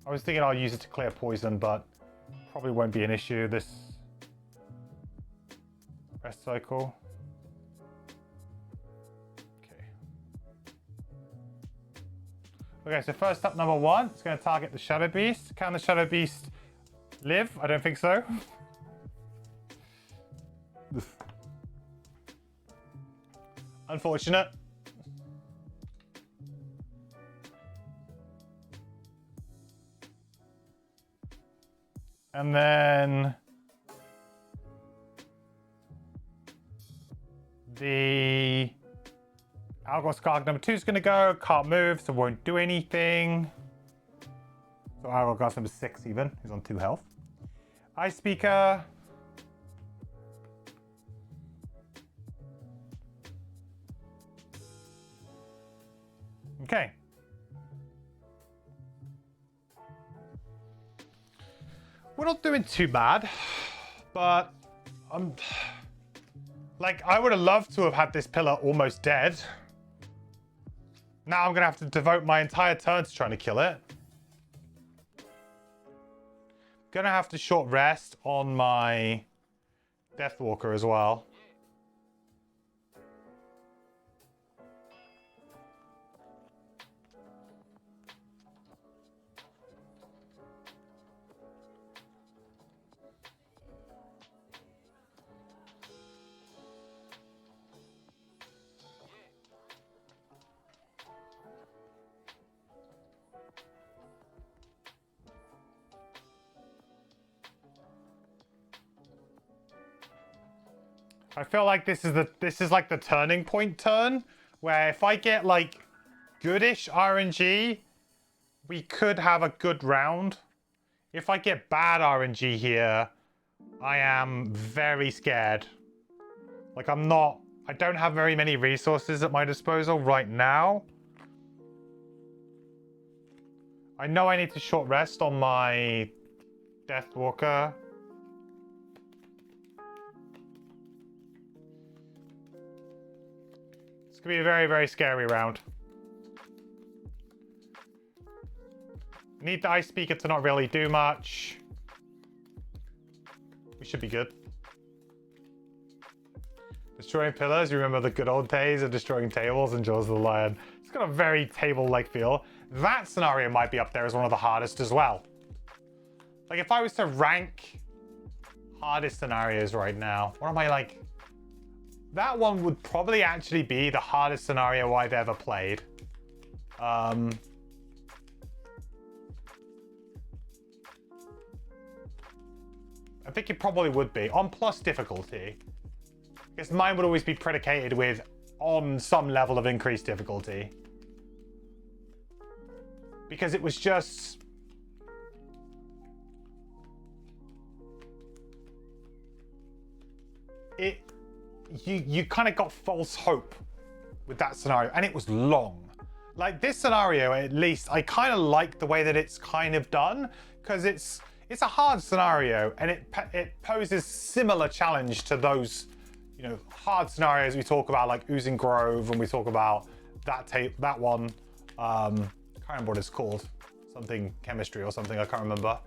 [SPEAKER 1] I was thinking I'll use it to clear poison, but probably won't be an issue this rest cycle. Okay. Okay, so first up, number 1, it's going to target the Shadow Beast. Can the Shadow Beast live? I don't think so. Unfortunate. And then the Algos Garg number 2 is going to go. Can't move, so won't do anything. So Algos number 6 even. He's on 2 health. Ice Speaker. Okay. We're not doing too bad, but I would have loved to have had this pillar almost dead. Now I'm gonna have to devote my entire turn to trying to kill it. Gonna have to short rest on my Deathwalker as well. I feel like this is like the turning point turn where if I get like goodish RNG, we could have a good round. If I get bad RNG here, I am very scared. Like I don't have very many resources at my disposal right now. I know I need to short rest on my Deathwalker. It's going to be a very, very scary round. Need the Ice Speaker to not really do much. We should be good. Destroying pillars. You remember the good old days of destroying tables and Jaws of the Lion. It's got a very table-like feel. That scenario might be up there as one of the hardest as well. Like if I was to rank hardest scenarios right now, what am I like? That one would probably actually be the hardest scenario I've ever played. I think it probably would be on plus difficulty. Because mine would always be predicated with on some level of increased difficulty. Because it was just... You kind of got false hope with that scenario, and it was long. Like this scenario, at least, I kind of like the way that it's kind of done, because it's a hard scenario, and it poses similar challenge to those, you know, hard scenarios we talk about, like Oozing Grove, and we talk about that one. I can't remember what it's called, something chemistry or something. I can't remember.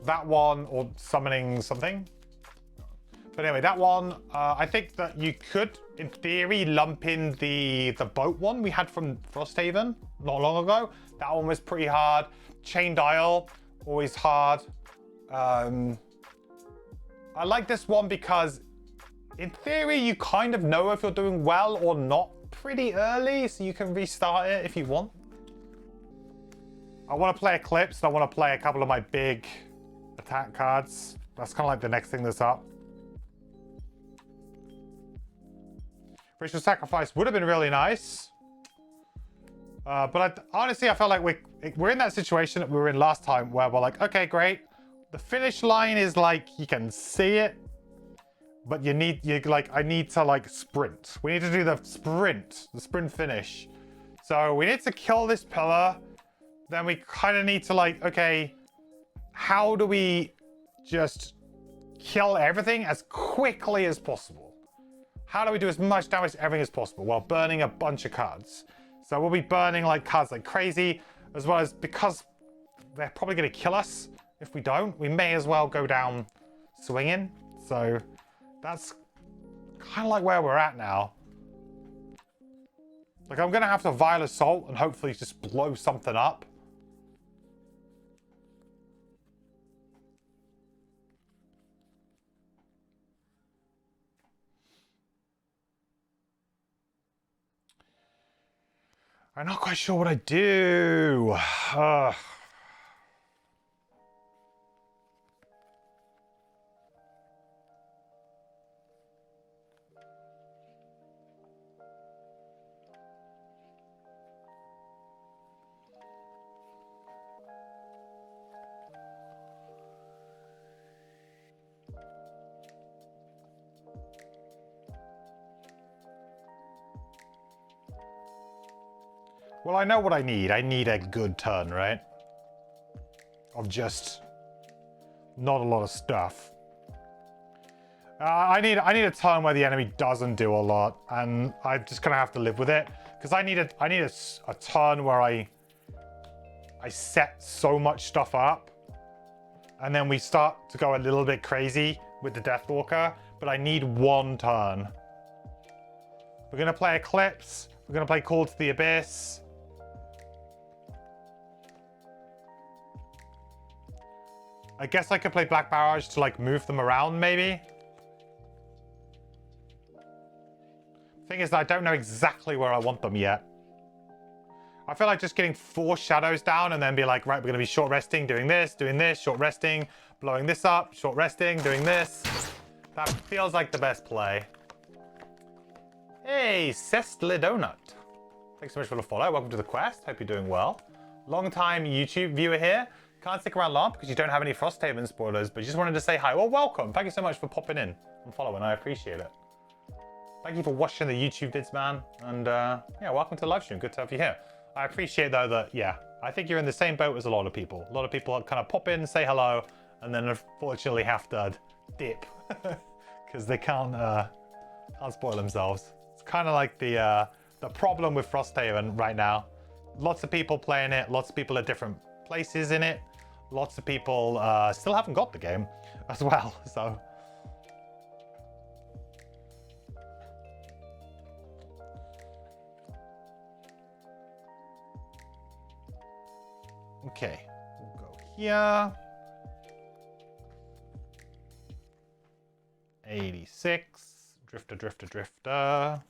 [SPEAKER 1] That one, or summoning something. But anyway, that one, I think that you could, in theory, lump in the boat one we had from Frosthaven not long ago. That one was pretty hard. Chained Isle, always hard. I like this one because, in theory, you kind of know if you're doing well or not pretty early, so you can restart it if you want. I want to play Eclipse, and I want to play a couple of my big attack cards. That's kind of like the next thing that's up. Ritual Sacrifice would have been really nice. But honestly, I felt like we're in that situation that we were in last time where we're like, okay, great. The finish line is like, you can see it, but I need to like sprint. We need to do the sprint finish. So we need to kill this pillar. Then we kind of need to like, okay, how do we just kill everything as quickly as possible? How do we do as much damage to everything as possible while burning a bunch of cards? So we'll be burning like cards like crazy, as well as because they're probably going to kill us if we don't, we may as well go down swinging. So that's kind of like where we're at now. Like I'm going to have to Vile Assault and hopefully just blow something up. I'm not quite sure what I do. Well, I know what I need. I need a good turn, right? Of just not a lot of stuff. I need a turn where the enemy doesn't do a lot, and I'm just gonna have to live with it because I need a turn where I set so much stuff up, and then we start to go a little bit crazy with the Deathwalker. But I need one turn. We're gonna play Eclipse. We're gonna play Call to the Abyss. I guess I could play Black Barrage to like move them around maybe. Thing is that I don't know exactly where I want them yet. I feel like just getting 4 shadows down and then be like, right, we're gonna be short resting, doing this, short resting, blowing this up, short resting, doing this. That feels like the best play. Hey, Cestle Donut. Thanks so much for the follow. Welcome to the quest. Hope you're doing well. Long time YouTube viewer here. Can't stick around long because you don't have any Frosthaven spoilers, but just wanted to say hi. Well, welcome. Thank you so much for popping in and following. I appreciate it. Thank you for watching the YouTube vids, man. And yeah, welcome to the live stream. Good to have you here. I appreciate though that, yeah, I think you're in the same boat as a lot of people. A lot of people kind of pop in, say hello, and then unfortunately have to dip because they can't spoil themselves. It's kind of like the problem with Frosthaven right now. Lots of people playing it. Lots of people at different places in it. Lots of people still haven't got the game as well, so. Okay, we'll go here. 86. Drifter, drifter, drifter.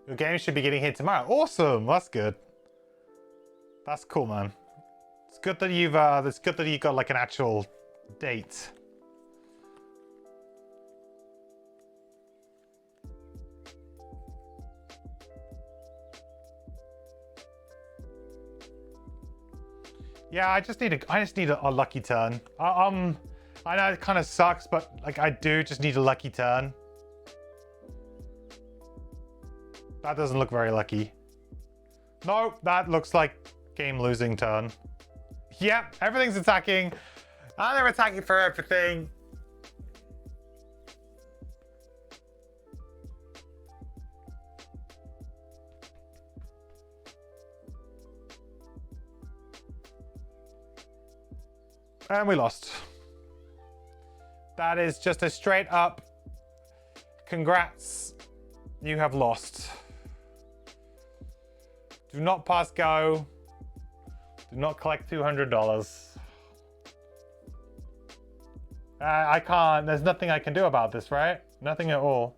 [SPEAKER 1] Your game should be getting here tomorrow. Awesome. That's good. That's cool, man. It's good that you've it's good that you got like an actual date. Yeah, I just need a lucky turn. I know it kind of sucks, but like I do just need a lucky turn. That doesn't look very lucky. No, that looks like game losing turn. Yep, everything's attacking. And they're attacking for everything. And we lost. That is just a straight up congrats. You have lost. Do not pass go. Do not collect $200. I can't. There's nothing I can do about this, right? Nothing at all.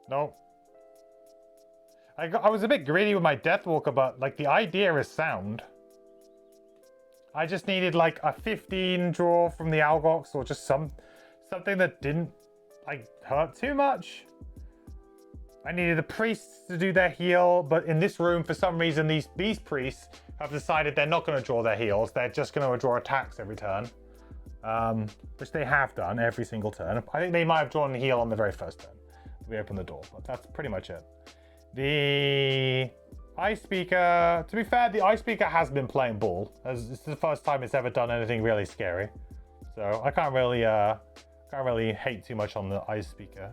[SPEAKER 1] Nope. I was a bit greedy with my Deathwalker, but like the idea is sound. I just needed like a 15 draw from the Algox or just something that didn't like hurt too much. I needed the priests to do their heal, but in this room, for some reason, these priests have decided they're not going to draw their heals. They're just going to draw attacks every turn, which they have done every single turn. I think they might have drawn the heal on the very first turn. We open the door, but that's pretty much it. The Ice Speaker, to be fair, the Ice Speaker has been playing ball. This is the first time it's ever done anything really scary. So I can't really hate too much on the Ice Speaker.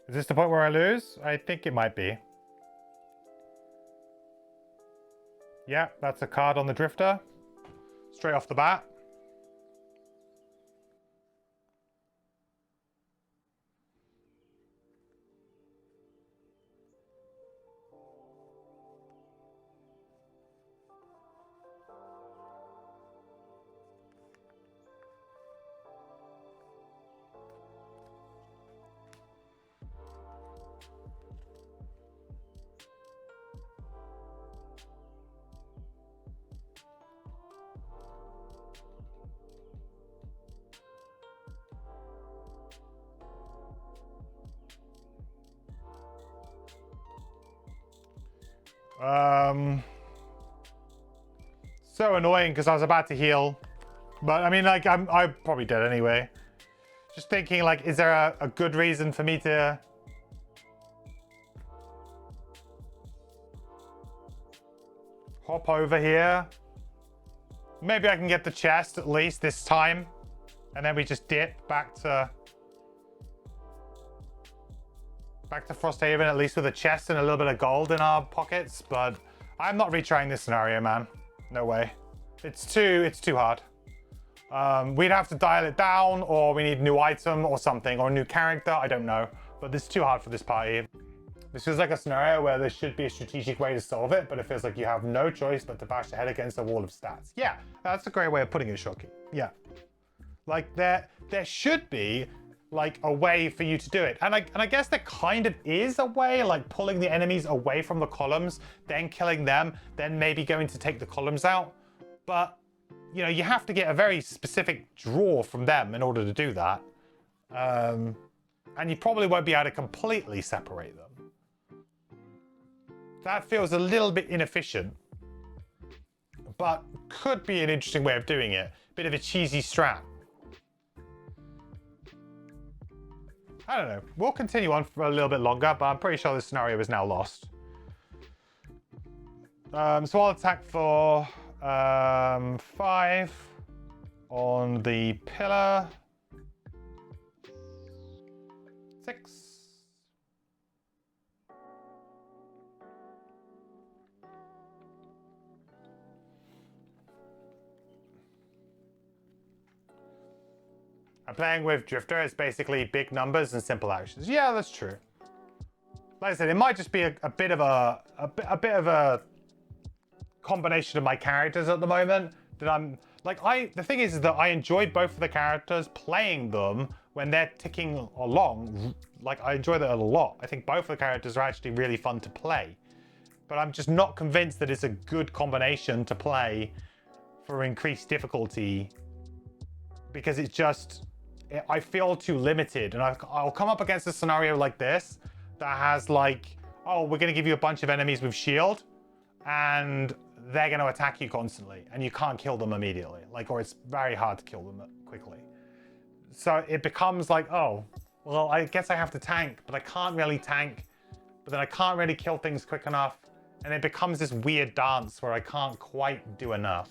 [SPEAKER 1] Is this the point where I lose? I think it might be. Yeah, that's a card on the Drifter. Straight off the bat. So annoying because I was about to heal, but I mean, like I'm probably dead anyway. Just thinking, like, is there a good reason for me to hop over here? Maybe I can get the chest at least this time, and then we just dip back to Frosthaven, at least with a chest and a little bit of gold in our pockets. But I'm not retrying this scenario, man. No way. It's too hard. We'd have to dial it down, or we need a new item or something, or a new character. I don't know. But this is too hard for this party. This feels like a scenario where there should be a strategic way to solve it, but it feels like you have no choice but to bash your head against a wall of stats. Yeah, that's a great way of putting it, Shocky. Yeah. Like, there should be like a way for you to do it, and I guess there kind of is a way, like pulling the enemies away from the columns, then killing them, then maybe going to take the columns out. But you know, you have to get a very specific draw from them in order to do that, and you probably won't be able to completely separate them. That feels a little bit inefficient, but could be an interesting way of doing it. Bit of a cheesy strat. I don't know. We'll continue on for a little bit longer, but I'm pretty sure this scenario is now lost. So I'll attack for 5 on the pillar. 6. I'm playing with Drifter. It's basically big numbers and simple actions. Yeah, that's true. Like I said, it might just be a bit of a combination of my characters at the moment that I'm like the thing is that I enjoy both of the characters, playing them when they're ticking along. Like I enjoy that a lot. I think both of the characters are actually really fun to play, but I'm just not convinced that it's a good combination to play for increased difficulty, because it's just I feel too limited. And I'll come up against a scenario like this that has like, oh, we're going to give you a bunch of enemies with shield and they're going to attack you constantly and you can't kill them immediately, like, or it's very hard to kill them quickly. So it becomes like, oh, well, I guess I have to tank, but I can't really tank, but then I can't really kill things quick enough. And it becomes this weird dance where I can't quite do enough.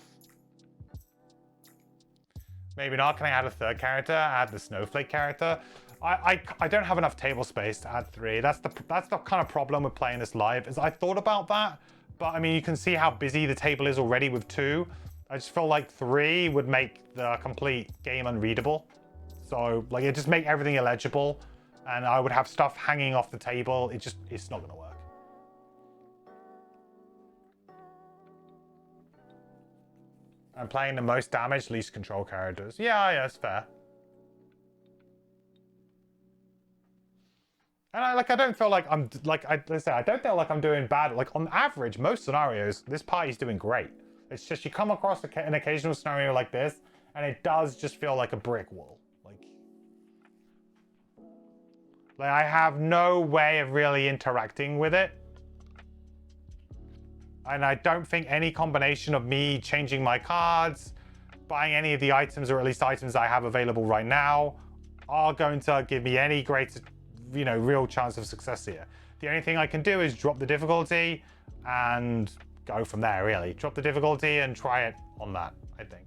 [SPEAKER 1] Maybe not. Can I add a third character? Add the snowflake character? I don't have enough table space to add 3. That's the kind of problem with playing this live, is I thought about that, but I mean, you can see how busy the table is already with 2. I just feel like 3 would make the complete game unreadable. So like it just make everything illegible, and I would have stuff hanging off the table. It's not gonna work. I'm playing the most damage, least control characters. Yeah, it's fair. And I don't feel like I'm like I don't feel like I'm doing bad. Like on average, most scenarios, this party's doing great. It's just you come across an occasional scenario like this, and it does just feel like a brick wall. Like I have no way of really interacting with it. And I don't think any combination of me changing my cards, buying any of the items, or at least items I have available right now, are going to give me any great, real chance of success here. The only thing I can do is drop the difficulty and go from there, really. Drop the difficulty and try it on that, I think.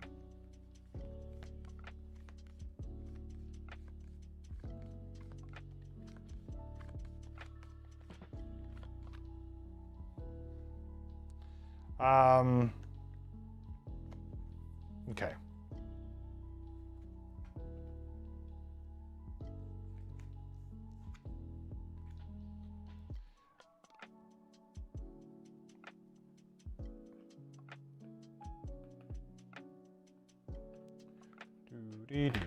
[SPEAKER 1] Okay. Doo-dee-doo.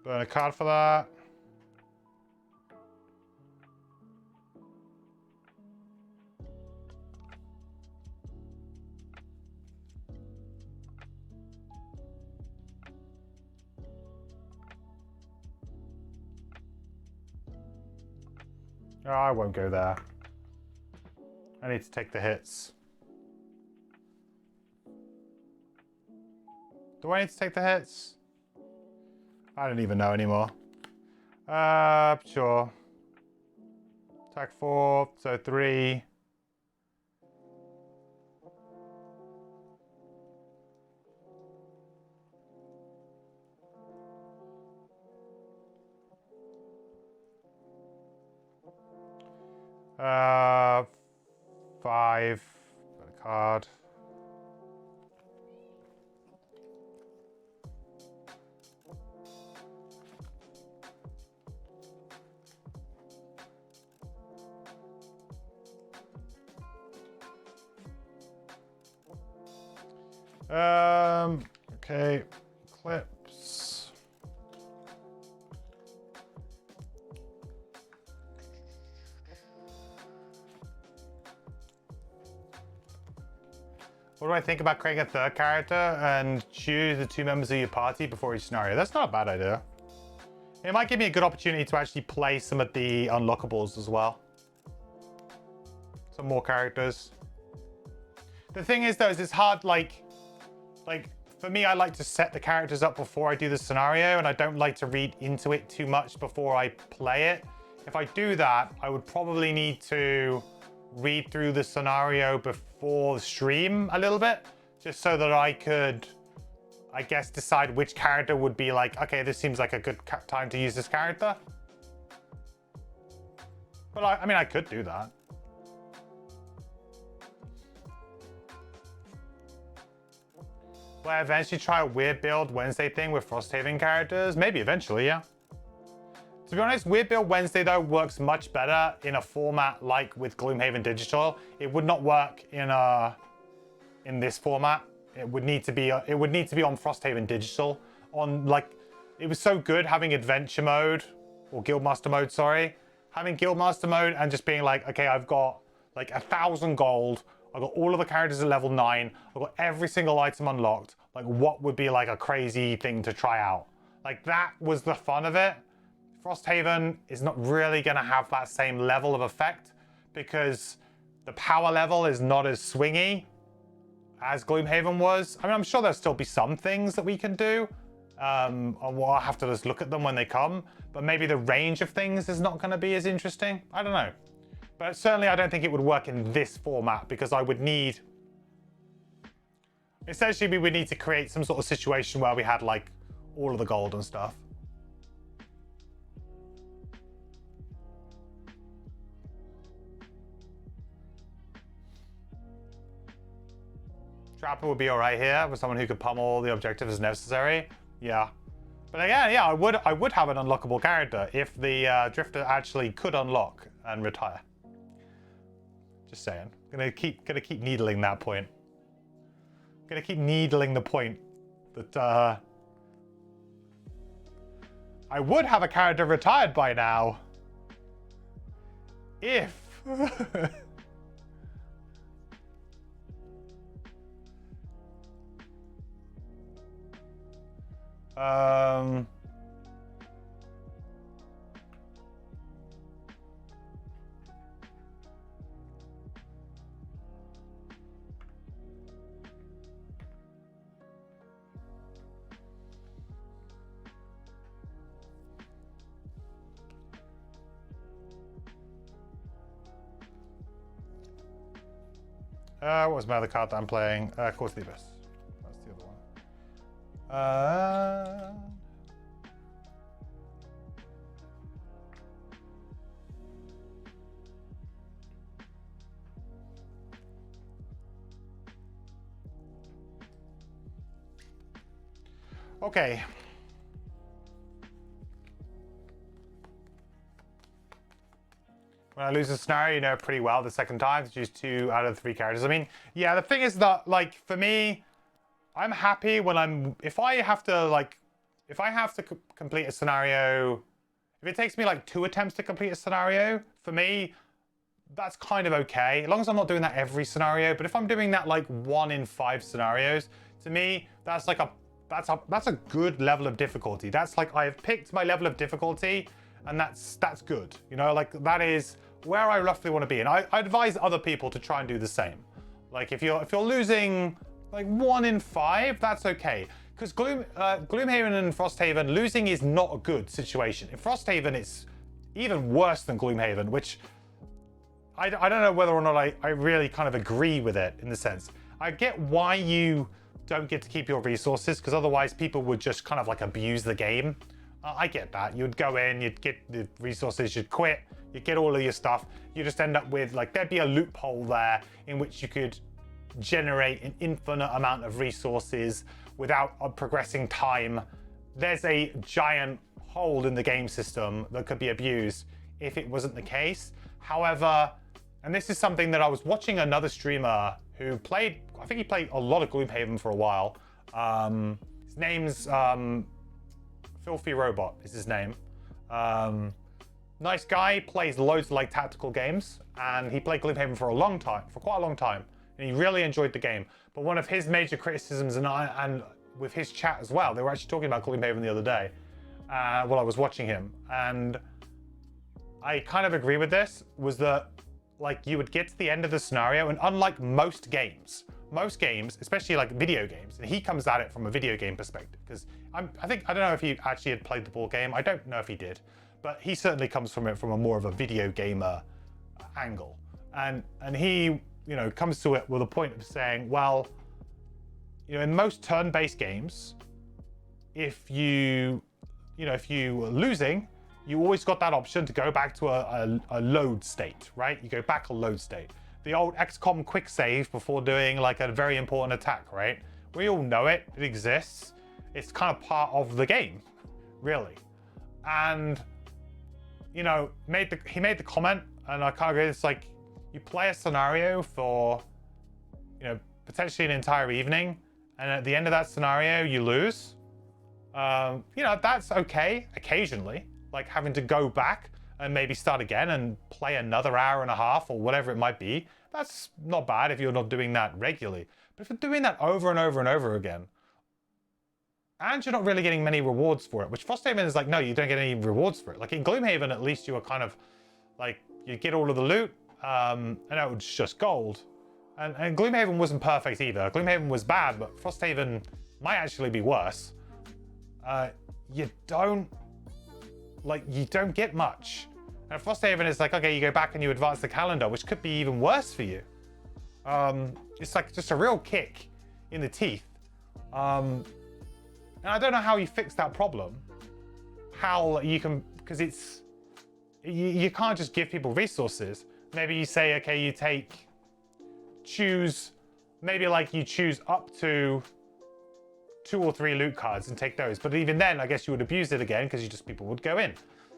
[SPEAKER 1] Burn a card for that. Oh, I won't go there. I need to take the hits. Do I need to take the hits? I don't even know anymore. Sure. Attack 4, so 3. Uh, 5. Got a card. Okay, clips. What do I think about creating a third character and choose the 2 members of your party before each scenario? That's not a bad idea. It might give me a good opportunity to actually play some of the unlockables as well. some more characters. The thing is, though, is it's hard, like for me, I like to set the characters up before I do the scenario, and I don't like to read into it too much before I play it. If I do that, I would probably need to read through the scenario before the stream a little bit, just so that I could, I guess, decide which character would be like, okay, this seems like a good time to use this character. But I mean, I could do that. Will I eventually try a weird build Wednesday thing with Frosthaven characters? Maybe eventually, yeah. To be honest, Weird Build Wednesday, though, works much better in a format like with Gloomhaven Digital. It would not work in this format. It would need to be on Frosthaven Digital. It was so good having Adventure Mode, or Guildmaster Mode, sorry. Having Guildmaster Mode and just being like, okay, I've got like 1,000 gold. I've got all of the characters at level 9. I've got every single item unlocked. Like, what would be like a crazy thing to try out? Like, that was the fun of it. Frosthaven is not really going to have that same level of effect because the power level is not as swingy as Gloomhaven was. I mean, I'm sure there'll still be some things that we can do. We'll have to just look at them when they come. But maybe the range of things is not going to be as interesting. I don't know. But certainly I don't think it would work in this format because I would need... Essentially, we would need to create some sort of situation where we had like all of the gold and stuff. Trapper would be all right here with someone who could pummel all the objectives as necessary. Yeah. But again, yeah, I would have an unlockable character if the Drifter actually could unlock and retire. Just saying. Gonna keep needling that point. Gonna keep needling the point that I would have a character retired by now if what was my other card that I'm playing? Course of the Abyss. That's the other one. Okay. When I lose a scenario, you know it pretty well the second time to choose 2 out of 3 characters. I mean, yeah, the thing is that, like, for me, I'm happy when if I have to complete a scenario, if it takes me like 2 attempts to complete a scenario, for me, that's kind of okay. As long as I'm not doing that every scenario. But if I'm doing that like 1 in 5 scenarios, to me, that's like that's a good level of difficulty. That's like, I have picked my level of difficulty, and that's good. You know, like, that is where I roughly want to be. And I advise other people to try and do the same. Like, if you're losing like 1 in 5, that's okay. Because Gloomhaven and Frosthaven, losing is not a good situation. In Frosthaven, it's even worse than Gloomhaven, which I don't know whether or not I really kind of agree with it in the sense. I get why you don't get to keep your resources, because otherwise people would just kind of like abuse the game. I get that. You'd go in, you'd get the resources, you'd quit, you'd get all of your stuff. You just end up with, like, there'd be a loophole there in which you could generate an infinite amount of resources without progressing time. There's a giant hole in the game system that could be abused if it wasn't the case. However, and this is something that I was watching another streamer who played, I think he played a lot of Gloomhaven for a while. His name's Filthy Robot is his name. Nice guy, plays loads of like tactical games, and he played Gloomhaven for quite a long time, and he really enjoyed the game. But one of his major criticisms, and with his chat as well, they were actually talking about Gloomhaven the other day while I was watching him, and I kind of agree with this, was that like you would get to the end of the scenario, and unlike most games, especially like video games, and he comes at it from a video game perspective, because I don't know if he actually had played the board game. I don't know if he did, but he certainly comes from it from a more of a video gamer angle, and he comes to it with a point of saying, well, in most turn-based games, if you were losing, you always got that option to go back to a load state, right? You go back a load state. The old XCOM quick save before doing like a very important attack, right? We all know it. It exists. It's kind of part of the game, really. And he made the comment, and I kind of go, it's like you play a scenario for potentially an entire evening, and at the end of that scenario you lose. That's okay occasionally, like having to go back and maybe start again and play another hour and a half or whatever it might be. That's not bad if you're not doing that regularly. But if you're doing that over and over and over again, and you're not really getting many rewards for it, which Frosthaven is like, no, you don't get any rewards for it. Like in Gloomhaven, at least you were kind of like, you get all of the loot, and it was just gold. And Gloomhaven wasn't perfect either. Gloomhaven was bad, but Frosthaven might actually be worse. You don't get much. And Frosthaven is like, okay, you go back and you advance the calendar, which could be even worse for you. It's like just a real kick in the teeth. And I don't know how you fix that problem. How you can, because you can't just give people resources. Maybe you say, okay, you choose up to 2 or 3 loot cards and take those. But even then, I guess you would abuse it again because people would go in.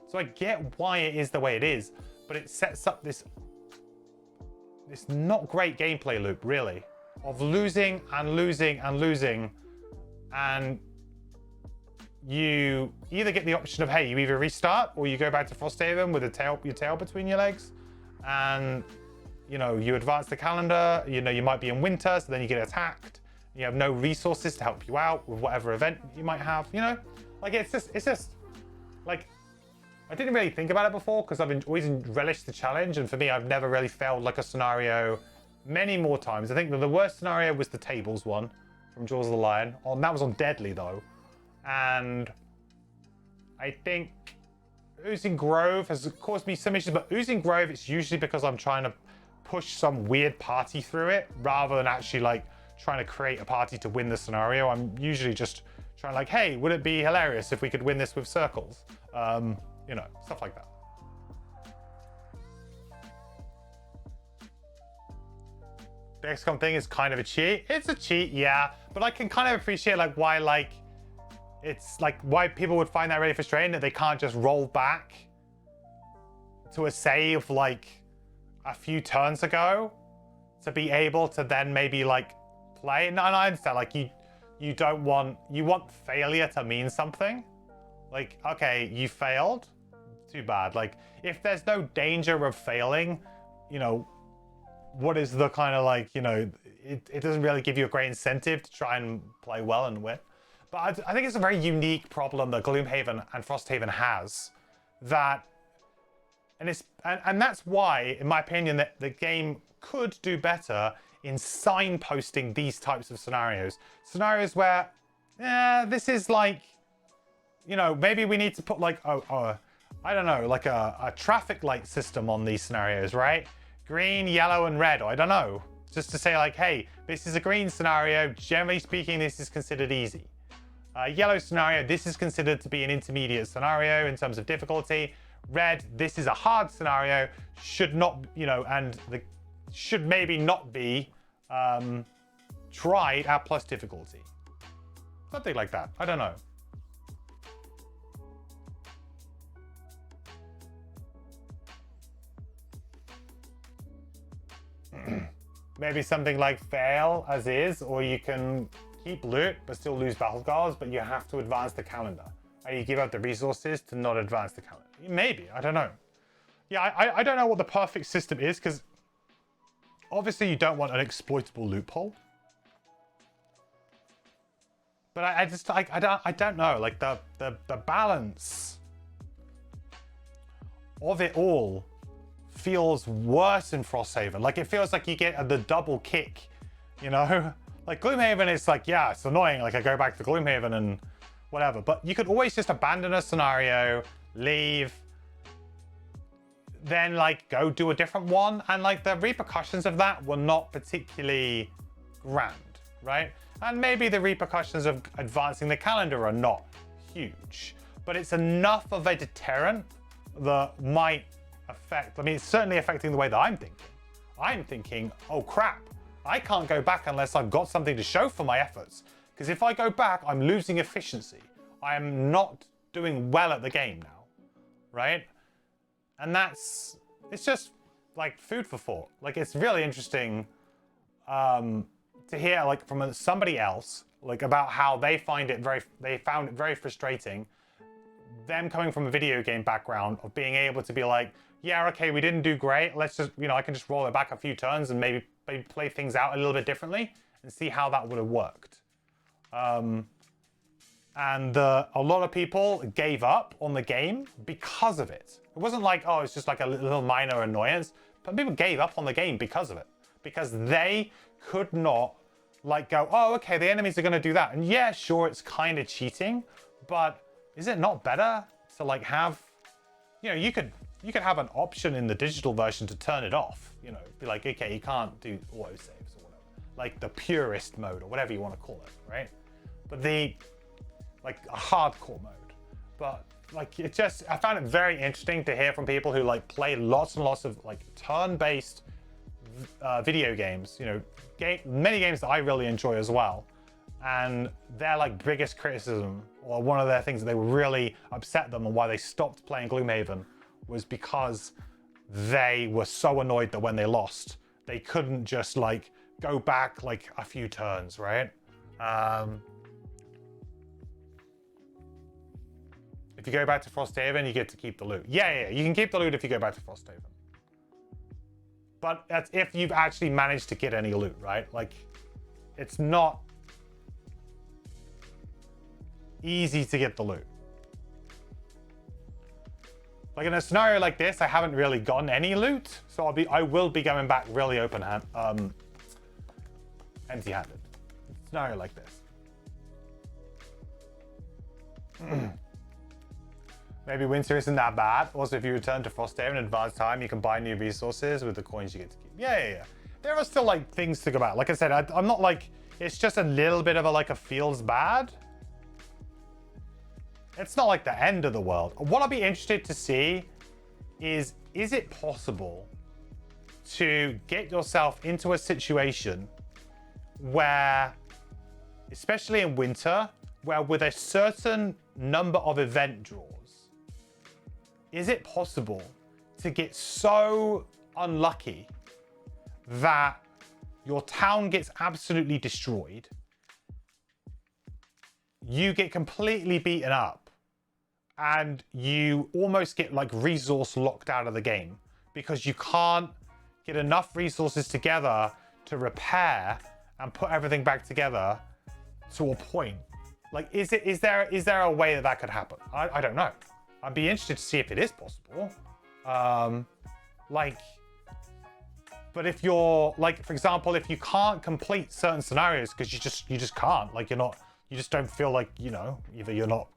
[SPEAKER 1] So I get why it is the way it is, but it sets up this not great gameplay loop, really, of losing and losing and losing. And you either get the option of, hey, you either restart or you go back to Frosthaven with your tail between your legs, and you advance the calendar. You might be in winter, so then you get attacked. You have no resources to help you out with whatever event you might have. Like it's just like, I didn't really think about it before because I've always relished the challenge, and for me, I've never really failed like a scenario many more times. I think that the worst scenario was the tables one from Jaws of the Lion. That was on Deadly though, and I think Oozing Grove has caused me some issues. But Oozing Grove, it's usually because I'm trying to push some weird party through it rather than actually like trying to create a party to win the scenario. I'm usually just trying like, hey, would it be hilarious if we could win this with circles? Stuff like that. The XCOM thing is kind of a cheat. It's a cheat, yeah, but I can kind of appreciate like why why people would find that really frustrating, that they can't just roll back to a save like a few turns ago to be able to then maybe like play. And I understand, like you want failure to mean something. Like, okay, you failed, too bad. Like, if there's no danger of failing, what is the kind of like, it doesn't really give you a great incentive to try and play well and win. But I think it's a very unique problem that Gloomhaven and Frosthaven has, and that's why, in my opinion, that the game could do better in signposting these types of scenarios. Scenarios where, this is like, maybe we need to put like, I don't know, like a traffic light system on these scenarios, right? Green, yellow, and red, or I don't know. Just to say like, hey, this is a green scenario. Generally speaking, this is considered easy. Yellow scenario, this is considered to be an intermediate scenario in terms of difficulty. Red, this is a hard scenario, should not, should maybe not be tried at plus difficulty. Something like that, I don't know. Maybe something like fail as is, or you can keep loot but still lose battle cards, but you have to advance the calendar. And you give up the resources to not advance the calendar. Maybe, I don't know. Yeah, I don't know what the perfect system is, because obviously you don't want an exploitable loophole. But I don't know, like the balance of it all feels worse in Frosthaven. Like, it feels like you get the double kick, you know? Like, Gloomhaven is like, yeah, it's annoying. Like, I go back to Gloomhaven and whatever. But you could always just abandon a scenario, leave, then, like, go do a different one. And, like, the repercussions of that were not particularly grand, right? And maybe the repercussions of advancing the calendar are not huge. But it's enough of a deterrent that might affect, I mean, it's certainly affecting the way that I'm thinking. I'm thinking, oh crap, I can't go back unless I've got something to show for my efforts. Because if I go back, I'm losing efficiency. I am not doing well at the game now, right? And it's just like food for thought. Like, it's really interesting to hear like from somebody else, like about how they found it very frustrating. Them coming from a video game background of being able to be like, yeah, okay, we didn't do great. Let's just, you know, I can just roll it back a few turns and maybe play things out a little bit differently and see how that would have worked. And a lot of people gave up on the game because of it. It wasn't like, oh, it's just like a little minor annoyance, but people gave up on the game because of it. Because they could not like go, oh, okay, the enemies are going to do that. And yeah, sure, it's kind of cheating, but is it not better to like have, you know, you could have an option in the digital version to turn it off, you know, be like, okay, you can't do auto saves or whatever, like the purist mode or whatever you want to call it, right? But like a hardcore mode. But like, it just, I found it very interesting to hear from people who like play lots and lots of like turn-based video games, you know, many games that I really enjoy as well. And their like biggest criticism, or one of their things that they were really upset them and why they stopped playing Gloomhaven, was because they were so annoyed that when they lost, they couldn't just like go back like a few turns, right? If you go back to Frosthaven, you get to keep the loot. Yeah, you can keep the loot if you go back to Frosthaven. But that's if you've actually managed to get any loot, right? Like, it's not easy to get the loot. Like in a scenario like this, I haven't really gotten any loot, so I will be going back really empty-handed. Scenario like this. Maybe winter isn't that bad. Also, if you return to Frosthaven in advanced time, you can buy new resources with the coins you get to keep. Yeah. There are still like things to go back. Like I said, I'm not like, it's just a little bit of a feels bad. It's not like the end of the world. What I'll be interested to see is it possible to get yourself into a situation where, especially in winter, where with a certain number of event draws, is it possible to get so unlucky that your town gets absolutely destroyed, you get completely beaten up, and you almost get like resource locked out of the game because you can't get enough resources together to repair and put everything back together to a point? Like, is there a way that could happen? I don't know. I'd be interested to see if it is possible. But if you're like, for example, if you can't complete certain scenarios because you just can't, like you just don't feel like, you know, either you're not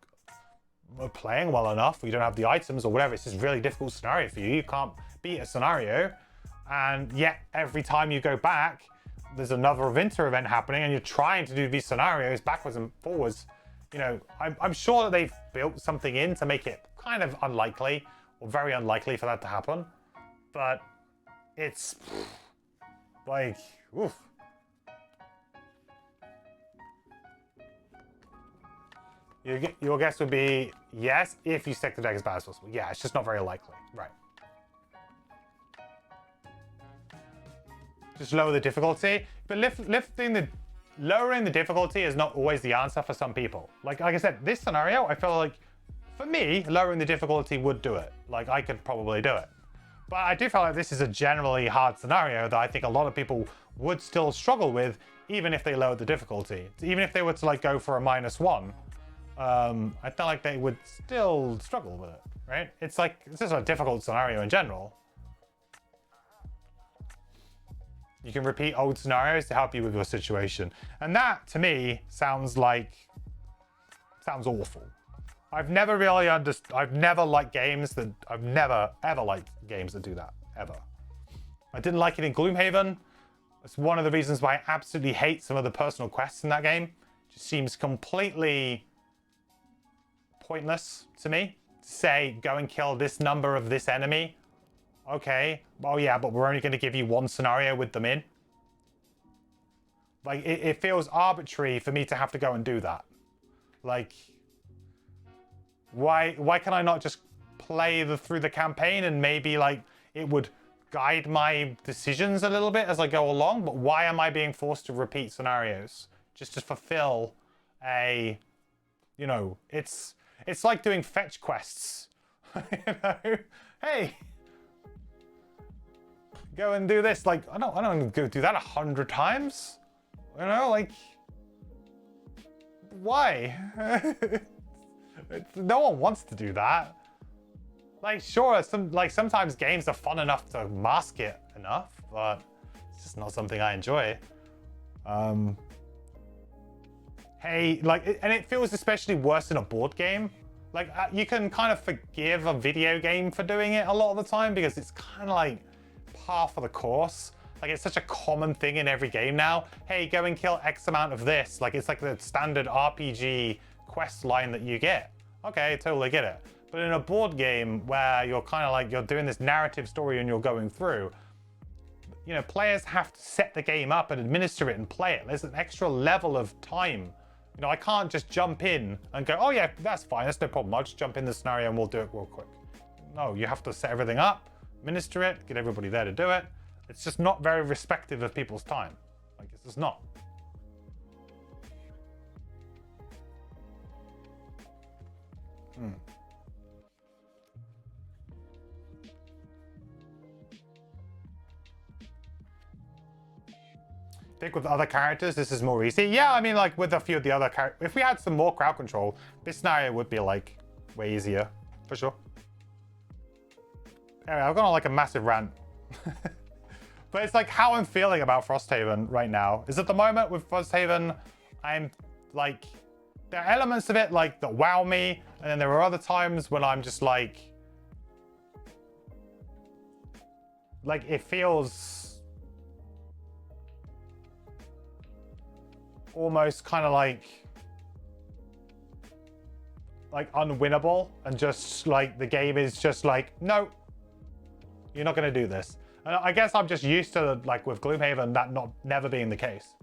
[SPEAKER 1] playing well enough, or you don't have the items or whatever. It's just a really difficult scenario for you. You can't beat a scenario, and yet every time you go back, there's another winter event happening, and you're trying to do these scenarios backwards and forwards. You know, I'm sure that they've built something in to make it kind of unlikely or very unlikely for that to happen, but it's like, oof. Your guess would be yes, if you stick the deck as bad as possible. Yeah, it's just not very likely. Right. Just lower the difficulty. But lowering the difficulty is not always the answer for some people. Like I said, this scenario, I feel like, for me, lowering the difficulty would do it. Like, I could probably do it. But I do feel like this is a generally hard scenario that I think a lot of people would still struggle with, even if they lowered the difficulty. Even if they were to like go for a -1. I feel like they would still struggle with it, right? It's just a difficult scenario in general. You can repeat old scenarios to help you with your situation. And that, to me, sounds awful. I've never really I've never liked games that, I've never, ever liked games that do that, ever. I didn't like it in Gloomhaven. It's one of the reasons why I absolutely hate some of the personal quests in that game. It just seems completely pointless to me. To say, go and kill this number of this enemy. Okay, well, yeah, but we're only going to give you one scenario with them in. Like, it feels arbitrary for me to have to go and do that. Like, why can I not just play through the campaign and maybe, like, it would guide my decisions a little bit as I go along? But why am I being forced to repeat scenarios? Just to fulfill a, you know, it's like doing fetch quests. You know? Hey, go and do this. Like, I don't go do that 100 times. You know, like, why? No one wants to do that. Like, sure, sometimes games are fun enough to mask it enough, but it's just not something I enjoy. Hey, like, and it feels especially worse in a board game. Like, you can kind of forgive a video game for doing it a lot of the time because it's kind of like par for the course. Like, it's such a common thing in every game now. Hey, go and kill X amount of this. Like, it's like the standard RPG quest line that you get. Okay, totally get it. But in a board game where you're kind of like, you're doing this narrative story and you're going through, you know, players have to set the game up and administer it and play it. There's an extra level of time. You know, I can't just jump in and go, oh yeah, that's fine, that's no problem. I'll just jump in the scenario and we'll do it real quick. No, you have to set everything up, administer it, get everybody there to do it. It's just not very respective of people's time. Like, it's just not. I think with other characters, this is more easy. Yeah, I mean, like, with a few of the other characters, if we had some more crowd control, this scenario would be, like, way easier, for sure. Anyway, I've gone on, like, a massive rant. But it's, like, how I'm feeling about Frosthaven right now is at the moment with Frosthaven, I'm, like, there are elements of it, like, that wow me, and then there are other times when I'm just, like, it feels almost kind of like unwinnable, and just like the game is just like, no, you're not going to do this. And I guess I'm just used to, like, with Gloomhaven, that never being the case.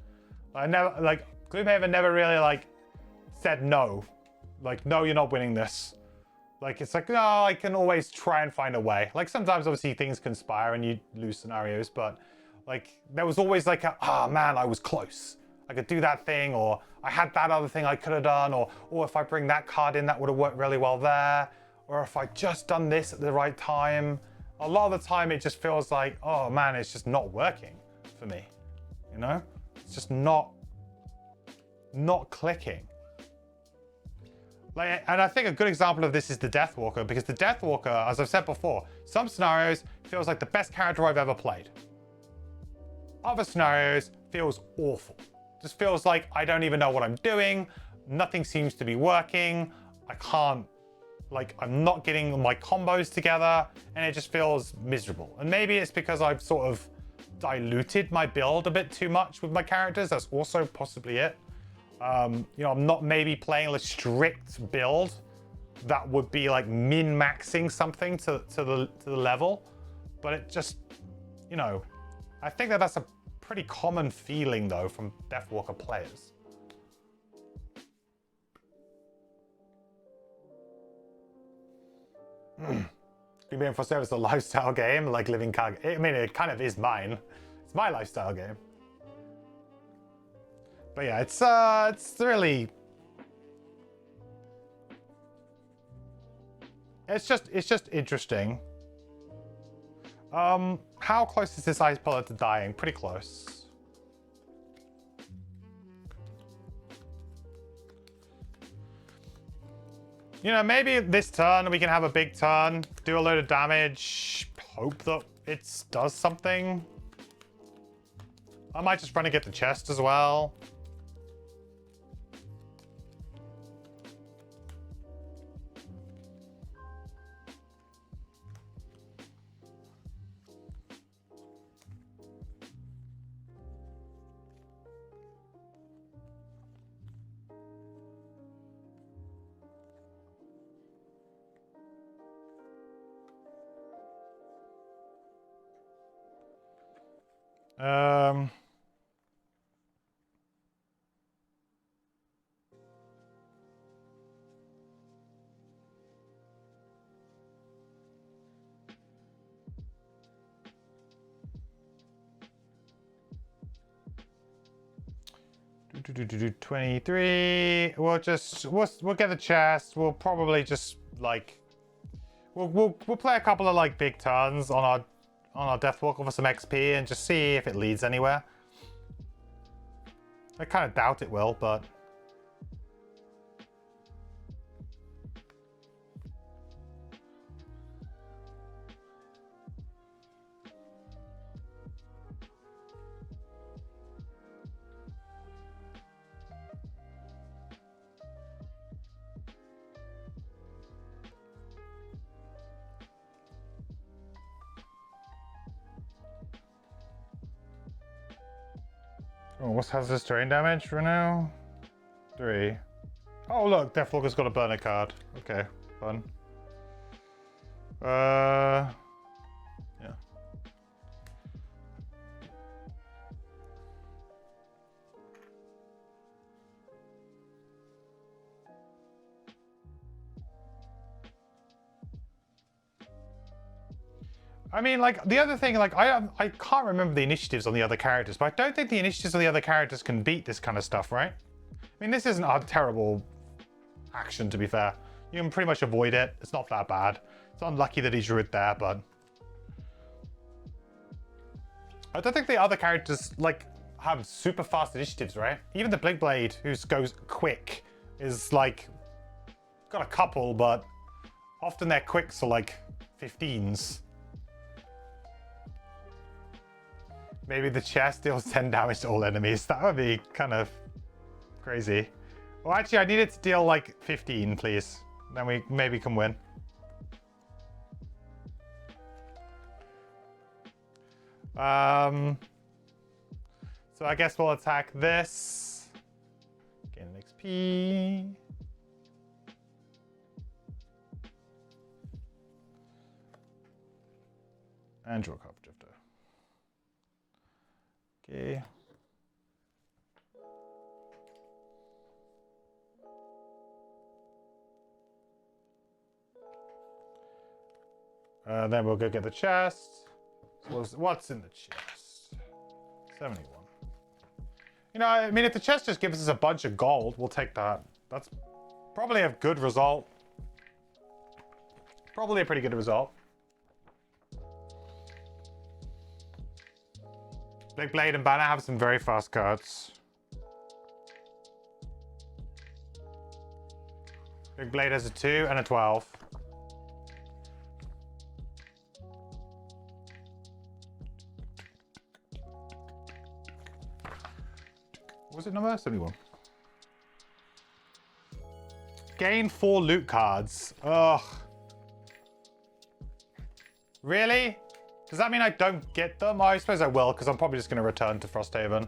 [SPEAKER 1] Gloomhaven never really like said no, like, no, you're not winning this. Like, it's like, no, I can always try and find a way. Like, sometimes obviously things conspire and you lose scenarios, but like, there was always like ah, man, I was close. I could do that thing, or I had that other thing I could have done, or if I bring that card in, that would have worked really well there, or if I just done this at the right time. A lot of the time, it just feels like, oh man, it's just not working for me. You know, it's just not clicking. Like, and I think a good example of this is the Deathwalker, because the Deathwalker, as I've said before, some scenarios feels like the best character I've ever played. Other scenarios feels awful. Just feels like I don't even know what I'm doing. Nothing seems to be working. I can't, like, I'm not getting my combos together, and it just feels miserable. And maybe it's because I've sort of diluted my build a bit too much with my characters. That's also possibly it. You know, I'm not maybe playing a strict build that would be like min-maxing something to the level, but it just, you know, I think that's a pretty common feeling though from Deathwalker players. Being for service a lifestyle game, like living card. I mean, it kind of is mine. It's my lifestyle game. But yeah, it's really, it's just interesting. How close is this ice pillar to dying? Pretty close. You know, maybe this turn we can have a big turn, do a load of damage, hope that it does something. I might just run and get the chest as well. Um... 23. We'll get the chest. We'll probably just like we'll play a couple of like big turns on our death walk for some XP and just see if it leads anywhere. I kind of doubt it will, but oh, what's hazardous terrain damage for now? 3. Oh look, Deathwalker's got a burner card. Okay, fun. Yeah. I mean, like, the other thing, like, I can't remember the initiatives on the other characters, but I don't think the initiatives on the other characters can beat this kind of stuff, right? I mean, this isn't a terrible action, to be fair. You can pretty much avoid it. It's not that bad. It's unlucky that he's druid there, but I don't think the other characters, like, have super fast initiatives, right? Even the Blink Blade, who goes quick, is, like, got a couple, but often their quicks are, like, 15s. Maybe the chest deals 10 damage to all enemies. That would be kind of crazy. Well, actually, I need it to deal like 15, please. Then we maybe can win. So I guess we'll attack this. Gain an XP. And draw a card for Drifter. Okay. Then we'll go get the chest. So what's in the chest? 71. You know, I mean, if the chest just gives us a bunch of gold, we'll take that. That's probably a good result. Probably a pretty good result. Big Blade and Banner have some very fast cards. Big Blade has a 2 and a 12. What was it number? 71. Gain 4 loot cards. Ugh. Really? Does that mean I don't get them? I suppose I will, because I'm probably just going to return to Frosthaven.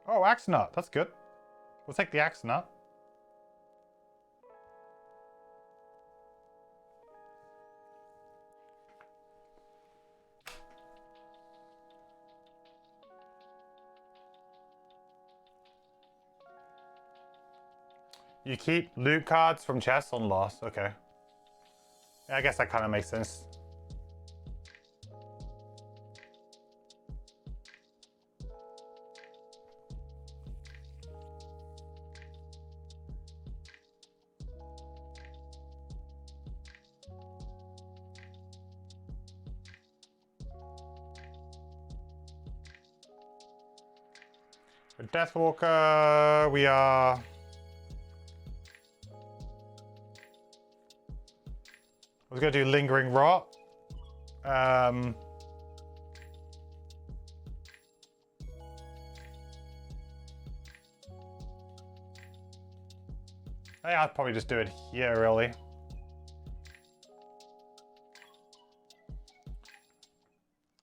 [SPEAKER 1] Oh, Axe Nut. That's good. We'll take the Axe Nut. You keep loot cards from chests on loss. Okay. Yeah, I guess that kind of makes sense. Deathwalker, we are... I was going to do Lingering Rot. I think I'd probably just do it here, really.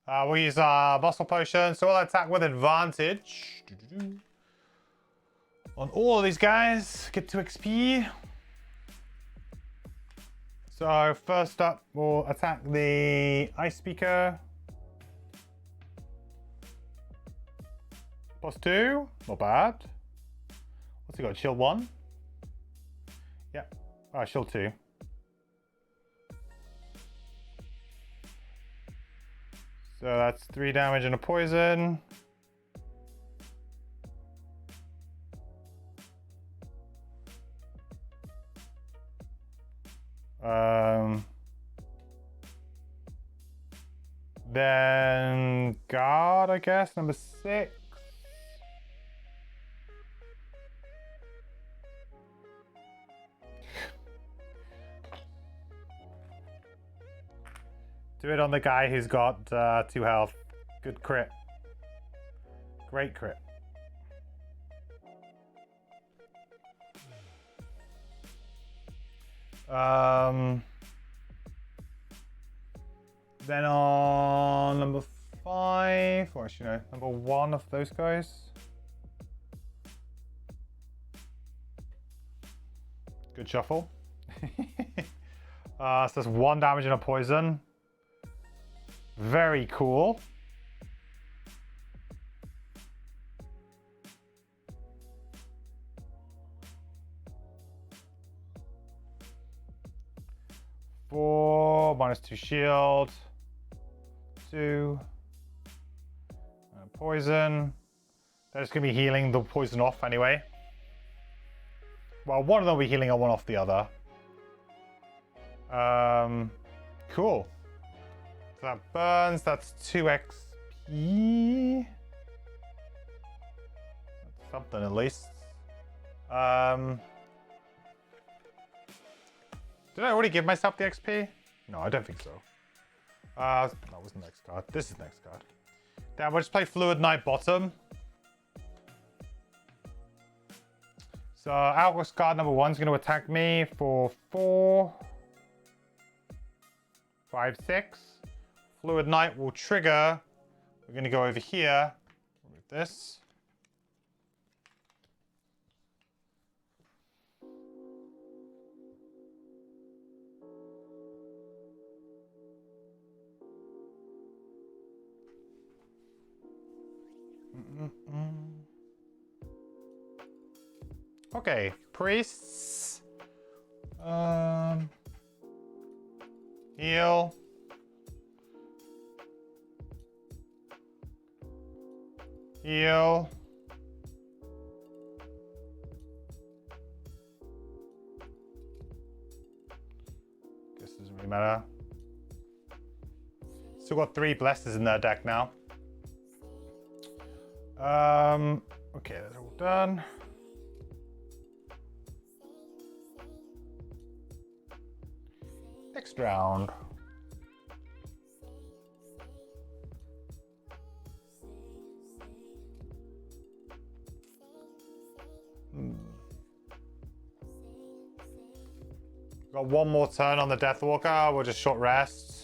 [SPEAKER 1] We'll use our muscle potion, so we'll attack with advantage. On all of these guys, get 2 XP. So first up, we'll attack the Ice Speaker. +2, not bad. What's he got, shield 1? Yeah, shield 2. So that's 3 damage and a poison. Then guard, I guess, number 6. Do it on the guy who's got 2 health. Good crit. Great crit. Then on number 5, or actually no, number 1 of those guys. Good shuffle. So that's 1 damage and a poison. Very cool. -2 shield. 2. Poison. They're just going to be healing the poison off anyway. Well, one of them will be healing one off the other. Cool. So that burns. That's 2 XP. That's something at least. Did I already give myself the XP? No, I don't think so. That was the next card. This is the next card. Then we'll just play Fluid Knight bottom. So Outpost card number 1 is going to attack me for 4, 5, 6. Fluid Knight will trigger. We're going to go over here. Remove this. Okay, priests. Heal. Heal. Guess it doesn't really matter. Still got 3 blessers in their deck now. Okay, that's all done. Next round. Got 1 more turn on the Deathwalker. We'll just short rest.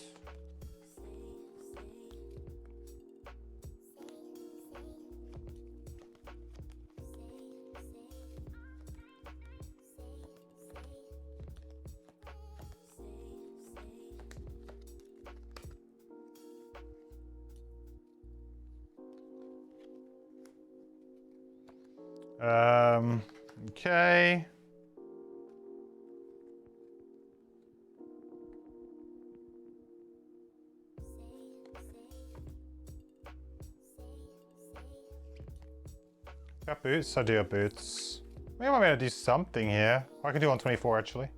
[SPEAKER 1] Okay. Got boots? I do have boots. Maybe I might be able to do something here. I can do on 24 actually.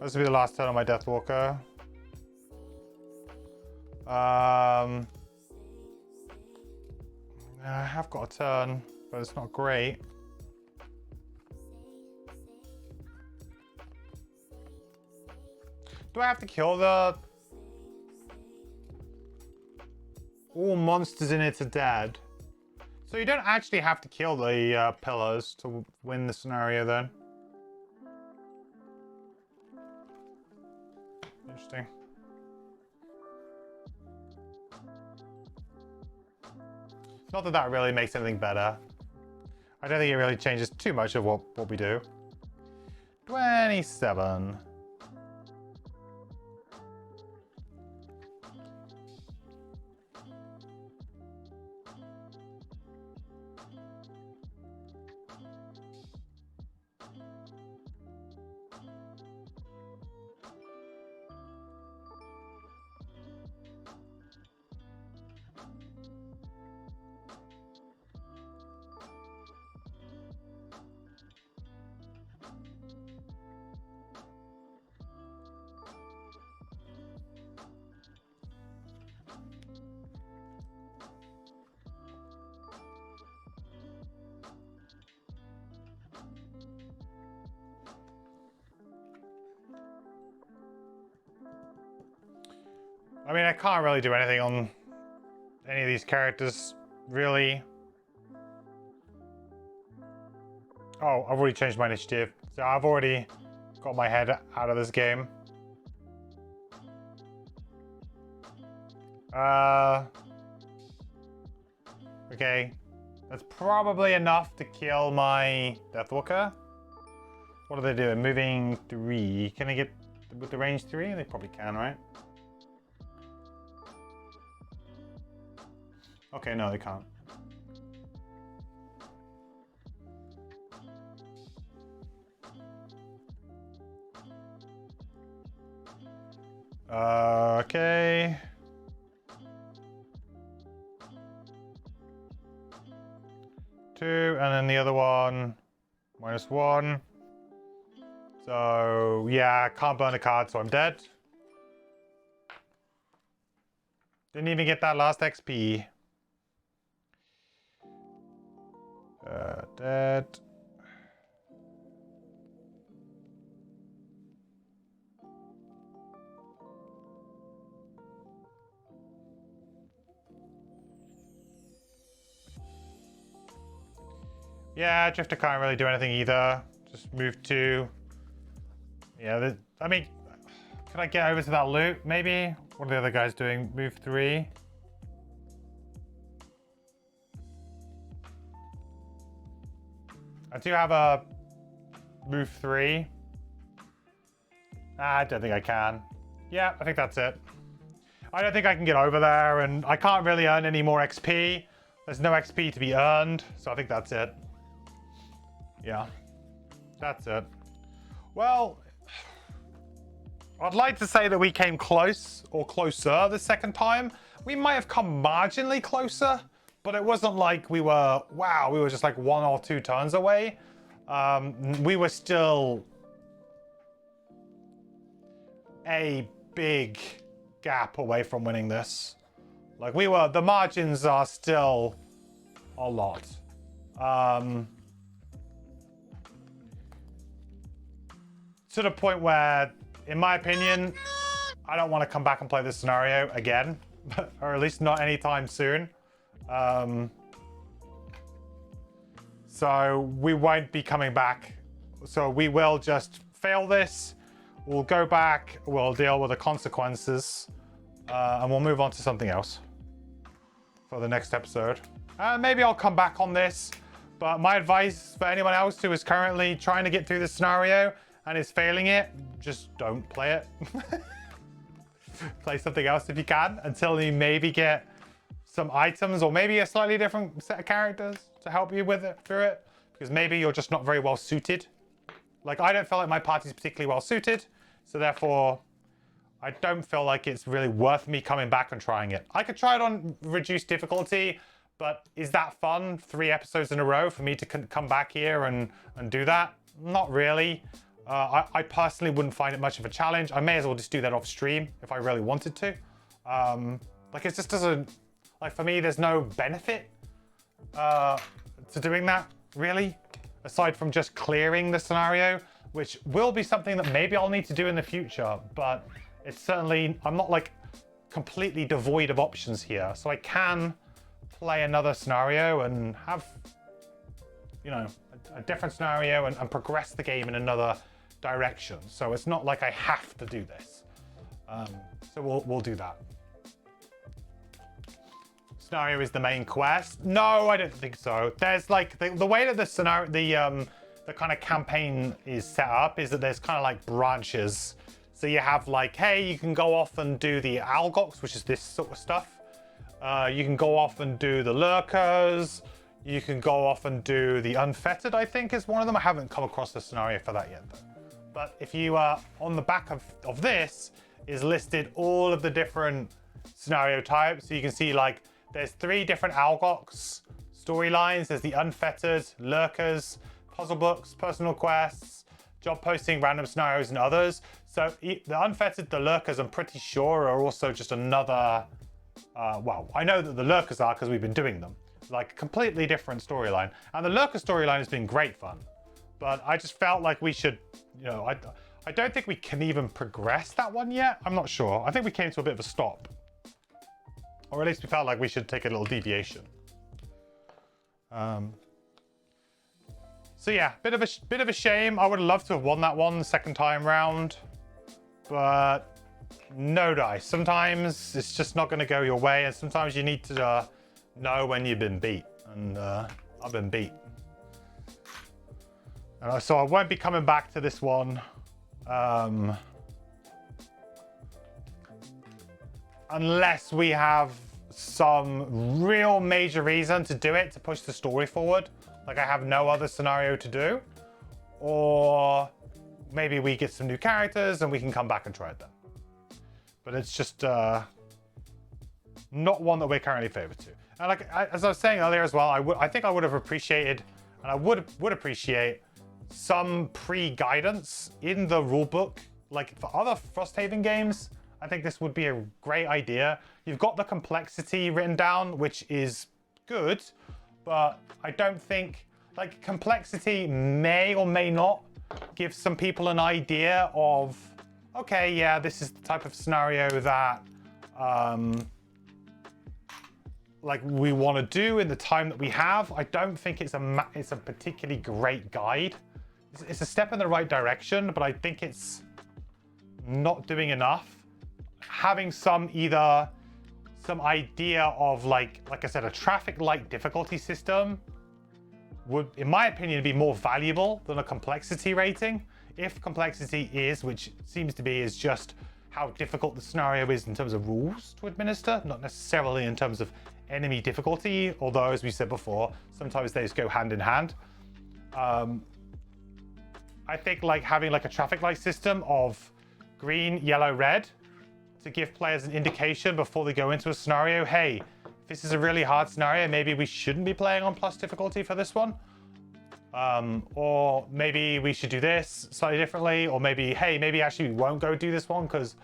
[SPEAKER 1] This will be the last turn on my Deathwalker. I have got a turn, but it's not great. Do I have to kill the... All monsters in it are dead. So you don't actually have to kill the pillars to win the scenario then. Interesting. Not that that really makes anything better. I don't think it really changes too much of what we do. 27. I mean, I can't really do anything on any of these characters, really. Oh, I've already changed my initiative. So I've already got my head out of this game. Okay. That's probably enough to kill my Deathwalker. What are they doing? Moving 3. Can they get with the range 3? They probably can, right? Okay, no, they can't. Okay. Two, and then the other one, -1. So, yeah, can't burn the card, so I'm dead. Didn't even get that last XP. Dead. Yeah, Drifter can't really do anything either. Just move 2. Yeah, I mean, can I get over to that loot, maybe? What are the other guys doing? Move 3. I do have a move 3. I don't think I can. Yeah, I think that's it. I don't think I can get over there, and I can't really earn any more XP. There's no XP to be earned, so I think that's it. Yeah, that's it. Well, I'd like to say that we came close, or closer the second time. We might have come marginally closer, but it wasn't like we were, wow, we were just like 1 or 2 turns away. We were still a big gap away from winning this. Like the margins are still a lot. To the point where, in my opinion, I don't want to come back and play this scenario again, or at least not anytime soon. So we won't be coming back. So we will just fail this. We'll go back, we'll deal with the consequences, and we'll move on to something else for the next episode. Maybe I'll come back on this, but my advice for anyone else who is currently trying to get through this scenario and is failing it, just don't play it. Play something else if you can, until you maybe get some items or maybe a slightly different set of characters to help you with it, through it, because maybe you're just not very well suited. Like, I don't feel like my party's particularly well suited, so therefore I don't feel like it's really worth me coming back and trying it. I could try it on reduced difficulty, but is that fun 3 episodes in a row for me to come back here and do that? Not really. I personally wouldn't find it much of a challenge. I may as well just do that off stream if I really wanted to. Like, it just doesn't, like, for me, there's no benefit. to doing that, really. Aside from just clearing the scenario, which will be something that maybe I'll need to do in the future, but it's certainly, I'm not like completely devoid of options here. So I can play another scenario and have, you know, a different scenario and progress the game in another direction. So it's not like I have to do this. So we'll do that. Scenario is the main quest. No, I don't think so. There's like the way that the scenario, the kind of campaign is set up is that there's kind of like branches. So you have like, hey, you can go off and do the Algox, which is this sort of stuff. You can go off and do the Lurkers. You can go off and do the Unfettered, I think is one of them. I haven't come across the scenario for that yet, though. But if you on the back of this is listed all of the different scenario types. So you can see like there's 3 different Algox storylines. There's the Unfettered, Lurkers, puzzle books, personal quests, job posting, random scenarios, and others. So the Unfettered, the Lurkers, I'm pretty sure are also just another, well, I know that the Lurkers are because we've been doing them. Like a completely different storyline. And the Lurker storyline has been great fun. But I just felt like we should, you know, I don't think we can even progress that one yet. I'm not sure. I think we came to a bit of a stop. Or at least we felt like we should take a little deviation. So yeah, bit of a shame. I would have loved to have won that one the second time round, but no dice. Sometimes it's just not going to go your way, and sometimes you need to know when you've been beat, and I've been beat. And so I won't be coming back to this one unless we have some real major reason to do it to push the story forward. Like I have no other scenario to do, or maybe we get some new characters and we can come back and try it then. But it's just not one that we're currently favored to. And like as I was saying earlier as well, I think I would have appreciated, and I would appreciate some pre-guidance in the rulebook. Like for other Frosthaven games, I think this would be a great idea. You've got the complexity written down, which is good, but I don't think, like, complexity may or may not give some people an idea of, okay, yeah, this is the type of scenario that like we want to do in the time that we have. I don't think it's a particularly great guide. It's a step in the right direction, but I think it's not doing enough. Having some idea of like I said, a traffic light difficulty system would, in my opinion, be more valuable than a complexity rating. If complexity is, which seems to be, is just how difficult the scenario is in terms of rules to administer, not necessarily in terms of enemy difficulty, although as we said before, sometimes those go hand in hand. I think like having like a traffic light system of green, yellow, red to give players an indication before they go into a scenario, hey, if this is a really hard scenario, maybe we shouldn't be playing on plus difficulty for this one. Or maybe we should do this slightly differently, or maybe, hey, maybe actually we won't go do this one because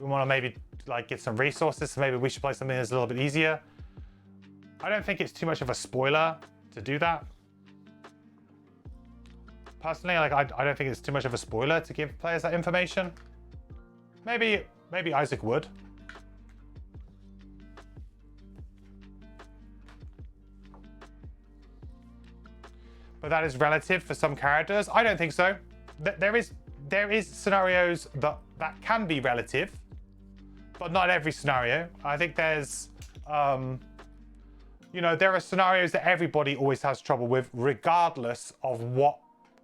[SPEAKER 1] we want to maybe like get some resources, so maybe we should play something that's a little bit easier. I don't think it's too much of a spoiler to do that. Personally, like I don't think it's too much of a spoiler to give players that information. Maybe Isaac would. But that is relative for some characters. I don't think so. There is scenarios that can be relative, but not every scenario. I think there's, you know, there are scenarios that everybody always has trouble with, regardless of what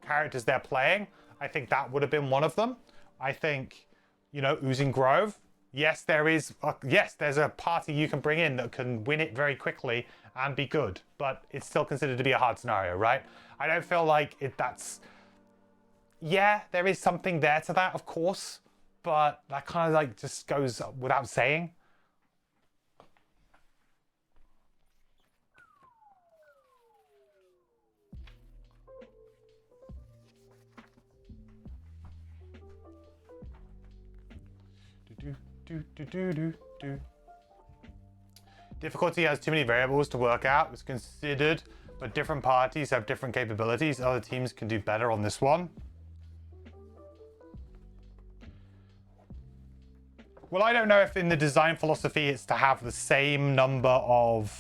[SPEAKER 1] characters they're playing. I think that would have been one of them. I think, you know, Oozing Grove. Yes, there's a party you can bring in that can win it very quickly and be good, but it's still considered to be a hard scenario, right? I don't feel like that's... Yeah, there is something there to that, of course, but that kind of like just goes without saying. Difficulty has too many variables to work out. It's considered, but different parties have different capabilities. Other teams can do better on this one. Well, I don't know if in the design philosophy it's to have the same number of...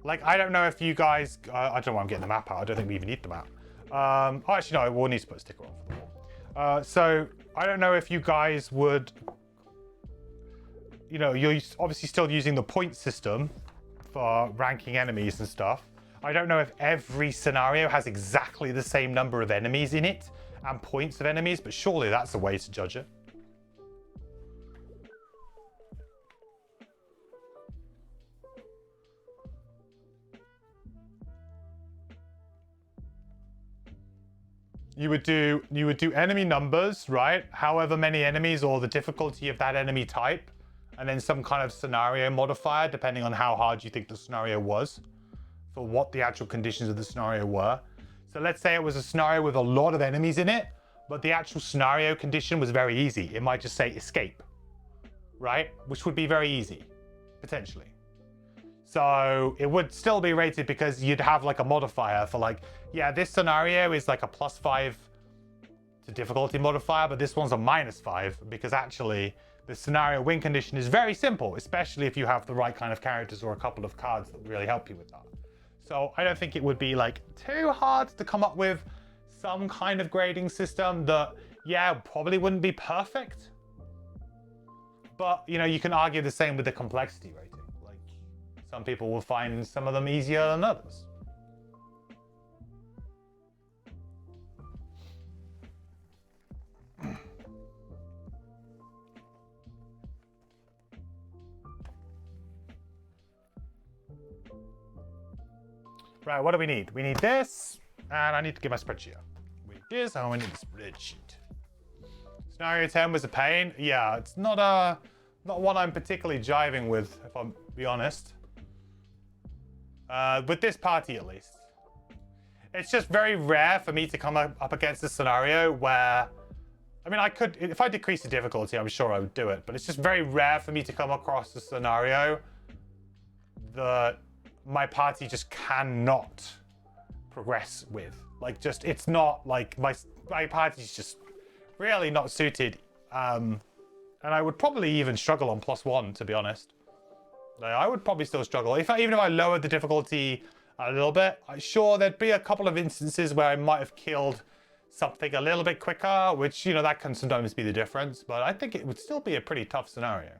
[SPEAKER 1] like, I don't know if you guys... I don't know why I'm getting the map out. I don't think we even need the map. Oh, actually, no, we'll need to put a sticker on for the wall. So, I don't know if you guys would... You know, you're obviously still using the point system for ranking enemies and stuff. I don't know if every scenario has exactly the same number of enemies in it and points of enemies, but surely that's a way to judge it. You would do enemy numbers, right? However many enemies or the difficulty of that enemy type, and then some kind of scenario modifier depending on how hard you think the scenario was for what the actual conditions of the scenario were. So let's say it was a scenario with a lot of enemies in it, but the actual scenario condition was very easy. It might just say escape, right? Which would be very easy, potentially. So it would still be rated because you'd have like a modifier for like, yeah, this scenario is like a +5 to difficulty modifier, but this one's a -5 because actually the scenario win condition is very simple, especially if you have the right kind of characters or a couple of cards that really help you with that. So I don't think it would be like too hard to come up with some kind of grading system that, yeah, probably wouldn't be perfect. But, you know, you can argue the same with the complexity rating. Some people will find some of them easier than others. Right, what do we need? We need this, and I need to get my spreadsheet up. We need this, and we need the spreadsheet. Scenario 10 was a pain. Yeah, it's not one I'm particularly jiving with, if I'm be honest. With this party, at least. It's just very rare for me to come up against a scenario where... I mean, I could... If I decrease the difficulty, I'm sure I would do it. But it's just very rare for me to come across a scenario that my party just cannot progress with. Like, just... It's not... Like, my party's just really not suited. And I would probably even struggle on +1, to be honest. Like, I would probably still struggle. Even if I lowered the difficulty a little bit, I'm sure there'd be a couple of instances where I might have killed something a little bit quicker, which, you know, that can sometimes be the difference. But I think it would still be a pretty tough scenario.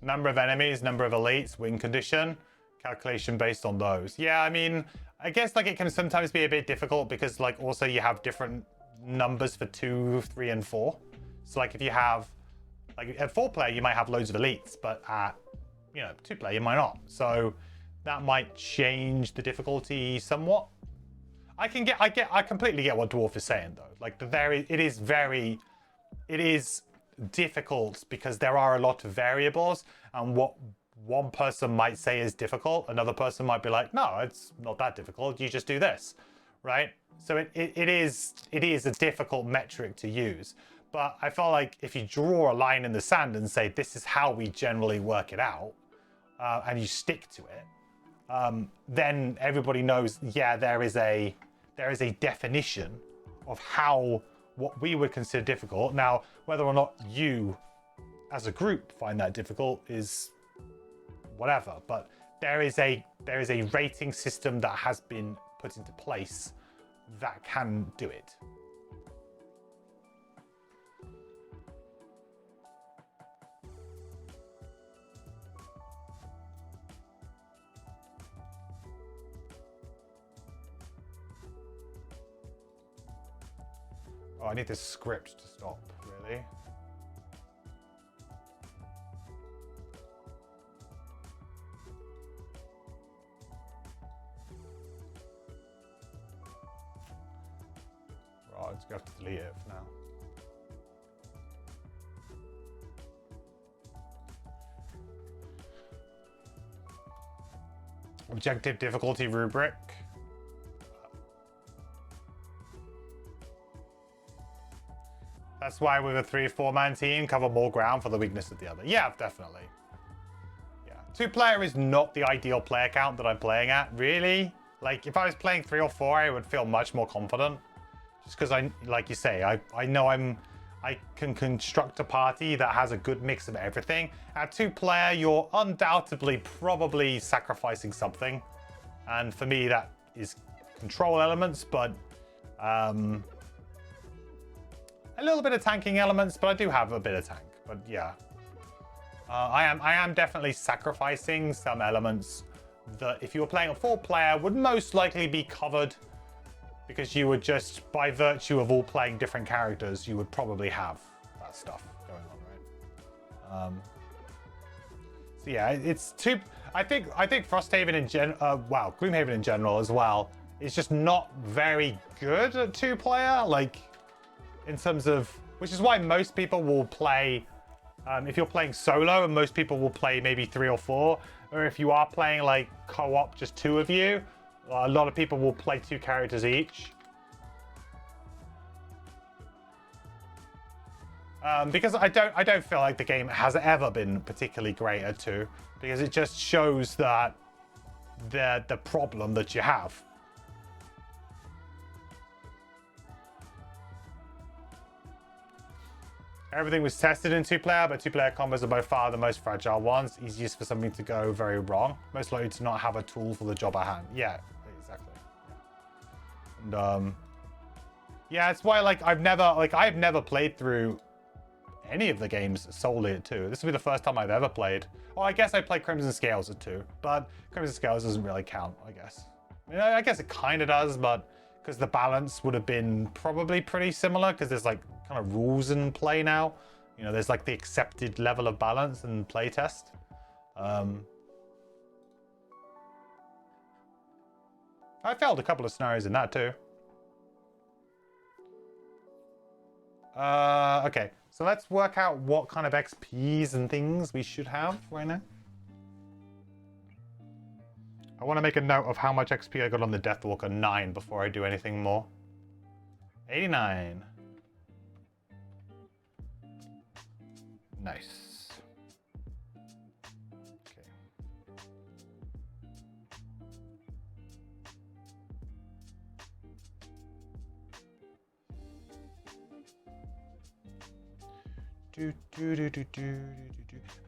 [SPEAKER 1] Number of enemies, number of elites, win condition, calculation based on those. Yeah, I mean... I guess like it can sometimes be a bit difficult because like also you have different numbers for 2, 3, and 4. So like if you have like at 4-player you might have loads of elites, but at 2-player you might not. So that might change the difficulty somewhat. I completely get what Dwarf is saying though. Like it is difficult because there are a lot of variables, and what one person might say is difficult, another person might be like, no, it's not that difficult, you just do this, right? So it is a difficult metric to use. But I feel like if you draw a line in the sand and say, this is how we generally work it out, and you stick to it, then everybody knows, yeah, there is a definition of what we would consider difficult. Now, whether or not you as a group find that difficult is whatever, but there is a rating system that has been put into place that can do it. Oh, I need this script to stop, really. Right, let's go have to delete it for now. Objective difficulty rubric. That's why with a 3-4-man team, cover more ground for the weakness of the other. Yeah, definitely. Yeah, 2-player is not the ideal player count that I'm playing at, really. Like, if I was playing 3 or 4, I would feel much more confident. Just because like you say, I know I can construct a party that has a good mix of everything. At 2-player, you're undoubtedly probably sacrificing something. And for me, that is control elements, but a little bit of tanking elements, but I do have a bit of tank. But yeah, I am definitely sacrificing some elements that if you were playing a 4-player would most likely be covered, because you would just, by virtue of all playing different characters, you would probably have that stuff going on, right? So yeah, it's too. I think Frosthaven in Gloomhaven in general as well is just not very good at 2-player, like in terms of, which is why most people will play. If you're playing solo, and most people will play maybe 3 or 4, or if you are playing like co-op, just 2 of you. A lot of people will play 2 characters each. Because I don't feel like the game has ever been particularly great at 2, because it just shows that the problem that you have. Everything was tested in 2-player, but 2-player combos are by far the most fragile ones. Easiest for something to go very wrong. Most likely to not have a tool for the job at hand. Yeah, exactly. And yeah, it's why I've never played through any of the games solely at 2. This will be the first time I've ever played. Well, I guess I played Crimson Scales at 2, but Crimson Scales doesn't really count, I guess. I guess it kind of does, but because the balance would have been probably pretty similar, because there's like kind of rules in play now. There's like the accepted level of balance and play test. I failed a couple of scenarios in that too. Okay, so let's work out what kind of XPs and things we should have right now. I want to make a note of how much XP I got on the Deathwalker 9 before I do anything more. 89. Nice. Okay.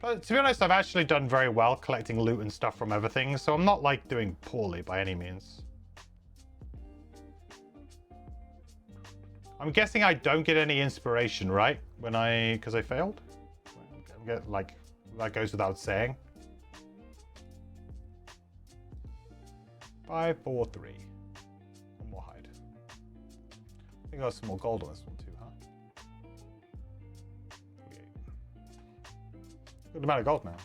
[SPEAKER 1] But to be honest, I've actually done very well collecting loot and stuff from everything, so I'm not like doing poorly by any means. I'm guessing I don't get any inspiration, right? Because I failed? That goes without saying. 5, 4, 3. One more hide. I think I got some more gold on this one too, huh? Good amount of gold now.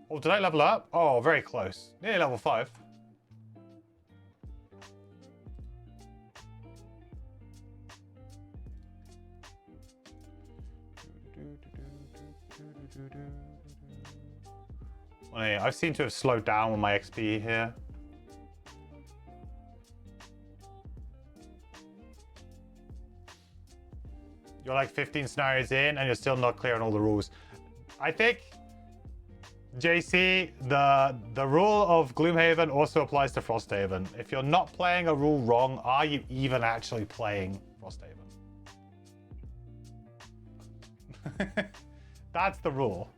[SPEAKER 1] Oh, did I level up? Oh, very close. Nearly level 5. Well, yeah, I seem to have slowed down with my XP here. You're like 15 scenarios in and you're still not clear on all the rules. I think, JC, the rule of Gloomhaven also applies to Frosthaven. If you're not playing a rule wrong, are you even actually playing Frosthaven? That's the rule.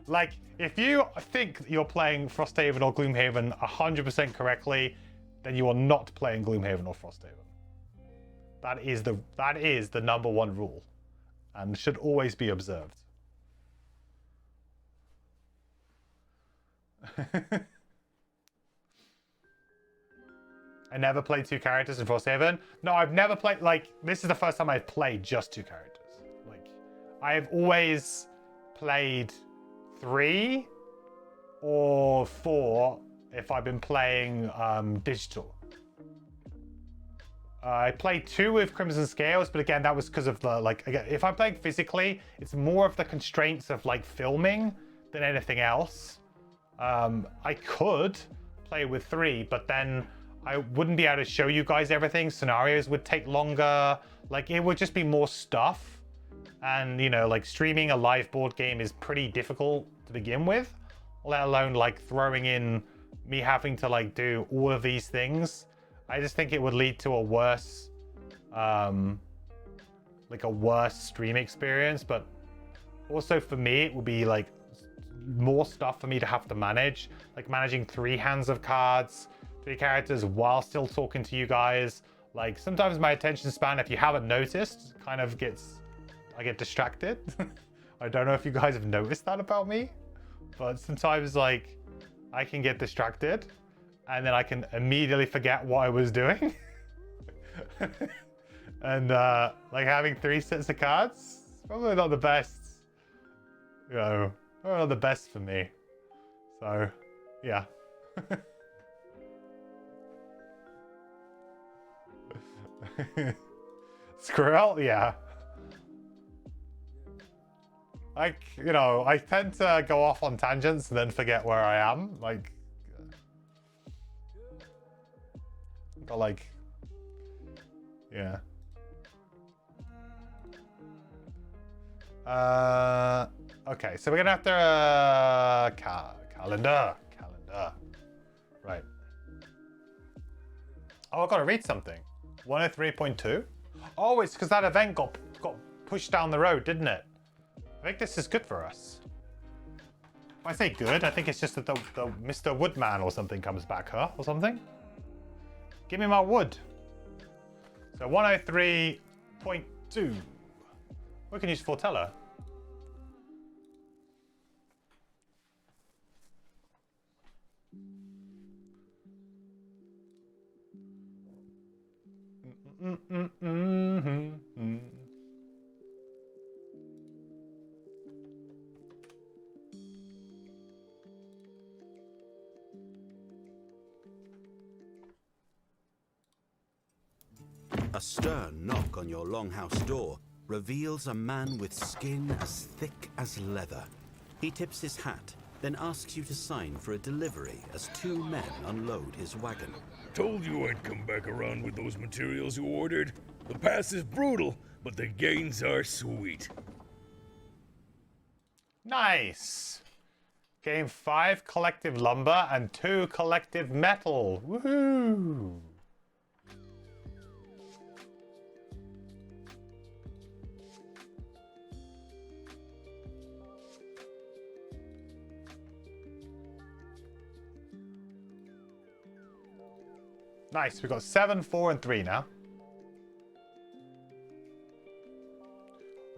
[SPEAKER 1] Like, if you think you're playing Frosthaven or Gloomhaven 100% correctly, then you are not playing Gloomhaven or Frosthaven. That is the #1 rule, and should always be observed. I never played 2 characters in Frosthaven. No, I've never played, this is the first time I've played just 2 characters. I've always played 3 or 4 if I've been playing digital. I played 2 with Crimson Scales, but again, that was because of the, again, if I'm playing physically, it's more of the constraints of, filming than anything else. I could play with 3, but then I wouldn't be able to show you guys everything. Scenarios would take longer. Like, it would just be more stuff. And, you know, like, streaming a live board game is pretty difficult to begin with. Let alone, like, throwing in me having to, like, do all of these things. I just think it would lead to a worse, like, a worse stream experience. But also for me, it would be, like, more stuff for me to have to manage. Like, managing 3 hands of cards, 3 characters while still talking to you guys. Like, sometimes my attention span, if you haven't noticed, kind of I get distracted. I don't know if you guys have noticed that about me, but sometimes, like, I can get distracted and then I can immediately forget what I was doing. And like, having 3 sets of cards, probably not the best, you know, probably not the best for me. So yeah. Squirrel, yeah. Like, you know, I tend to go off on tangents and then forget where I am. Like, but like, yeah. Okay, so we're gonna have to calendar. Right. Oh, I gotta read something. 103.2. Oh, it's because that event got pushed down the road, didn't it? I think this is good for us. If I say good, I think it's just that the Mr. Woodman or something comes back, huh? Or something. Give me my wood. So 103.2. We can use Fortella.
[SPEAKER 3] A stern knock on your longhouse door reveals a man with skin as thick as leather. He tips his hat, then asks you to sign for a delivery as 2 men unload his wagon.
[SPEAKER 4] Told you I'd come back around with those materials you ordered. The pass is brutal, but the gains are sweet.
[SPEAKER 1] Nice. Game 5 collective lumber and 2 collective metal. Woohoo! Nice, we've got 7, 4, and 3 now.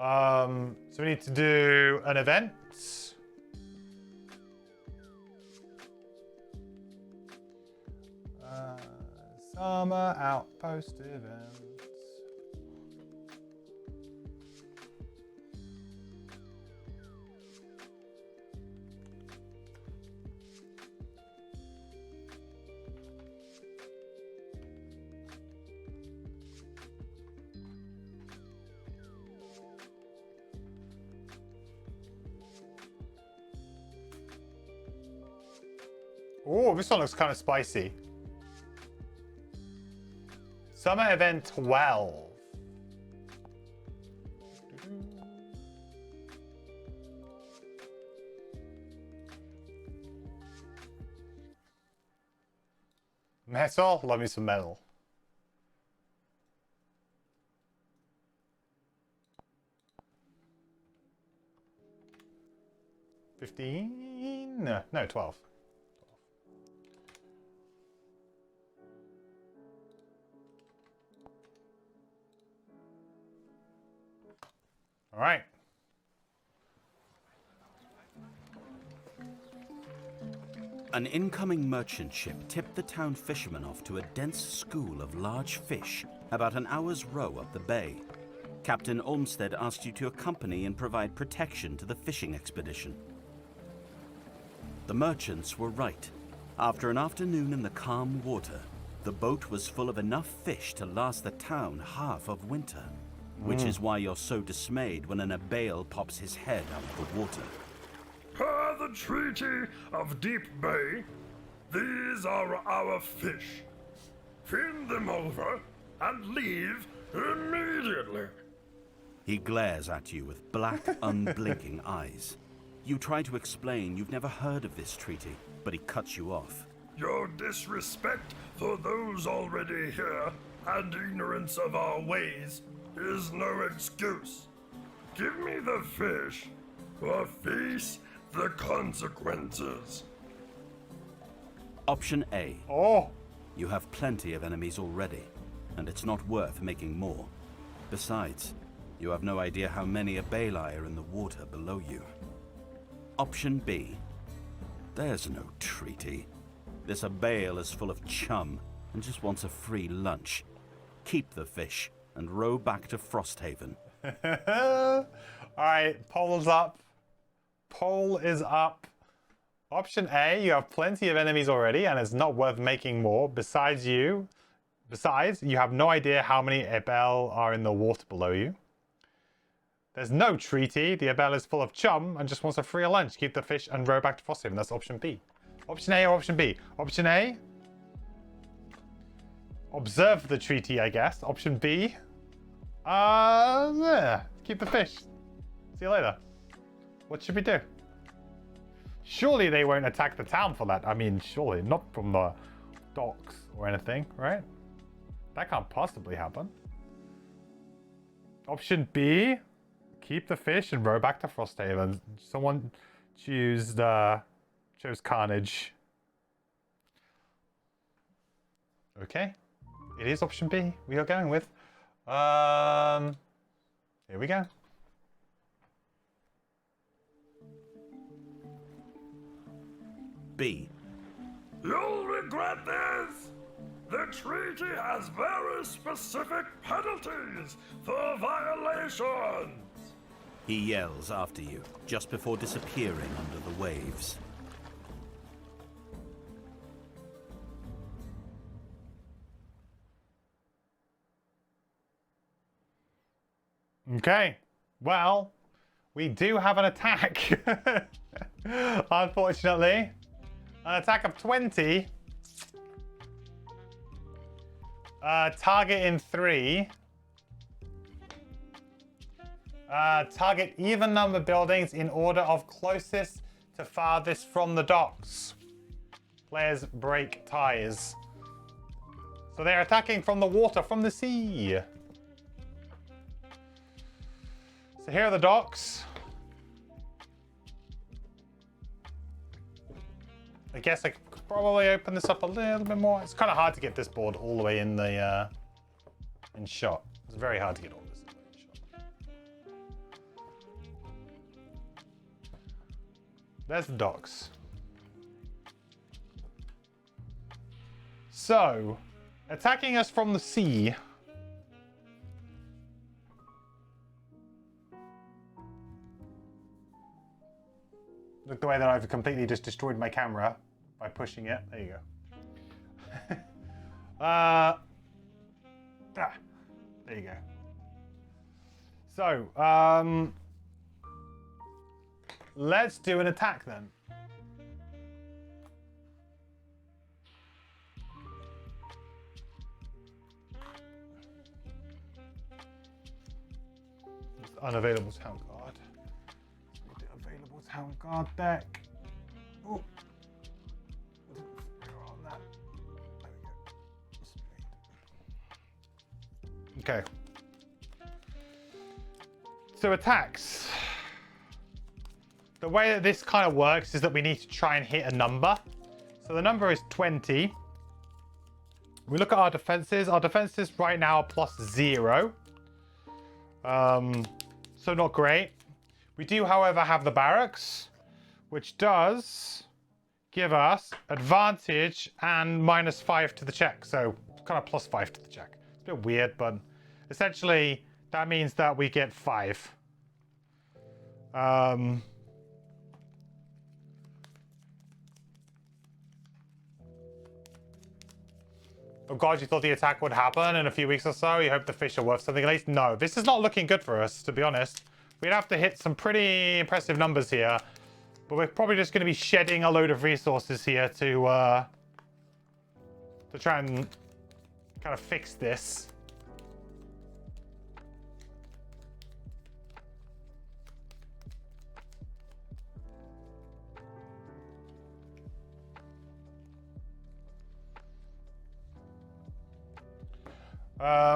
[SPEAKER 1] So we need to do an event. Summer Outpost event. Oh, this one looks kind of spicy. Summer event 12. Metal? Love me some metal. $15? No, 12. All right.
[SPEAKER 3] An incoming merchant ship tipped the town fishermen off to a dense school of large fish about an hour's row up the bay. Captain Olmsted asked you to accompany and provide protection to the fishing expedition. The merchants were right. After an afternoon in the calm water, the boat was full of enough fish to last the town half of winter. Which is why you're so dismayed when an Abale pops his head out of the water.
[SPEAKER 4] Per the Treaty of Deep Bay, these are our fish.
[SPEAKER 5] feed them over and leave immediately.
[SPEAKER 3] He glares at you with black, unblinking eyes. You try to explain you've never heard of this treaty, but he cuts you off.
[SPEAKER 5] Your disrespect for those already here and ignorance of our ways is no excuse. Give me the fish or face the consequences.
[SPEAKER 3] Option A.
[SPEAKER 1] Oh,
[SPEAKER 3] You have plenty of enemies already, and it's not worth making more. Besides, you have no idea how many Abai are in the water below you. Option B. There's no treaty. This Abai is full of chum and just wants a free lunch. Keep the fish and row back to Frosthaven.
[SPEAKER 1] Alright, poll's up. Poll is up. Option A, you have plenty of enemies already and it's not worth making more. Besides, you have no idea how many Ebel are in the water below you. There's no treaty. The Ebel is full of chum and just wants a free lunch. Keep the fish and row back to Frosthaven. That's option B. Option A or option B? Option A? Observe the treaty, I guess. Option B? Keep the fish. See you later. What should we do? Surely they won't attack the town for that. I mean, surely. Not from the docks or anything, right? That can't possibly happen. Option B. Keep the fish and row back to Frosthaven. Someone chose Carnage. Okay. It is option B we are going with. Here we go.
[SPEAKER 3] B.
[SPEAKER 5] You'll regret this! The treaty has very specific penalties for violations!
[SPEAKER 3] He yells after you, just before disappearing under the waves.
[SPEAKER 1] Okay. Well, we do have an attack. Unfortunately. An attack of 20. Target in 3. Target even number buildings in order of closest to farthest from the docks. Players break ties. So they're attacking from the water, from the sea. So here are the docks. I guess I could probably open this up a little bit more. It's kind of hard to get this board all the way in the in shot. It's very hard to get all this in shot. There's the docks. So, attacking us from the sea. Look the way that I've completely just destroyed my camera by pushing it. There you go. There you go. So, let's do an attack then. Unavailable town card. Available town card deck. Oh. On that. There we go. Okay. So attacks. The way that this kind of works is that we need to try and hit a number. So the number is 20. We look at our defenses. Our defenses right now are +0. So not great. We do, however, have the barracks, which does give us advantage and -5 to the check. So kind of +5 to the check. It's a bit weird, but essentially that means that we get 5. Oh god, you thought the attack would happen in a few weeks or so? You hope the fish are worth something at least? No, this is not looking good for us, to be honest. We'd have to hit some pretty impressive numbers here. But we're probably just going to be shedding a load of resources here to try and kind of fix this.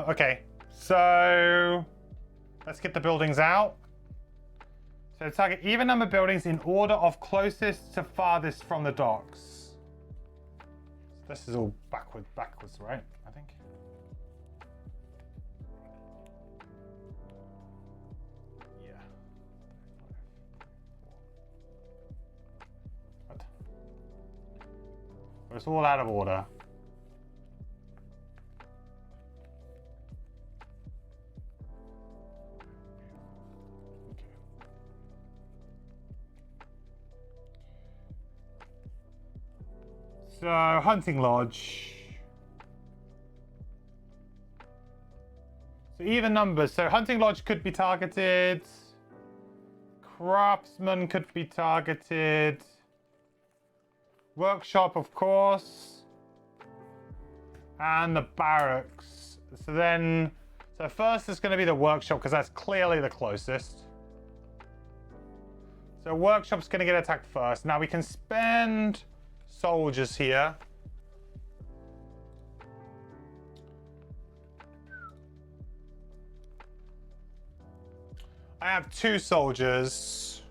[SPEAKER 1] Okay, so let's get the buildings out. So target even number buildings in order of closest to farthest from the docks. This is all backwards, right? I think. Yeah. What? It's all out of order. So, hunting lodge. So even numbers. So hunting lodge could be targeted. Craftsman could be targeted. Workshop, of course. And the barracks. So first is going to be the workshop because that's clearly the closest. So workshop's going to get attacked first. Now we can spend soldiers here. I have 2 soldiers.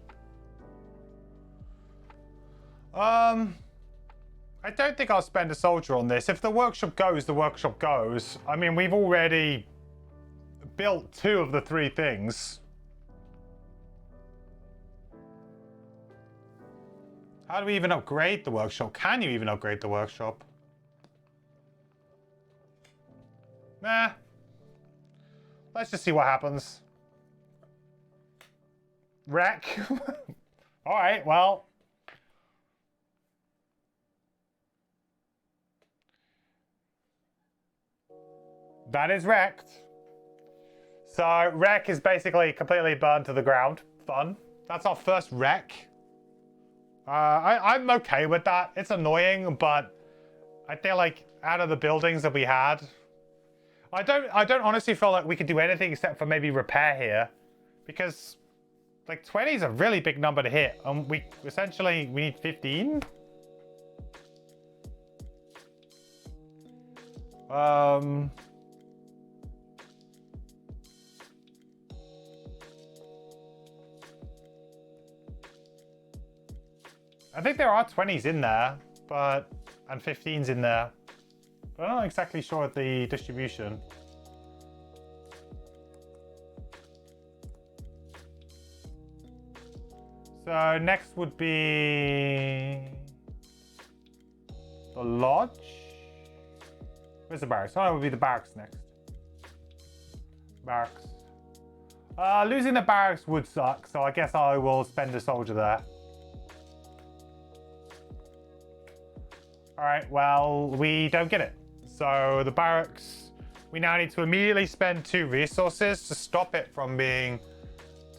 [SPEAKER 1] I don't think I'll spend a soldier on this. If the workshop goes, the workshop goes. I mean, we've already built 2 of the 3 things. How do we even upgrade the workshop? Can you even upgrade the workshop? Nah. Let's just see what happens. Wreck. Alright, well. That is wrecked. So, wreck is basically completely burned to the ground. Fun. That's our first wreck. I'm okay with that. It's annoying, but I feel like out of the buildings that we had, I don't honestly feel like we could do anything except for maybe repair here, because like 20 is a really big number to hit, and we need 15. I think there are 20s in there, and 15s in there. But I'm not exactly sure of the distribution. So next would be the lodge. Where's the barracks? Oh, it would be the barracks next. Barracks. Losing the barracks would suck, so I guess I will spend a soldier there. Alright, well, we don't get it. So the barracks, we now need to immediately spend 2 resources to stop it from to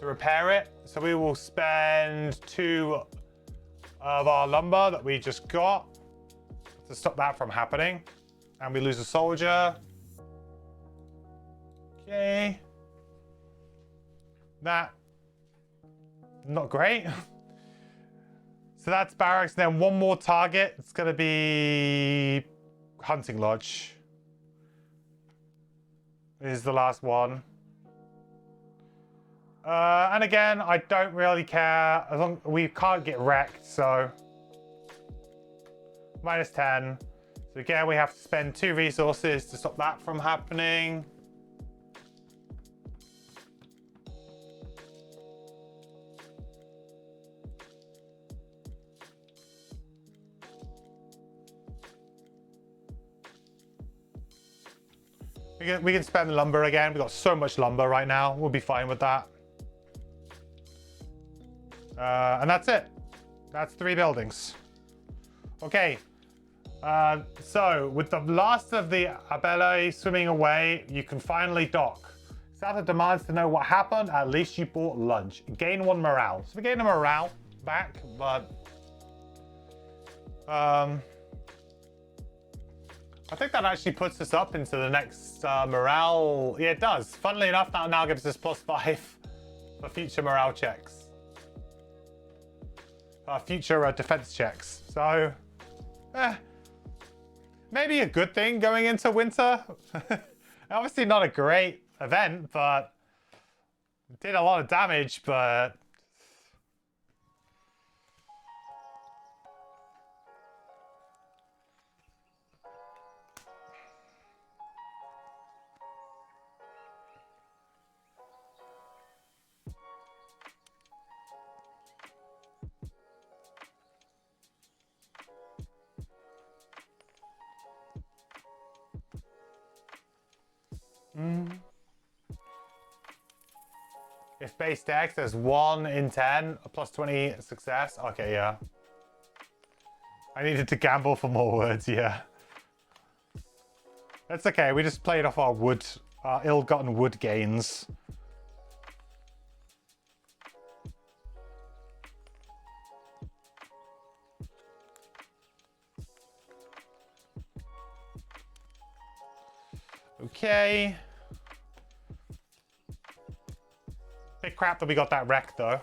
[SPEAKER 1] repair it. So we will spend 2 of our lumber that we just got to stop that from happening. And we lose a soldier. Okay. That, not great. So that's barracks. Then one more target. It's going to be hunting lodge. This is the last one. And again, I don't really care as long we can't get wrecked. So -10. So again, we have to spend 2 resources to stop that from happening. We can spend lumber again. We've got so much lumber right now. We'll be fine with that. And that's it. That's 3 buildings. Okay. So with the last of the Abele swimming away, you can finally dock. Sata demands to know what happened. At least you bought lunch. Gain 1 morale. So we gain a morale back, but I think that actually puts us up into the next morale. Yeah, it does. Funnily enough, that now gives us +5 for future morale checks. Future defense checks. So, maybe a good thing going into winter. Obviously not a great event, but did a lot of damage, but... If base dex, there's 1 in 10, a +20 success. Okay, yeah. I needed to gamble for more words, yeah. That's okay, we just played off our ill-gotten wood gains. Okay. Big crap that we got that wreck, though.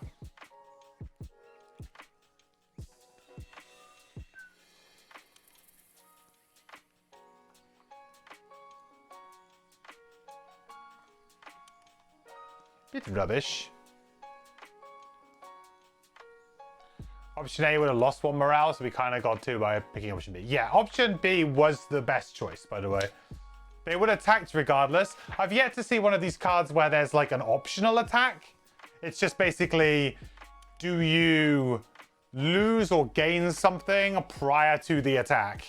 [SPEAKER 1] Bit rubbish. Option A would have lost 1 morale, so we kind of got 2 by picking option B. Yeah, option B was the best choice, by the way. They would have attacked regardless. I've yet to see one of these cards where there's like an optional attack. It's just basically, do you lose or gain something prior to the attack?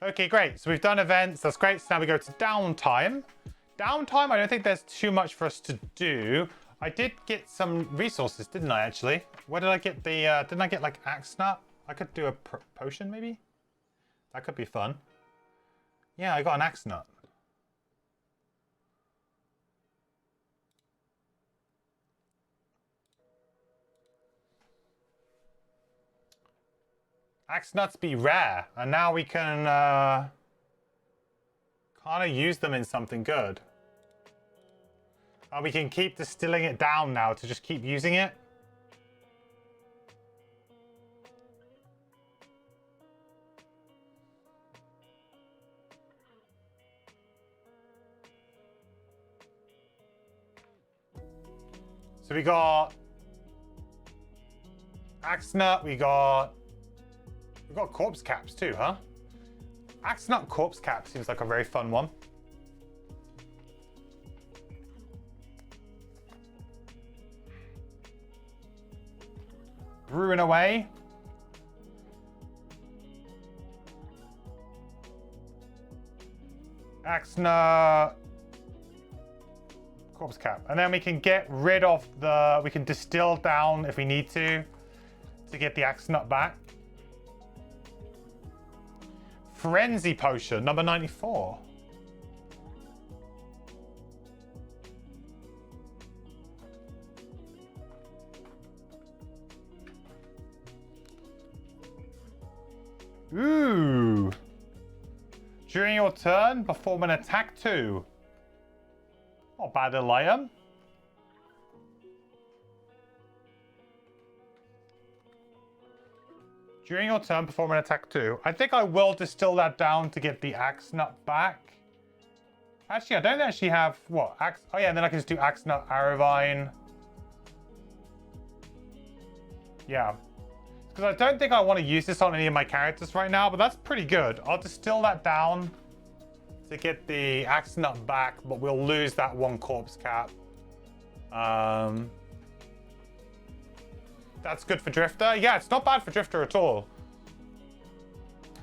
[SPEAKER 1] Okay, great. So we've done events. That's great. So now we go to downtime. Downtime, I don't think there's too much for us to do. I did get some resources, didn't I, actually? Where did I get the... didn't I get, like, axe nut? I could do a potion, maybe? That could be fun. Yeah, I got an axe nut. Axe nuts be rare, and now we can kind of use them in something good. We can keep distilling it down now to just keep using it. So we got axe nut, we've got corpse caps too, huh? Axe nut corpse cap seems like a very fun one. Brewing away. Axe nut. Corpse cap. And then we can get rid of we can distill down if we need to get the axe nut back. Frenzy potion, number 94. Ooh. During your turn, perform an attack 2. Not bad little item. During your turn, perform an attack 2. I think I will distill that down to get the axe nut back. Actually, I don't actually have what axe. Oh yeah, and then I can just do axe nut arrowvine. Yeah, because I don't think I want to use this on any of my characters right now, but that's pretty good. I'll distill that down to get the axe nut back, but we'll lose that 1 corpse cap. That's good for Drifter. Yeah, it's not bad for Drifter at all.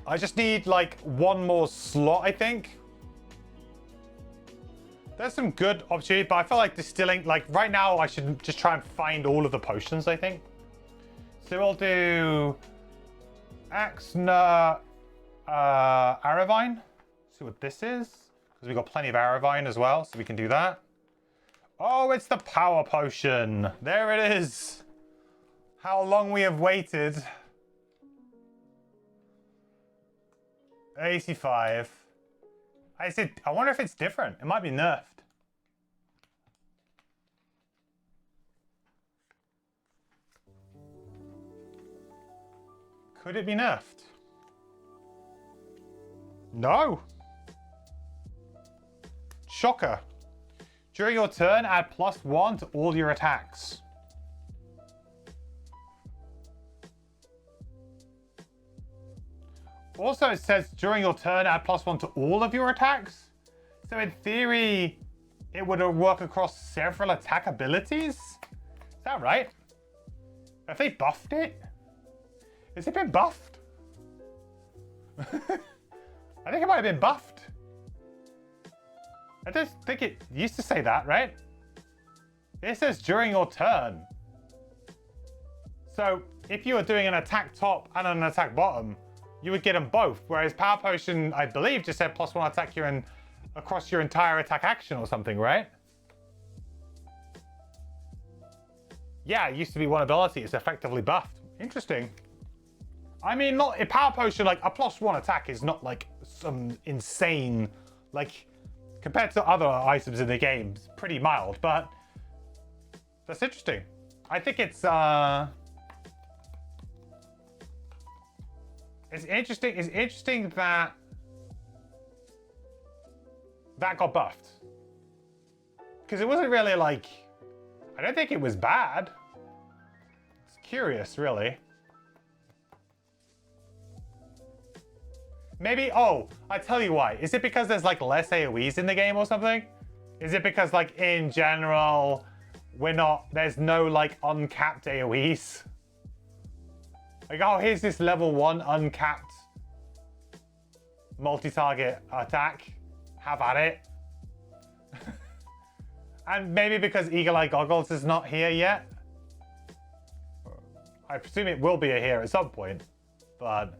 [SPEAKER 1] I just need like 1 more slot, I think. There's some good opportunity, but I feel like distilling, like right now, I should just try and find all of the potions, I think. So we'll do axe nut arrowvine. See what this is, because we've got plenty of arrowvine as well, so we can do that. Oh, it's the power potion. There it is. How long we have waited. 85. I wonder if it's different. It might be nerfed. Could it be nerfed? No. Shocker. During your turn, add +1 to all your attacks. Also, it says during your turn, add +1 to all of your attacks. So in theory, it would work across several attack abilities. Is that right? Have they buffed it? Has it been buffed? I think it might have been buffed. I just think it used to say that, right? It says during your turn. So if you were doing an attack top and an attack bottom, you would get them both. Whereas Power Potion, I believe, just said +1 attack you and across your entire attack action or something, right? Yeah, it used to be one ability. It's effectively buffed. Interesting. I mean, not a Power Potion, like a +1 attack is not like some insane, like compared to other items in the game, it's pretty mild, but that's interesting. I think it's interesting. It's interesting that that got buffed. Because it wasn't really like, I don't think it was bad. It's curious, really. Maybe, oh, I tell you why. Is it because there's like less AoEs in the game or something? Is it because like in general, there's no like uncapped AoEs? Like, oh, here's this level 1 uncapped multi-target attack. Have at it. And maybe because Eagle Eye Goggles is not here yet. I presume it will be here at some point, but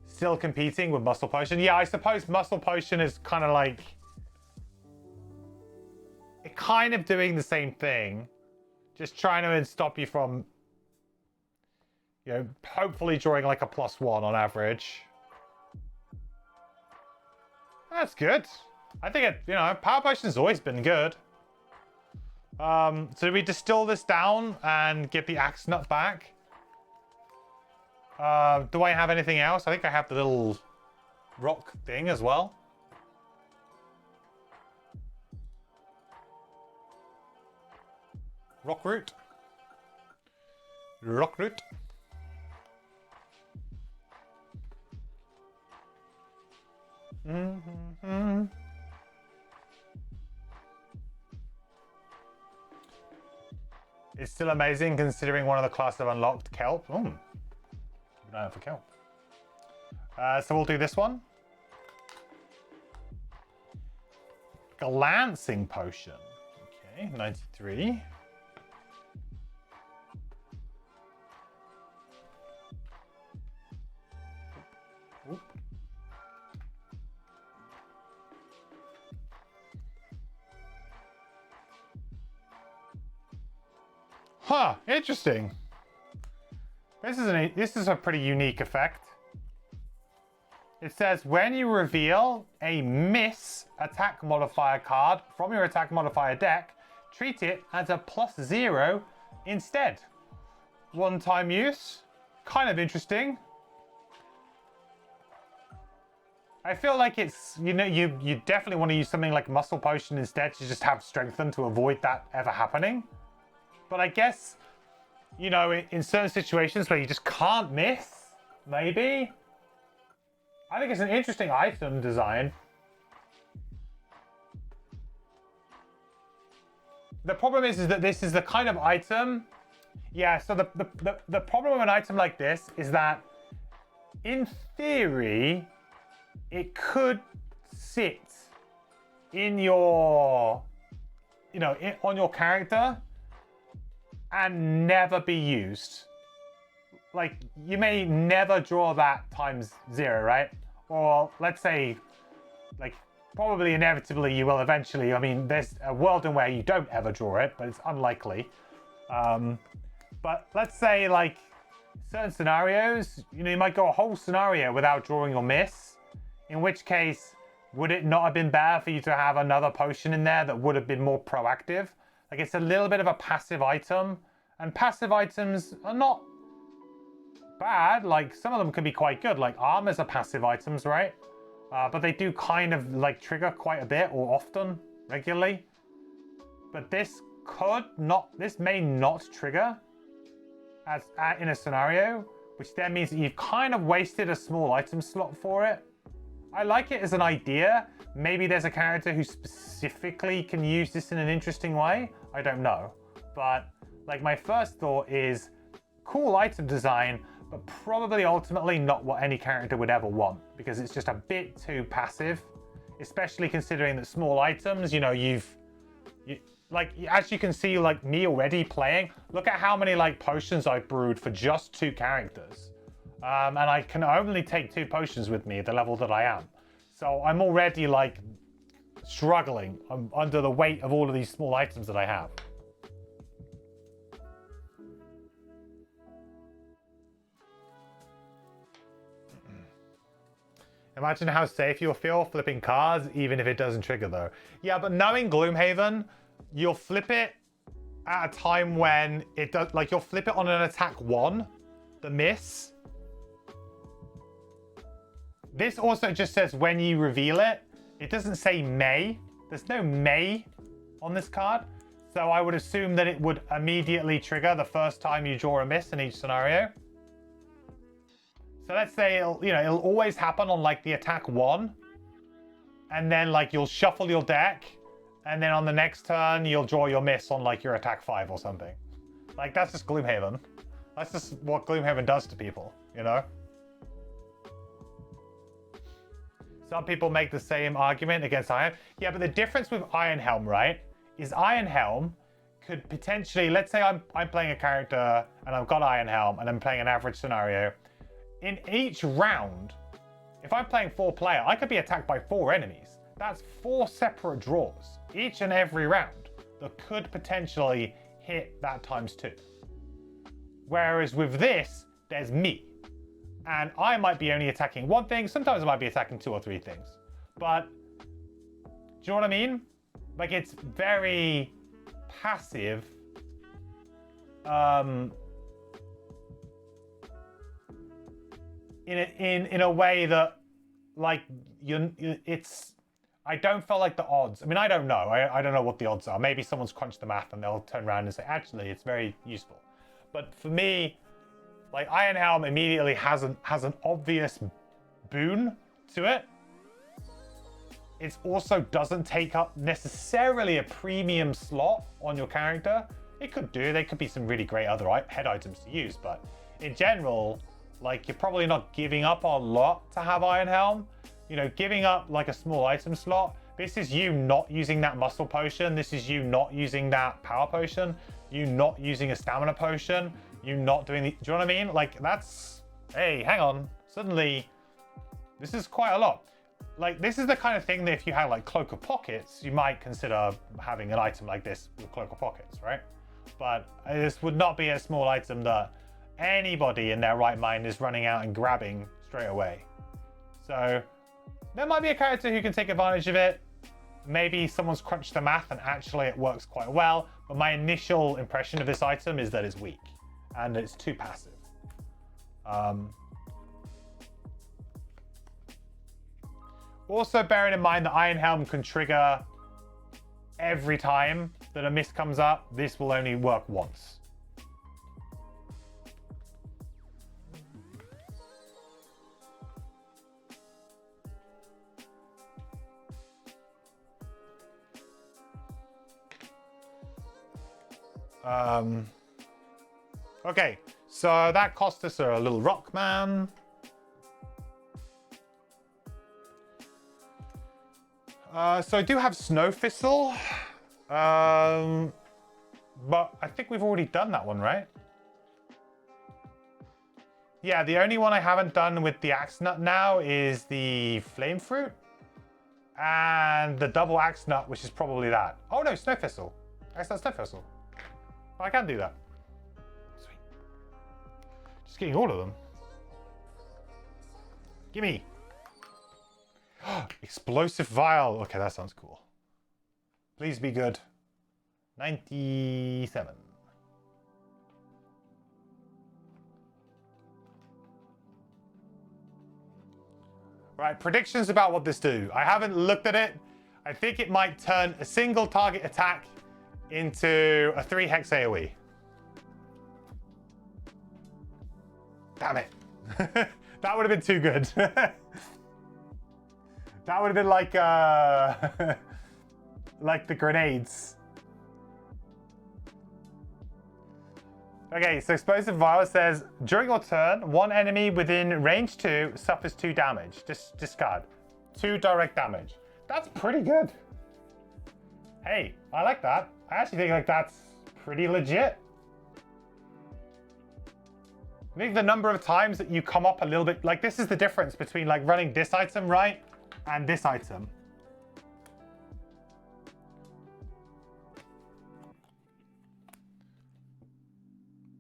[SPEAKER 1] still competing with Muscle Potion. Yeah, I suppose Muscle Potion is kind of like, it kind of doing the same thing. Just trying to stop you from, you know, hopefully drawing like a +1 on average. That's good. I think it, you know, Power Potion's always been good. So do we distill this down and get the Axe Nut back? Do I have anything else? I think I have the little rock thing as well. Rock root. Rock root. Mm-hmm. It's still amazing considering one of the classes have unlocked Kelp. Keep an eye out for Kelp. So we'll do this one. Glancing Potion. Okay, 93. Oop. Huh, interesting. This is a pretty unique effect. It says when you reveal a miss attack modifier card from your attack modifier deck, treat it as a +0 instead. One-time use, kind of interesting. I feel like it's, you know, you definitely want to use something like Muscle Potion instead to just have Strengthen to avoid that ever happening. But I guess, you know, in certain situations where you just can't miss, maybe. I think it's an interesting item design. The problem is that this is the kind of item. Yeah, so the problem with an item like this is that, in theory, it could sit in your, you know, on your character and never be used. Like, you may never draw that ×0, right? Or let's say, like, probably inevitably you will eventually. I mean, there's a world in where you don't ever draw it, but it's unlikely. But let's say like certain scenarios, you know, you might go a whole scenario without drawing your miss, in which case, would it not have been better for you to have another potion in there that would have been more proactive? Like, it's a little bit of a passive item, and passive items are not bad. Like, some of them can be quite good. Like, armors are passive items, right? But they do kind of like trigger quite a bit, or often, regularly. But this may not trigger as in a scenario, which then means that you've kind of wasted a small item slot for it. I like it as an idea. Maybe there's a character who specifically can use this in an interesting way. I don't know. But like, my first thought is cool item design, but probably ultimately not what any character would ever want, because it's just a bit too passive, especially considering that small items, you know, like, as you can see, like me already playing, look at how many like potions I've brewed for just 2 characters. And I can only take 2 potions with me at the level that I am. So I'm already like struggling. I'm under the weight of all of these small items that I have. Imagine how safe you'll feel flipping cards, even if it doesn't trigger though. Yeah, but knowing Gloomhaven, you'll flip it at a time when it does, like you'll flip it on an attack 1, the miss. This also just says when you reveal it. It doesn't say may. There's no may on this card. So I would assume that it would immediately trigger the first time you draw a miss in each scenario. So let's say it'll always happen on like the attack 1. And then like you'll shuffle your deck. And then on the next turn, you'll draw your miss on like your attack 5 or something. Like, that's just Gloomhaven. That's just what Gloomhaven does to people, you know? Some people make the same argument against Iron. Yeah, but the difference with Iron Helm, right, is Iron Helm could potentially, let's say I'm playing a character and I've got Iron Helm and I'm playing an average scenario. In each round, if I'm playing 4-player, I could be attacked by 4 enemies. That's 4 separate draws, each and every round, that could potentially hit that ×2. Whereas with this, there's me. And I might be only attacking 1 thing, sometimes I might be attacking 2 or 3 things. But, do you know what I mean? Like, it's very passive. In a way that, like, I don't feel like the odds. I mean, I don't know. I don't know what the odds are. Maybe someone's crunched the math and they'll turn around and say, actually, it's very useful. But for me, like, Iron Helm immediately has an obvious boon to it. It also doesn't take up necessarily a premium slot on your character. It could do. There could be some really great other head items to use, but in general, like, you're probably not giving up a lot to have Iron Helm. You know, giving up like a small item slot. This is you not using that muscle potion. This is you not using that power potion. You not using a stamina potion. You not doing the, do you know what I mean? Like, that's, hey, hang on. Suddenly, this is quite a lot. Like, this is the kind of thing that if you had like Cloak of Pockets, you might consider having an item like this with Cloak of Pockets, right? But this would not be a small item that anybody in their right mind is running out and grabbing straight away. So there might be a character who can take advantage of it. Maybe someone's crunched the math and actually it works quite well. But my initial impression of this item is that it's weak and it's too passive. Also bearing in mind that Iron Helm can trigger every time that a miss comes up. This will only work once. Okay, so that cost us a little rock man. So I do have Snow Thistle, but I think we've already done that one, right? Yeah, the only one I haven't done with the Axe Nut now is the Flame Fruit. And the double axe nut, which is probably that. Oh no, snow thistle. That's not snow thistle. Oh, I can do that. Sweet. Just getting all of them. Gimme. Explosive vial. Okay, that sounds cool. Please be good. 97. Right, predictions about what this do. I haven't looked at it. I think it might turn a single target attack into a 3 hex AoE. Damn it. That would have been too good. That would have been like like the grenades. Okay, so Explosive Vial says, during your turn, one enemy within range 2 suffers 2 damage. Discard. 2 direct damage. That's pretty good. Hey, I like that. I actually think like that's pretty legit. I think the number of times that you come up a little bit, like this is the difference between like running this item, right? And this item.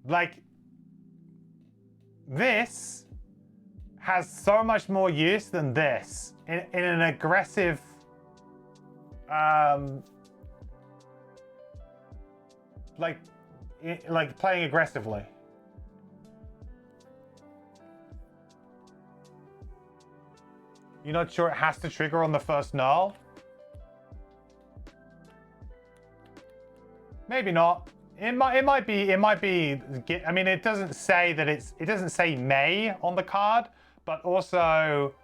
[SPEAKER 1] Like, this has so much more use than this in an aggressive, like playing aggressively. You're not sure it has to trigger on the first null? Maybe not. It might be. I mean, it doesn't say that it doesn't say may on the card, but also,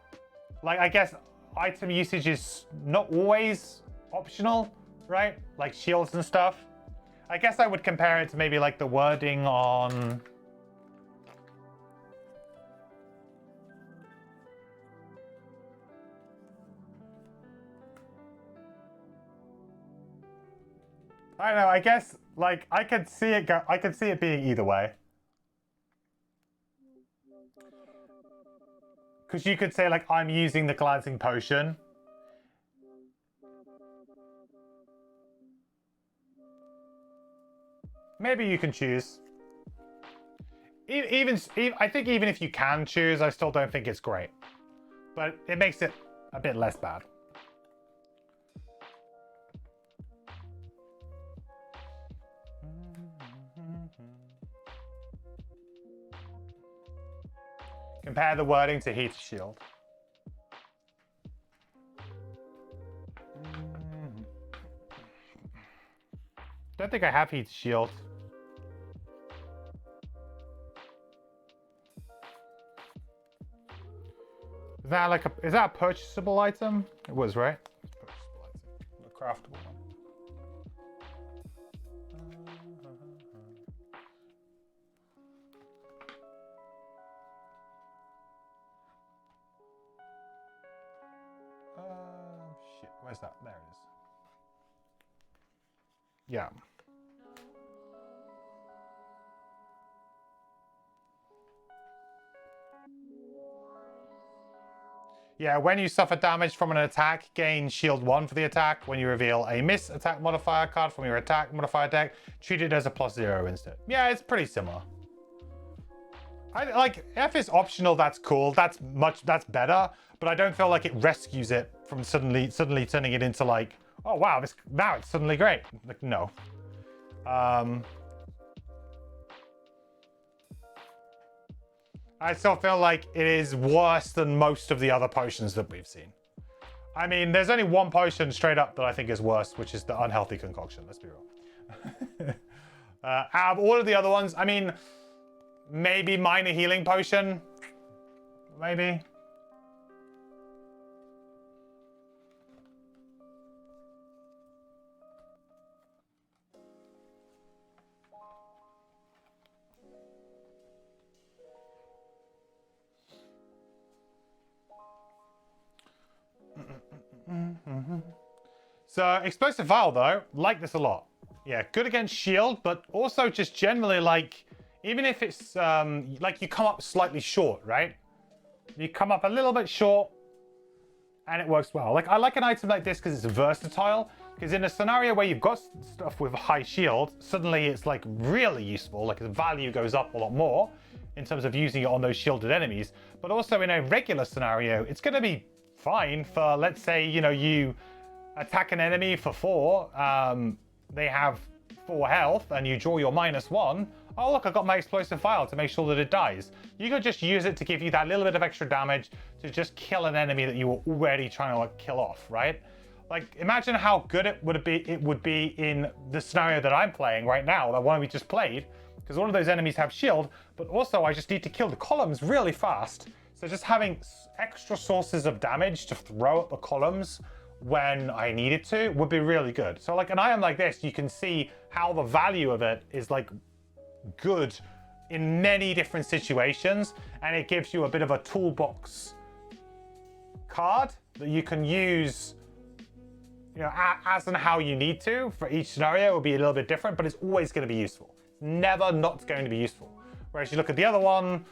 [SPEAKER 1] like, I guess item usage is not always optional, right? Like shields and stuff. I guess I would compare it to maybe like the wording on. I don't know, I guess, like, I could see it being either way. Because you could say, like, I'm using the glancing potion. Maybe you can choose. I think even if you can choose, I still don't think it's great. But it makes it a bit less bad. Compare the wording to heat shield. Don't think I have heat shield. Is that a purchasable item? It was, right? It's a purchasable item. A craftable one. Shit, where's that? There it is. Yeah. Yeah, when you suffer damage from an attack, gain shield 1 for the attack. When you reveal a miss attack modifier card from your attack modifier deck, treat it as a +0 instead. Yeah, it's pretty similar. Like, if it's optional, that's cool. That's better. But I don't feel like it rescues it from suddenly turning it into like, oh wow, now it's suddenly great. Like, no. I still feel like it is worse than most of the other potions that we've seen. I mean, there's only one potion straight up that I think is worse, which is the unhealthy concoction. Let's be real. Out of all of the other ones, I mean, maybe minor healing potion. Maybe. So, Explosive Vial, though, like this a lot. Yeah, good against shield, but also just generally, like, even if it's, like, you come up slightly short, right? You come up a little bit short, and it works well. Like, I like an item like this because it's versatile. Because in a scenario where you've got stuff with a high shield, suddenly it's like really useful. Like the value goes up a lot more in terms of using it on those shielded enemies. But also in a regular scenario, it's going to be fine for, let's say, you know, you attack an enemy for 4, they have 4 health, and you draw your -1. Oh, look, I've got my explosive vial to make sure that it dies. You could just use it to give you that little bit of extra damage to just kill an enemy that you were already trying to like kill off, right? Like, imagine how good it would be in the scenario that I'm playing right now, that one we just played, because all of those enemies have shield, but also I just need to kill the columns really fast. So just having extra sources of damage to throw at the columns when I needed to would be really good. So like an item like this, you can see how the value of it is like good in many different situations, and it gives you a bit of a toolbox card that you can use, you know, as and how you need to. For each scenario, it will be a little bit different, but it's always going to be useful. It's never not going to be useful. Whereas you look at the other one,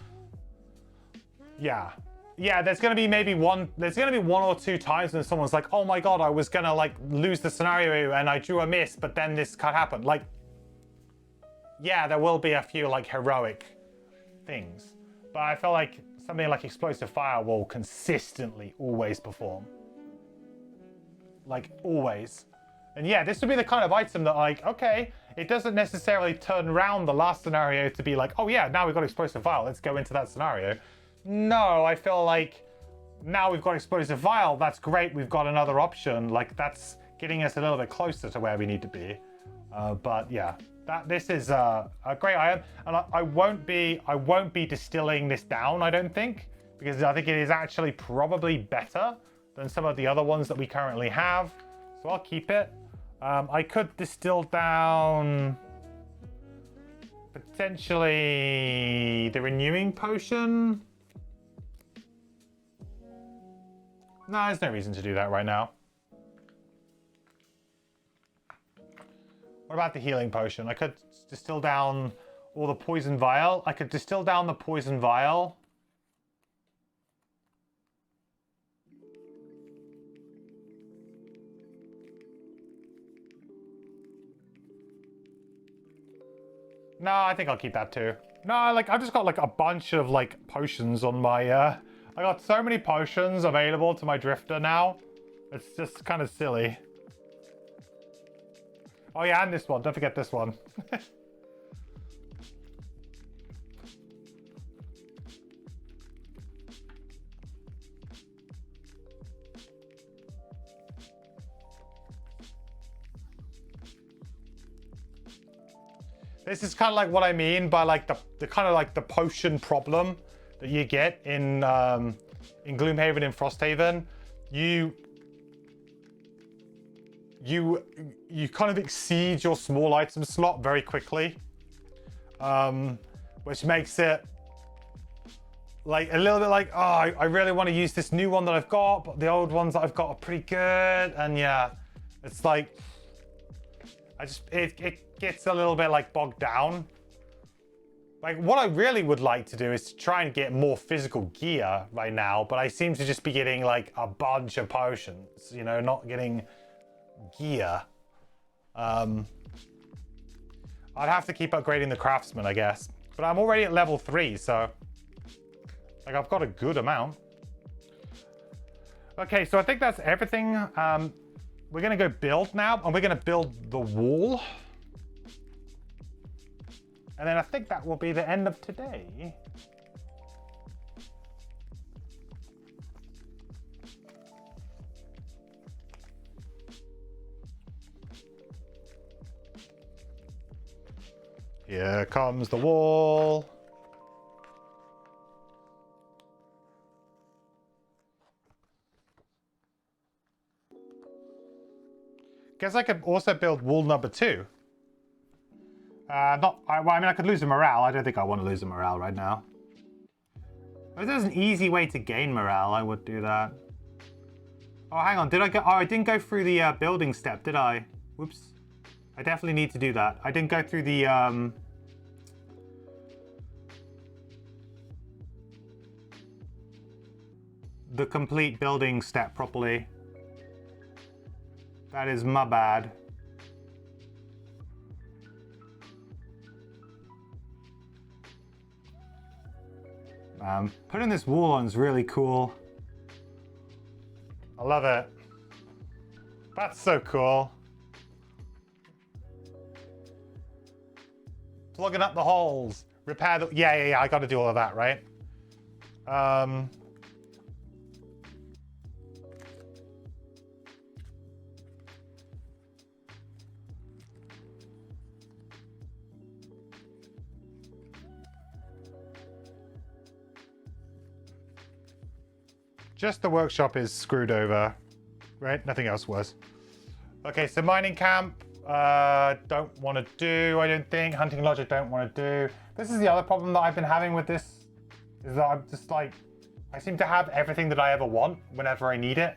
[SPEAKER 1] yeah, there's going to be maybe one or two times when someone's like, oh my god, I was going to like lose the scenario and I drew a miss, but then this could happen. Like, yeah, there will be a few like heroic things, but I feel like something like explosive fire will consistently always perform. Like, always. And yeah, this would be the kind of item that, like, okay, it doesn't necessarily turn around the last scenario to be like, oh yeah, now we've got explosive vial, let's go into that scenario. No, I feel like now we've got explosive vial, that's great, we've got another option. Like, that's getting us a little bit closer to where we need to be. But yeah, this is a great item, and I won't be distilling this down, I don't think, because I think it is actually probably better than some of the other ones that we currently have. So I'll keep it. I could distill down potentially the renewing potion. No, there's no reason to do that right now. What about the healing potion? I could distill down all the poison vial. I could distill down the poison vial. No, I think I'll keep that too. No, like, I've just got like a bunch of like potions on my, I got so many potions available to my drifter now. It's just kind of silly. Oh yeah, and this one. Don't forget this one. This is kind of like what I mean by like the kind of like the potion problem that you get in Gloomhaven and Frosthaven. You kind of exceed your small item slot very quickly, which makes it like a little bit like, oh, I really want to use this new one that I've got, but the old ones that I've got are pretty good. And yeah, it's like, it gets a little bit like bogged down. Like, what I really would like to do is to try and get more physical gear right now, but I seem to just be getting like a bunch of potions, you know, not getting gear. I'd have to keep upgrading the craftsman, I guess, but I'm already at level 3, so like I've got a good amount. Okay, so I think that's everything. We're gonna go build now, and we're gonna build the wall, and then I think that will be the end of today. Here comes the wall. Guess I could also build wall number 2. Well, I mean, I could lose the morale. I don't think I want to lose the morale right now. If there's an easy way to gain morale, I would do that. Oh, hang on. Did I go? Oh, I didn't go through the building step, did I? Whoops. I definitely need to do that. I didn't go through the the complete building step properly. That is my bad. Putting this wall on is really cool. I love it. That's so cool. Plugging up the holes. Repair the... Yeah, I gotta do all of that, right? Just the workshop is screwed over, right? Nothing else was. Okay, so mining camp, don't want to do, I don't think. Hunting lodge, I don't want to do. This is the other problem that I've been having with this, is that I'm just like, I seem to have everything that I ever want whenever I need it.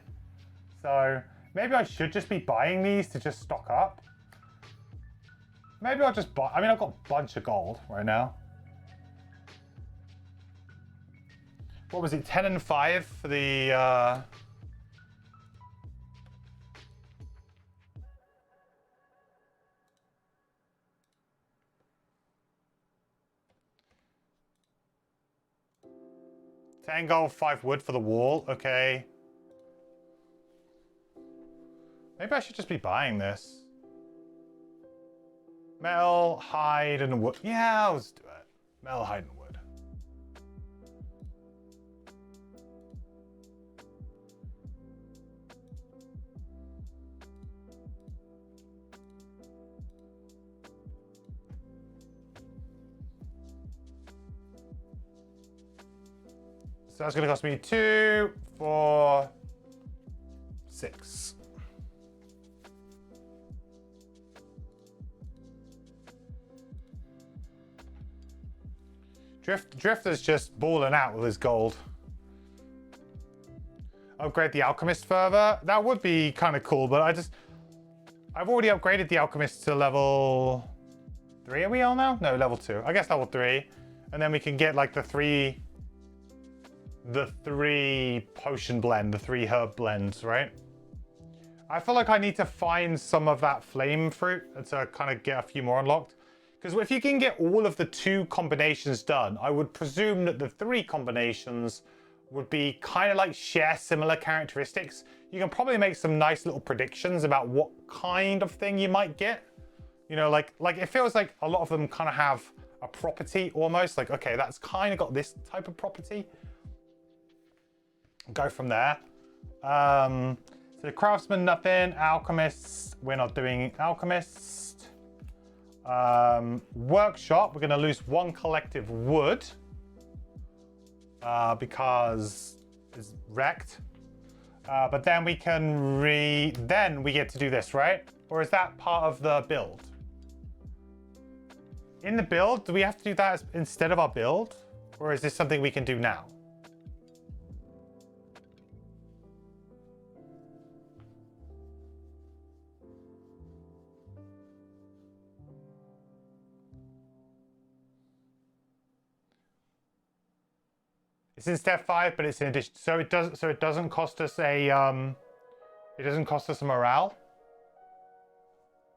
[SPEAKER 1] So maybe I should just be buying these to just stock up. Maybe I'll just buy, I mean, I've got a bunch of gold right now. What was it, 10 and 5 for the, 10 gold, 5 wood for the wall, okay. Maybe I should just be buying this. Metal, hide, and wood. Yeah, let's do it. Metal, hide, and wood. So that's going to cost me 2, 4, 6. Drifter's just balling out with his gold. Upgrade the Alchemist further. That would be kind of cool, but I've already upgraded the Alchemist to level 3. Are we all now? No, level 2. I guess level 3. And then we can get like the three potion blend, the 3 herb blends, right? I feel like I need to find some of that flame fruit to kind of get a few more unlocked. Because if you can get all of the 2 combinations done, I would presume that the 3 combinations would be kind of like share similar characteristics. You can probably make some nice little predictions about what kind of thing you might get. You know, like it feels like a lot of them kind of have a property almost. Like, okay, that's kind of got this type of property. Go from there. So the craftsman, nothing. Alchemists, we're not doing alchemist. Workshop, we're going to lose 1 collective wood because it's wrecked. But then we can then we get to do this, right? Or is that part of the build? In the build, do we have to do that instead of our build? Or is this something we can do now? It's in step 5, but it's in addition. So it doesn't cost us a it doesn't cost us a morale.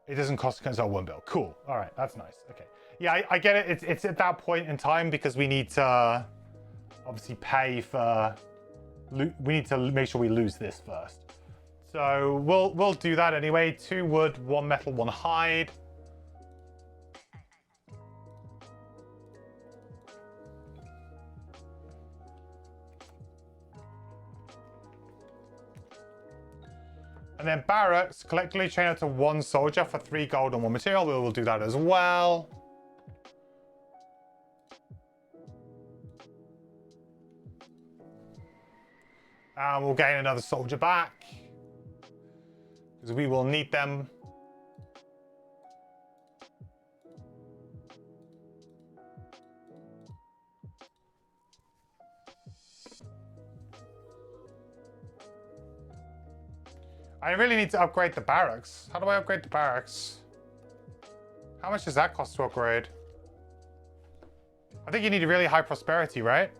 [SPEAKER 1] It doesn't cost us our 1 bill. Cool. All right, that's nice. Okay. Yeah, I get it. It's at that point in time because we need to obviously pay for. We need to make sure we lose this first. So we'll do that anyway. 2 wood, 1 metal, 1 hide. And then barracks, collectively train up to 1 soldier for 3 gold and 1 material. We will do that as well. And we'll gain another soldier back, because we will need them. I really need to upgrade the barracks. How do I upgrade the barracks? How much does that cost to upgrade? I think you need a really high prosperity, right?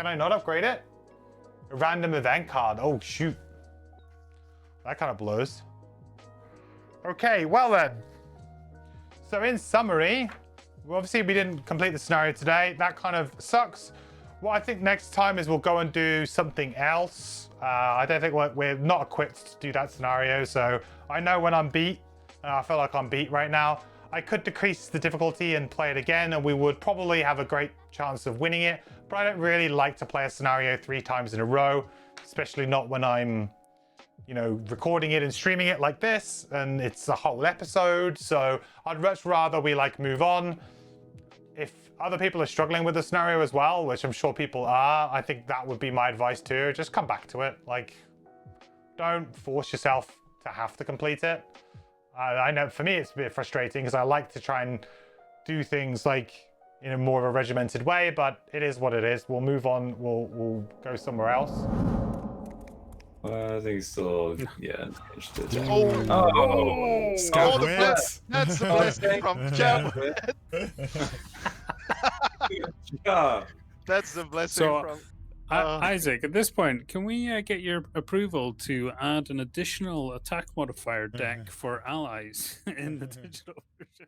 [SPEAKER 1] Can I not upgrade it? A random event card. Oh, shoot. That kind of blows. Okay, well then. So in summary, obviously we didn't complete the scenario today. That kind of sucks. What I think next time is we'll go and do something else. I don't think we're not equipped to do that scenario. So I know when I'm beat, and I feel like I'm beat right now, I could decrease the difficulty and play it again, and we would probably have a great chance of winning it. But I don't really like to play a scenario 3 times in a row, especially not when I'm, you know, recording it and streaming it like this, and it's a whole episode. So I'd much rather we like move on. If other people are struggling with the scenario as well, which I'm sure people are, I think that would be my advice too. Just come back to it. Like, don't force yourself to have to complete it. I know for me it's a bit frustrating because I like to try and do things like in a more of a regimented way, but it is what it is. We'll move on. We'll go somewhere else.
[SPEAKER 6] I think still, yeah.
[SPEAKER 7] Oh,
[SPEAKER 6] Scout
[SPEAKER 7] the
[SPEAKER 6] wins.
[SPEAKER 7] bless. That's the blessing from Chapman.
[SPEAKER 6] Yeah.
[SPEAKER 7] That's the blessing
[SPEAKER 8] So,
[SPEAKER 7] from.
[SPEAKER 8] Isaac, at this point, can we get your approval to add an additional attack modifier deck for allies in the digital version?